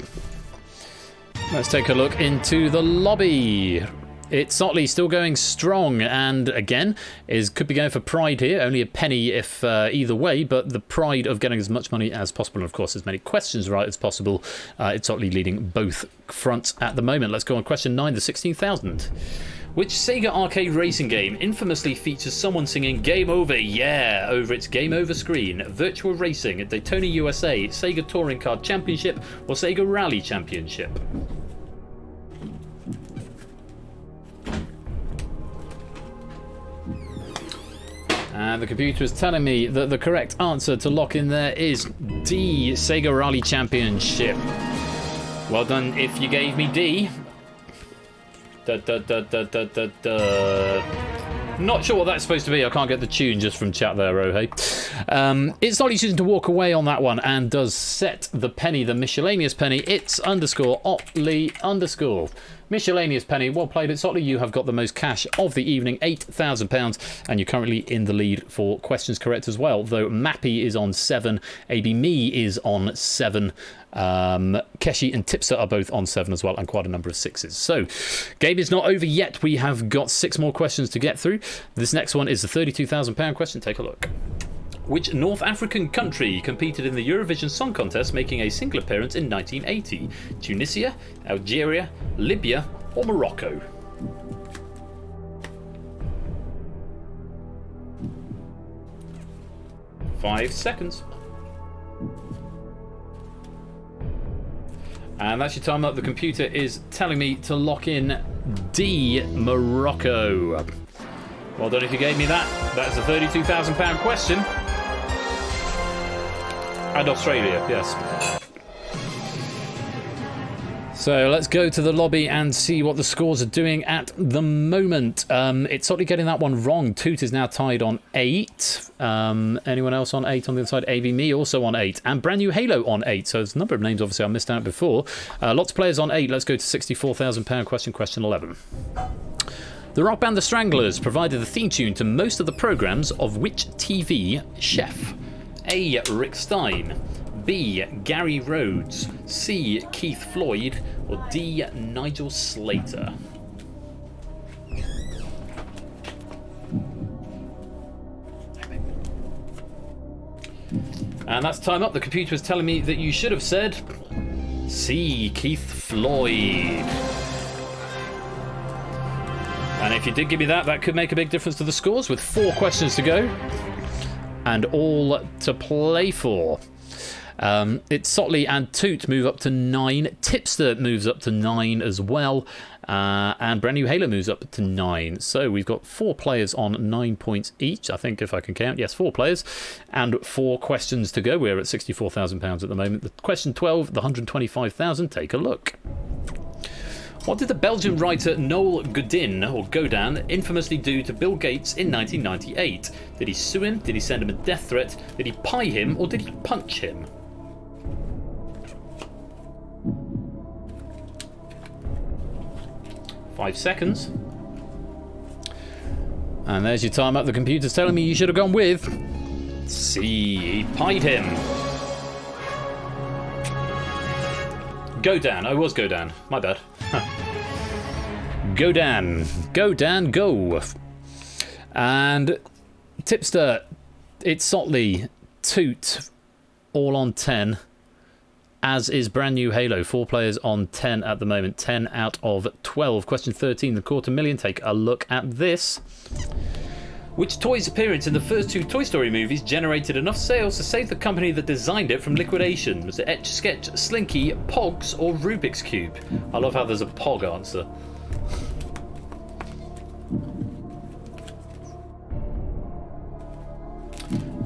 A: Let's take a look into the lobby. It's Sotley still going strong, and again, could be going for pride here. Only a penny if either way, but the pride of getting as much money as possible, and of course as many questions right as possible. It's Sotley leading both fronts at the moment. Let's go on question 9, the 16,000. Which Sega arcade racing game infamously features someone singing "Game Over, yeah" over its Game Over screen? Virtual Racing, Daytona USA, Sega Touring Car Championship, or Sega Rally Championship? And the computer is telling me that the correct answer to lock in there is D, Sega Rally Championship. Well done if you gave me D. Not sure what that's supposed to be. I can't get the tune just from chat there, Rohei. It's not choosing to walk away on that one and does set the penny, the miscellaneous penny. It's underscore Otley underscore. Miscellaneous penny, well played. It's Otley. You have got the most cash of the evening, £8,000, and you're currently in the lead for questions correct as well. Though Mappy is on 7, AB Me is on 7. Keshi and Tipster are both on 7 as well, and quite a number of 6s. So, game is not over yet. We have got 6 more questions to get through. This next one is the £32,000 question. Take a look. Which North African country competed in the Eurovision Song Contest, making a single appearance in 1980? Tunisia, Algeria, Libya, or Morocco? Five seconds. And that's your time up. The computer is telling me to lock in D, Morocco. Well done if you gave me that. That's a £32,000 question. And Australia, yes. So let's go to the lobby and see what the scores are doing at the moment. It's sort of getting that one wrong. Toot is now tied on 8. Anyone else on 8 on the other side? AV Me also on 8. And Brand New Halo on 8. So there's a number of names, obviously, I missed out before. Lots of players on 8. Let's go to £64,000 question, question 11. The rock band The Stranglers provided the theme tune to most of the programmes of which TV chef? A. Rick Stein, B. Gary Rhodes, C. Keith Floyd, or D. Nigel Slater? And that's time up. The computer is telling me that you should have said C. Keith Floyd. And if you did give me that, that could make a big difference to the scores with 4 questions to go. And all to play for. It's Sotley and Toot move up to 9. Tipster moves up to 9 as well. And Brand New Halo moves up to 9. So we've got 4 players on 9 points each, I think, if I can count. Yes, 4 players. And 4 questions to go. We're at £64,000 at the moment. The question 12, the £125,000. Take a look. What did the Belgian writer Noel Godin infamously do to Bill Gates in 1998? Did he sue him? Did he send him a death threat? Did he pie him? Or did he punch him? Five seconds. And there's your time up. The computer's telling me you should have gone with C. He pied him. Godin. I was Godin. My bad. Go Dan, go. And Tipster, it's Sotley, Toot, all on 10, as is Brand New Halo. 4 players on 10 at the moment, 10 out of 12. Question 13, the $250,000. Take a look at this. Which toy's appearance in the first 2 Toy Story movies generated enough sales to save the company that designed it from liquidation? Was it Etch, Sketch, Slinky, Pogs, or Rubik's Cube? I love how there's a Pog answer.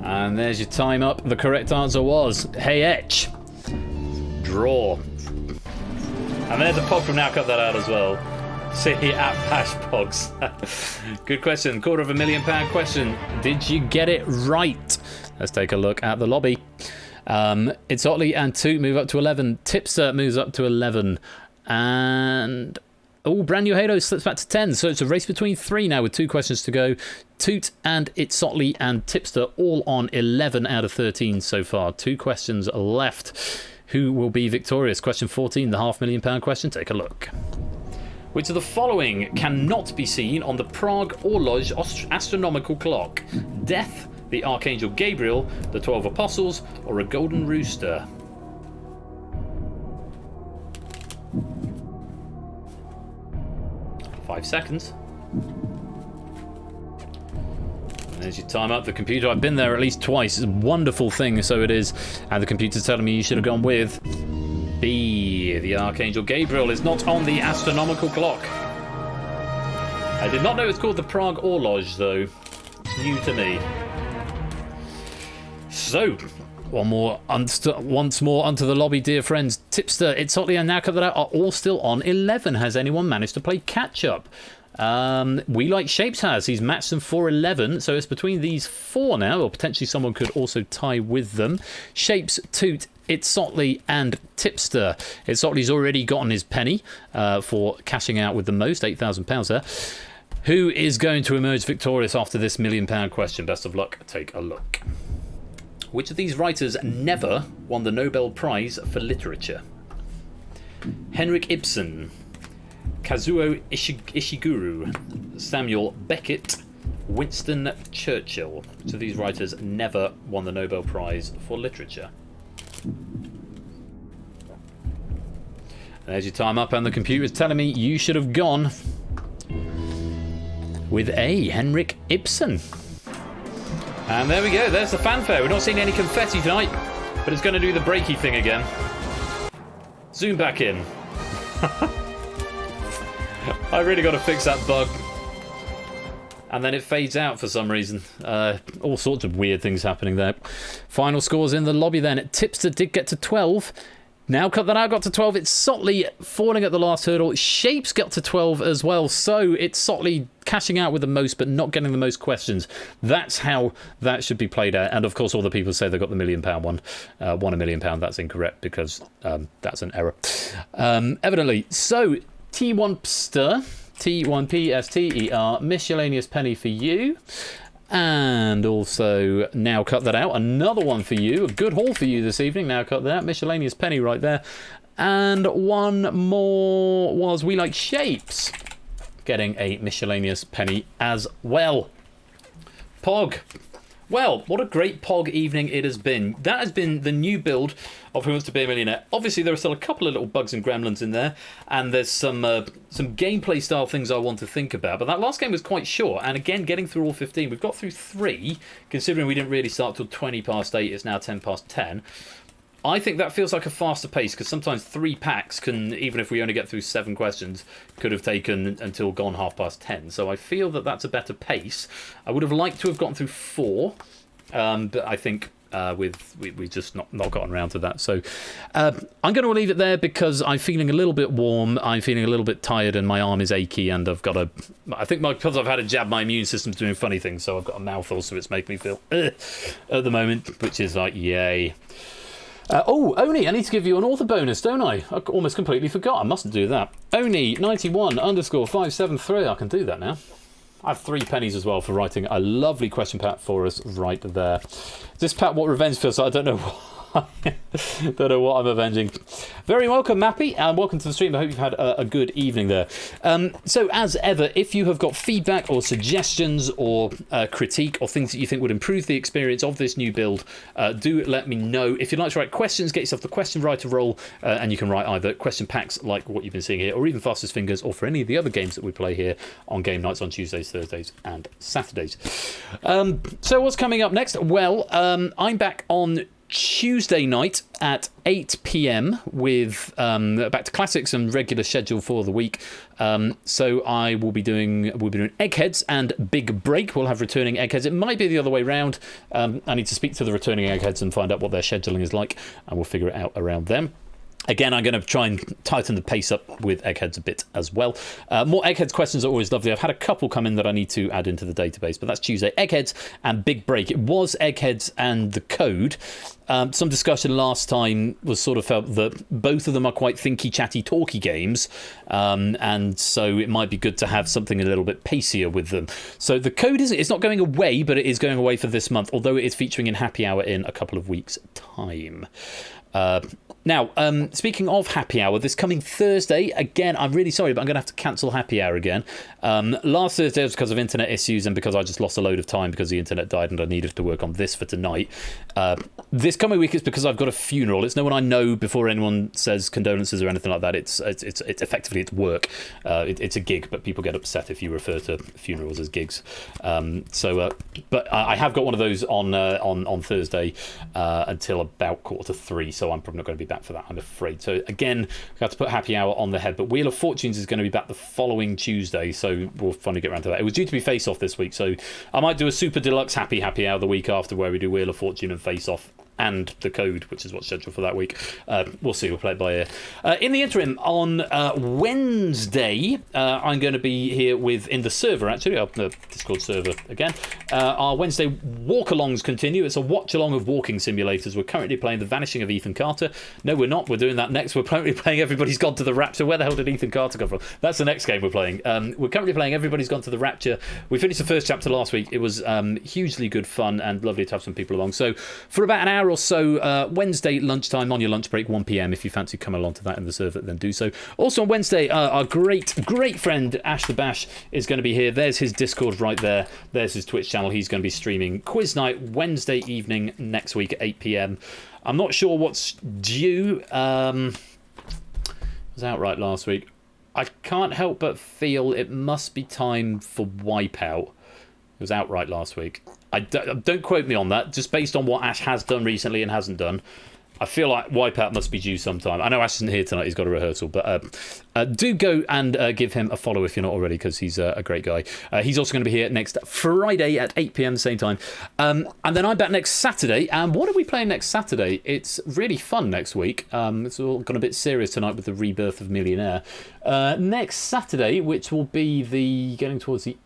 A: And there's your time up. The correct answer was Hey Etch. Draw. And there's a Pog from Now Cut That Out as well. See at Pash Pogs. Good question. £250,000 question. Did you get it right? Let's take a look at the lobby. It's Otley and Toot move up to 11. Tipster moves up to 11. And Oh, brand new Halo slips back to 10. So it's a race between 3 now with 2 questions to go. Toot and Itsotley and Tipster all on 11 out of 13 so far. 2 questions left. Who will be victorious? Question 14, the £500,000 question. Take a look. Which of the following cannot be seen on the Prague Horloge astronomical clock? Death, the Archangel Gabriel, the 12 Apostles, or a golden rooster? Five seconds. And there's your time up. The computer, I've been there at least twice. It's a wonderful thing, so it is. And the computer's telling me you should have gone with B. The Archangel Gabriel is not on the astronomical clock. I did not know it's called the Prague Horloge, though. It's new to me. So, once more onto the lobby, dear friends. Tipster, Itsotley, and now cut that out are all still on 11. Has anyone managed to play catch up? We Like Shapes has. He's matched them for 11, so it's between these 4 now, or potentially someone could also tie with them. Shapes, Toot, Itsotley, and Tipster. Itsotley's already gotten his penny for cashing out with the most, £8,000 there. Who is going to emerge victorious after this £1 million question? Best of luck. Take a look. Which of these writers never won the Nobel Prize for Literature? Henrik Ibsen, Kazuo Ishiguro, Samuel Beckett, Winston Churchill. Which of these writers never won the Nobel Prize for Literature? And there's your time up, and the computer is telling me you should have gone with A, Henrik Ibsen. And there we go, there's the fanfare. We're not seeing any confetti tonight, but it's going to do the breaky thing again. Zoom back in. I really got to fix that bug. And then it fades out for some reason. All sorts of weird things happening there. Final scores in the lobby then. Tipster did get to 12. Now cut that out, got to 12. Itsotley falling at the last hurdle. Shapes got to 12 as well. So Itsotley cashing out with the most, but not getting the most questions. That's how that should be played out. And of course, all the people say they got the £1 million one. Won £1 million. That's incorrect because that's an error. Evidently. So T1pster, T1PSTER, miscellaneous penny for you. And also, now cut that out, another one for you, a good haul for you this evening. Now cut that out, miscellaneous penny right there. And one more was We Like Shapes, getting a miscellaneous penny as well. Pog. Well, what a great Pog evening it has been. That has been the new build of Who Wants to Be a Millionaire. Obviously, there are still a couple of little bugs and gremlins in there, and there's some gameplay style things I want to think about. But that last game was quite short, and again, getting through all 15, we've got through 3, considering we didn't really start till 20 past 8. It's now 10 past 10. I think that feels like a faster pace, because sometimes 3 packs can, even if we only get through 7 questions, could have taken until gone 10:30. So I feel that that's a better pace. I would have liked to have gotten through 4, but I think we've just not gotten around to that. So I'm going to leave it there because I'm feeling a little bit warm, I'm feeling a little bit tired, and my arm is achy, and I've got I think because I've had a jab, my immune system's doing funny things, so I've got a mouthful, so it's making me feel at the moment, which is like, yay. Oni, I need to give you an author bonus, don't I? I almost completely forgot. I mustn't do that. Oni91_573. I can do that now. I have 3 pennies as well for writing a lovely question pack for us right there. This pack, what revenge feels like, I don't know why. Don't know what I'm avenging. Very welcome, Mappy, and welcome to the stream. I hope you've had a good evening there. So, as ever, if you have got feedback or suggestions or critique or things that you think would improve the experience of this new build, do let me know. If you'd like to write questions, get yourself the question writer role, and you can write either question packs like what you've been seeing here, or even Fastest Fingers, or for any of the other games that we play here on game nights on Tuesdays, Thursdays, and Saturdays. So, what's coming up next? Well, I'm back on Tuesday night at 8 p.m. with back to classics and regular schedule for the week. So we'll be doing Eggheads and Big Break. We'll have returning Eggheads. It might be the other way round. I need to speak to the returning Eggheads and find out what their scheduling is like, and we'll figure it out around them. Again, I'm going to try and tighten the pace up with Eggheads a bit as well. More Eggheads questions are always lovely. I've had a couple come in that I need to add into the database, but that's Tuesday. Eggheads and Big Break. It was Eggheads and the Code. Some discussion last time was sort of felt that both of them are quite thinky, chatty, talky games, and so it might be good to have something a little bit pacier with them. So the Code it's not going away, but it is going away for this month, although it is featuring in Happy Hour in a couple of weeks' time. Now, speaking of Happy Hour, this coming Thursday, again, I'm really sorry, but I'm going to have to cancel Happy Hour again. Last Thursday was because of internet issues and because I just lost a load of time because the internet died and I needed to work on this for tonight. This coming week is because I've got a funeral. It's no one I know before anyone says condolences or anything like that. It's effectively it's work. It's a gig, but people get upset if you refer to funerals as gigs. But I have got one of those on Thursday until about 2:45, so I'm probably not going to be back for that, I'm afraid. So again, we have to put Happy Hour on the head, but Wheel of Fortunes is going to be back the following Tuesday, so we'll finally get around to that. It was due to be Face Off this week, so I might do a super deluxe Happy Hour the week after where we do Wheel of Fortune and Face Off and the Code, which is what's scheduled for that week. We'll see, we'll play it by ear. In the interim, on Wednesday, I'm going to be here in the server, actually, the Discord server again. Our Wednesday walk-alongs continue. It's a watch-along of walking simulators. We're currently playing The Vanishing of Ethan Carter. No, we're not. We're doing that next. We're currently playing Everybody's Gone to the Rapture. Where the hell did Ethan Carter come from? That's the next game we're playing. We're currently playing Everybody's Gone to the Rapture. We finished the first chapter last week. It was hugely good fun and lovely to have some people along. So for about an hour or so, Wednesday lunchtime on your lunch break, 1 p.m. If you fancy coming along to that in the server, then do so. Also on Wednesday, our great friend Ash the Bash is going to be here. There's his Discord right there. There's his Twitch channel. He's going to be streaming Quiz Night Wednesday evening next week at 8 p.m. I'm not sure what's due. It was out right last week. I can't help but feel it must be time for Wipeout. It was out right last week. Don't quote me on that, just based on what Ash has done recently and hasn't done. I feel like Wipeout must be due sometime. I know Ash isn't here tonight, he's got a rehearsal, but do go and give him a follow if you're not already, because he's a great guy. He's also going to be here next Friday at 8 p.m. the same time. And then I'm back next Saturday. And what are we playing next Saturday? It's really fun next week. It's all gone a bit serious tonight with the rebirth of Millionaire. Next Saturday, which will be getting towards the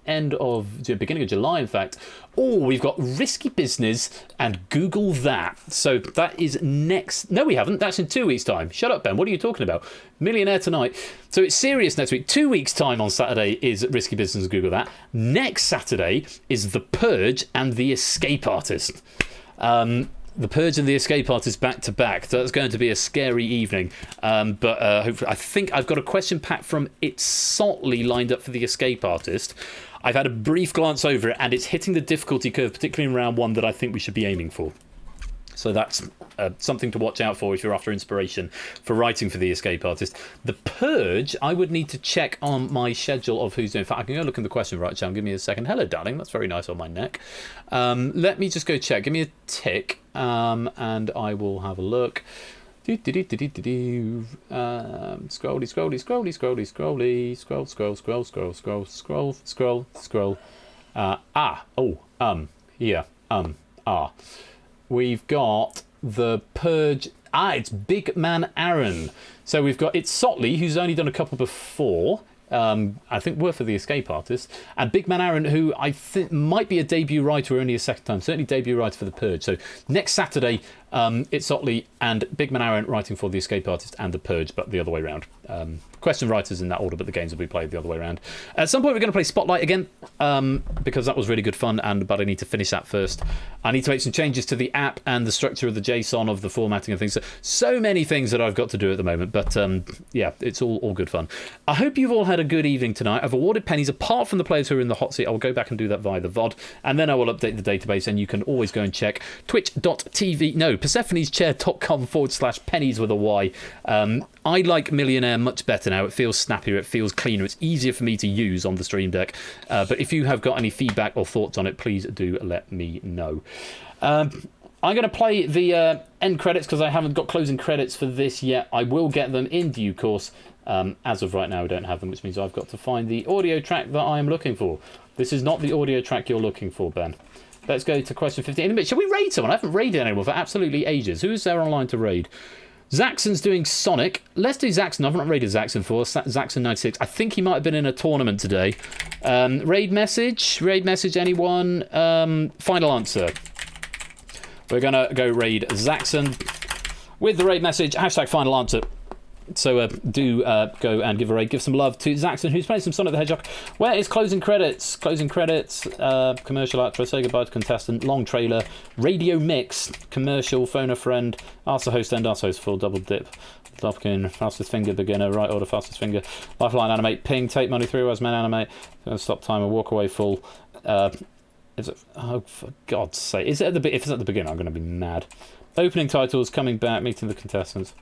A: beginning of July, in fact. Oh, we've got Risky Business and Google That. So that is next. No, we haven't. That's in 2 weeks' time. Shut up, Ben. What are you talking about? Millionaire tonight. So it's serious next week. 2 weeks' time on Saturday is Risky Business and Google That. Next Saturday is The Purge and The Escape Artist. The Purge and The Escape Artist back to back. So that's going to be a scary evening. But hopefully, I think I've got a question pack from It's Saltly lined up for The Escape Artist. I've had a brief glance over it, and it's hitting the difficulty curve, particularly in round 1, that I think we should be aiming for. So that's something to watch out for if you're after inspiration for writing for The Escape Artist. The Purge, I would need to check on my schedule of who's doing. In fact, I can go look in the question right now. Give me a second. Hello, darling. That's very nice on my neck. Let me just go check. Give me a tick, and I will have a look. Scrolly. We've got The Purge. It's Big Man Aaron. So we've got It's Sotley, who's only done a couple before. I think we're for The Escape Artist. And Big Man Aaron, who I think might be a debut writer or only a second time. Certainly debut writer for The Purge. So next Saturday, It's Sotley and Big Man Aaron writing for The Escape Artist and The Purge, but the other way around. Question writers in that order, but the games will be played the other way around. At some point, we're going to play Spotlight again, because that was really good fun, but I need to finish that first. I need to make some changes to the app and the structure of the JSON, of the formatting and things. So many things that I've got to do at the moment, but yeah, it's all good fun. I hope you've all had a good evening tonight. I've awarded pennies, apart from the players who are in the hot seat. I will go back and do that via the VOD, and then I will update the database, and you can always go and check PersephonesChair.com/pennies with a Y. I like Millionaire much better now. It feels snappier, it feels cleaner, it's easier for me to use on the Stream Deck. But if you have got any feedback or thoughts on it, please do let me know. I'm going to play the end credits because I haven't got closing credits for this yet. I will get them in due course. As of right now, I don't have them, which means I've got to find the audio track that I am looking for. This is not the audio track you're looking for, Ben. Let's go to question 15. In a minute, shall we raid someone? I haven't raided anyone for absolutely ages. Who is there online to raid? Zaxxon's doing Sonic. Let's do Zaxxon. I've not raided Zaxxon before. Zaxxon96. I think he might have been in a tournament today. Raid message, anyone? Final answer. We're going to go raid Zaxxon with the raid message, hashtag final answer. So do go and give a raid. Give some love to Zaxxon, who's playing some Sonic the Hedgehog. Where is closing credits? Closing credits, commercial outro, say goodbye to contestant, long trailer, radio mix, commercial, phone a friend, ask the host, end ask host, full double dip, Dopkin, fastest finger, beginner, right order, fastest finger, lifeline, animate, ping, take money, 3 hours, man, animate, stop timer, walk away full. Is it, oh, for God's sake. Is it at the if it's at the beginning, I'm going to be mad. Opening titles, coming back, meeting the contestants.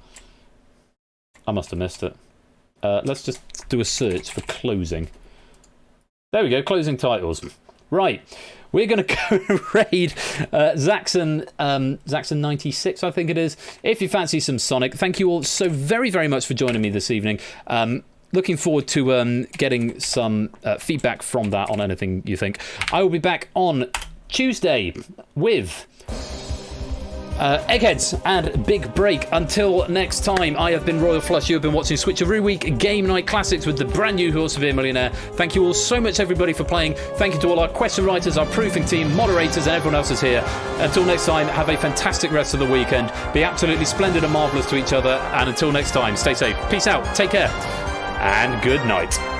A: I must have missed it. Let's just do a search for closing. There we go, closing titles. Right, we're going to go raid Zaxxon96, I think it is. If you fancy some Sonic, thank you all so very, very much for joining me this evening. Looking forward to getting some feedback from that on anything you think. I will be back on Tuesday with Eggheads and Big Break. Until next time, I have been Royal Flush. You have been watching Switcheroo Week Game Night Classics with the brand new Who Wants to Be a Millionaire. Thank you all so much, everybody, for playing. Thank you to all our question writers, our proofing team, moderators, and everyone else is here. Until next time, have a fantastic rest of the weekend. Be absolutely splendid and marvellous to each other. And until next time, stay safe. Peace out. Take care. And good night.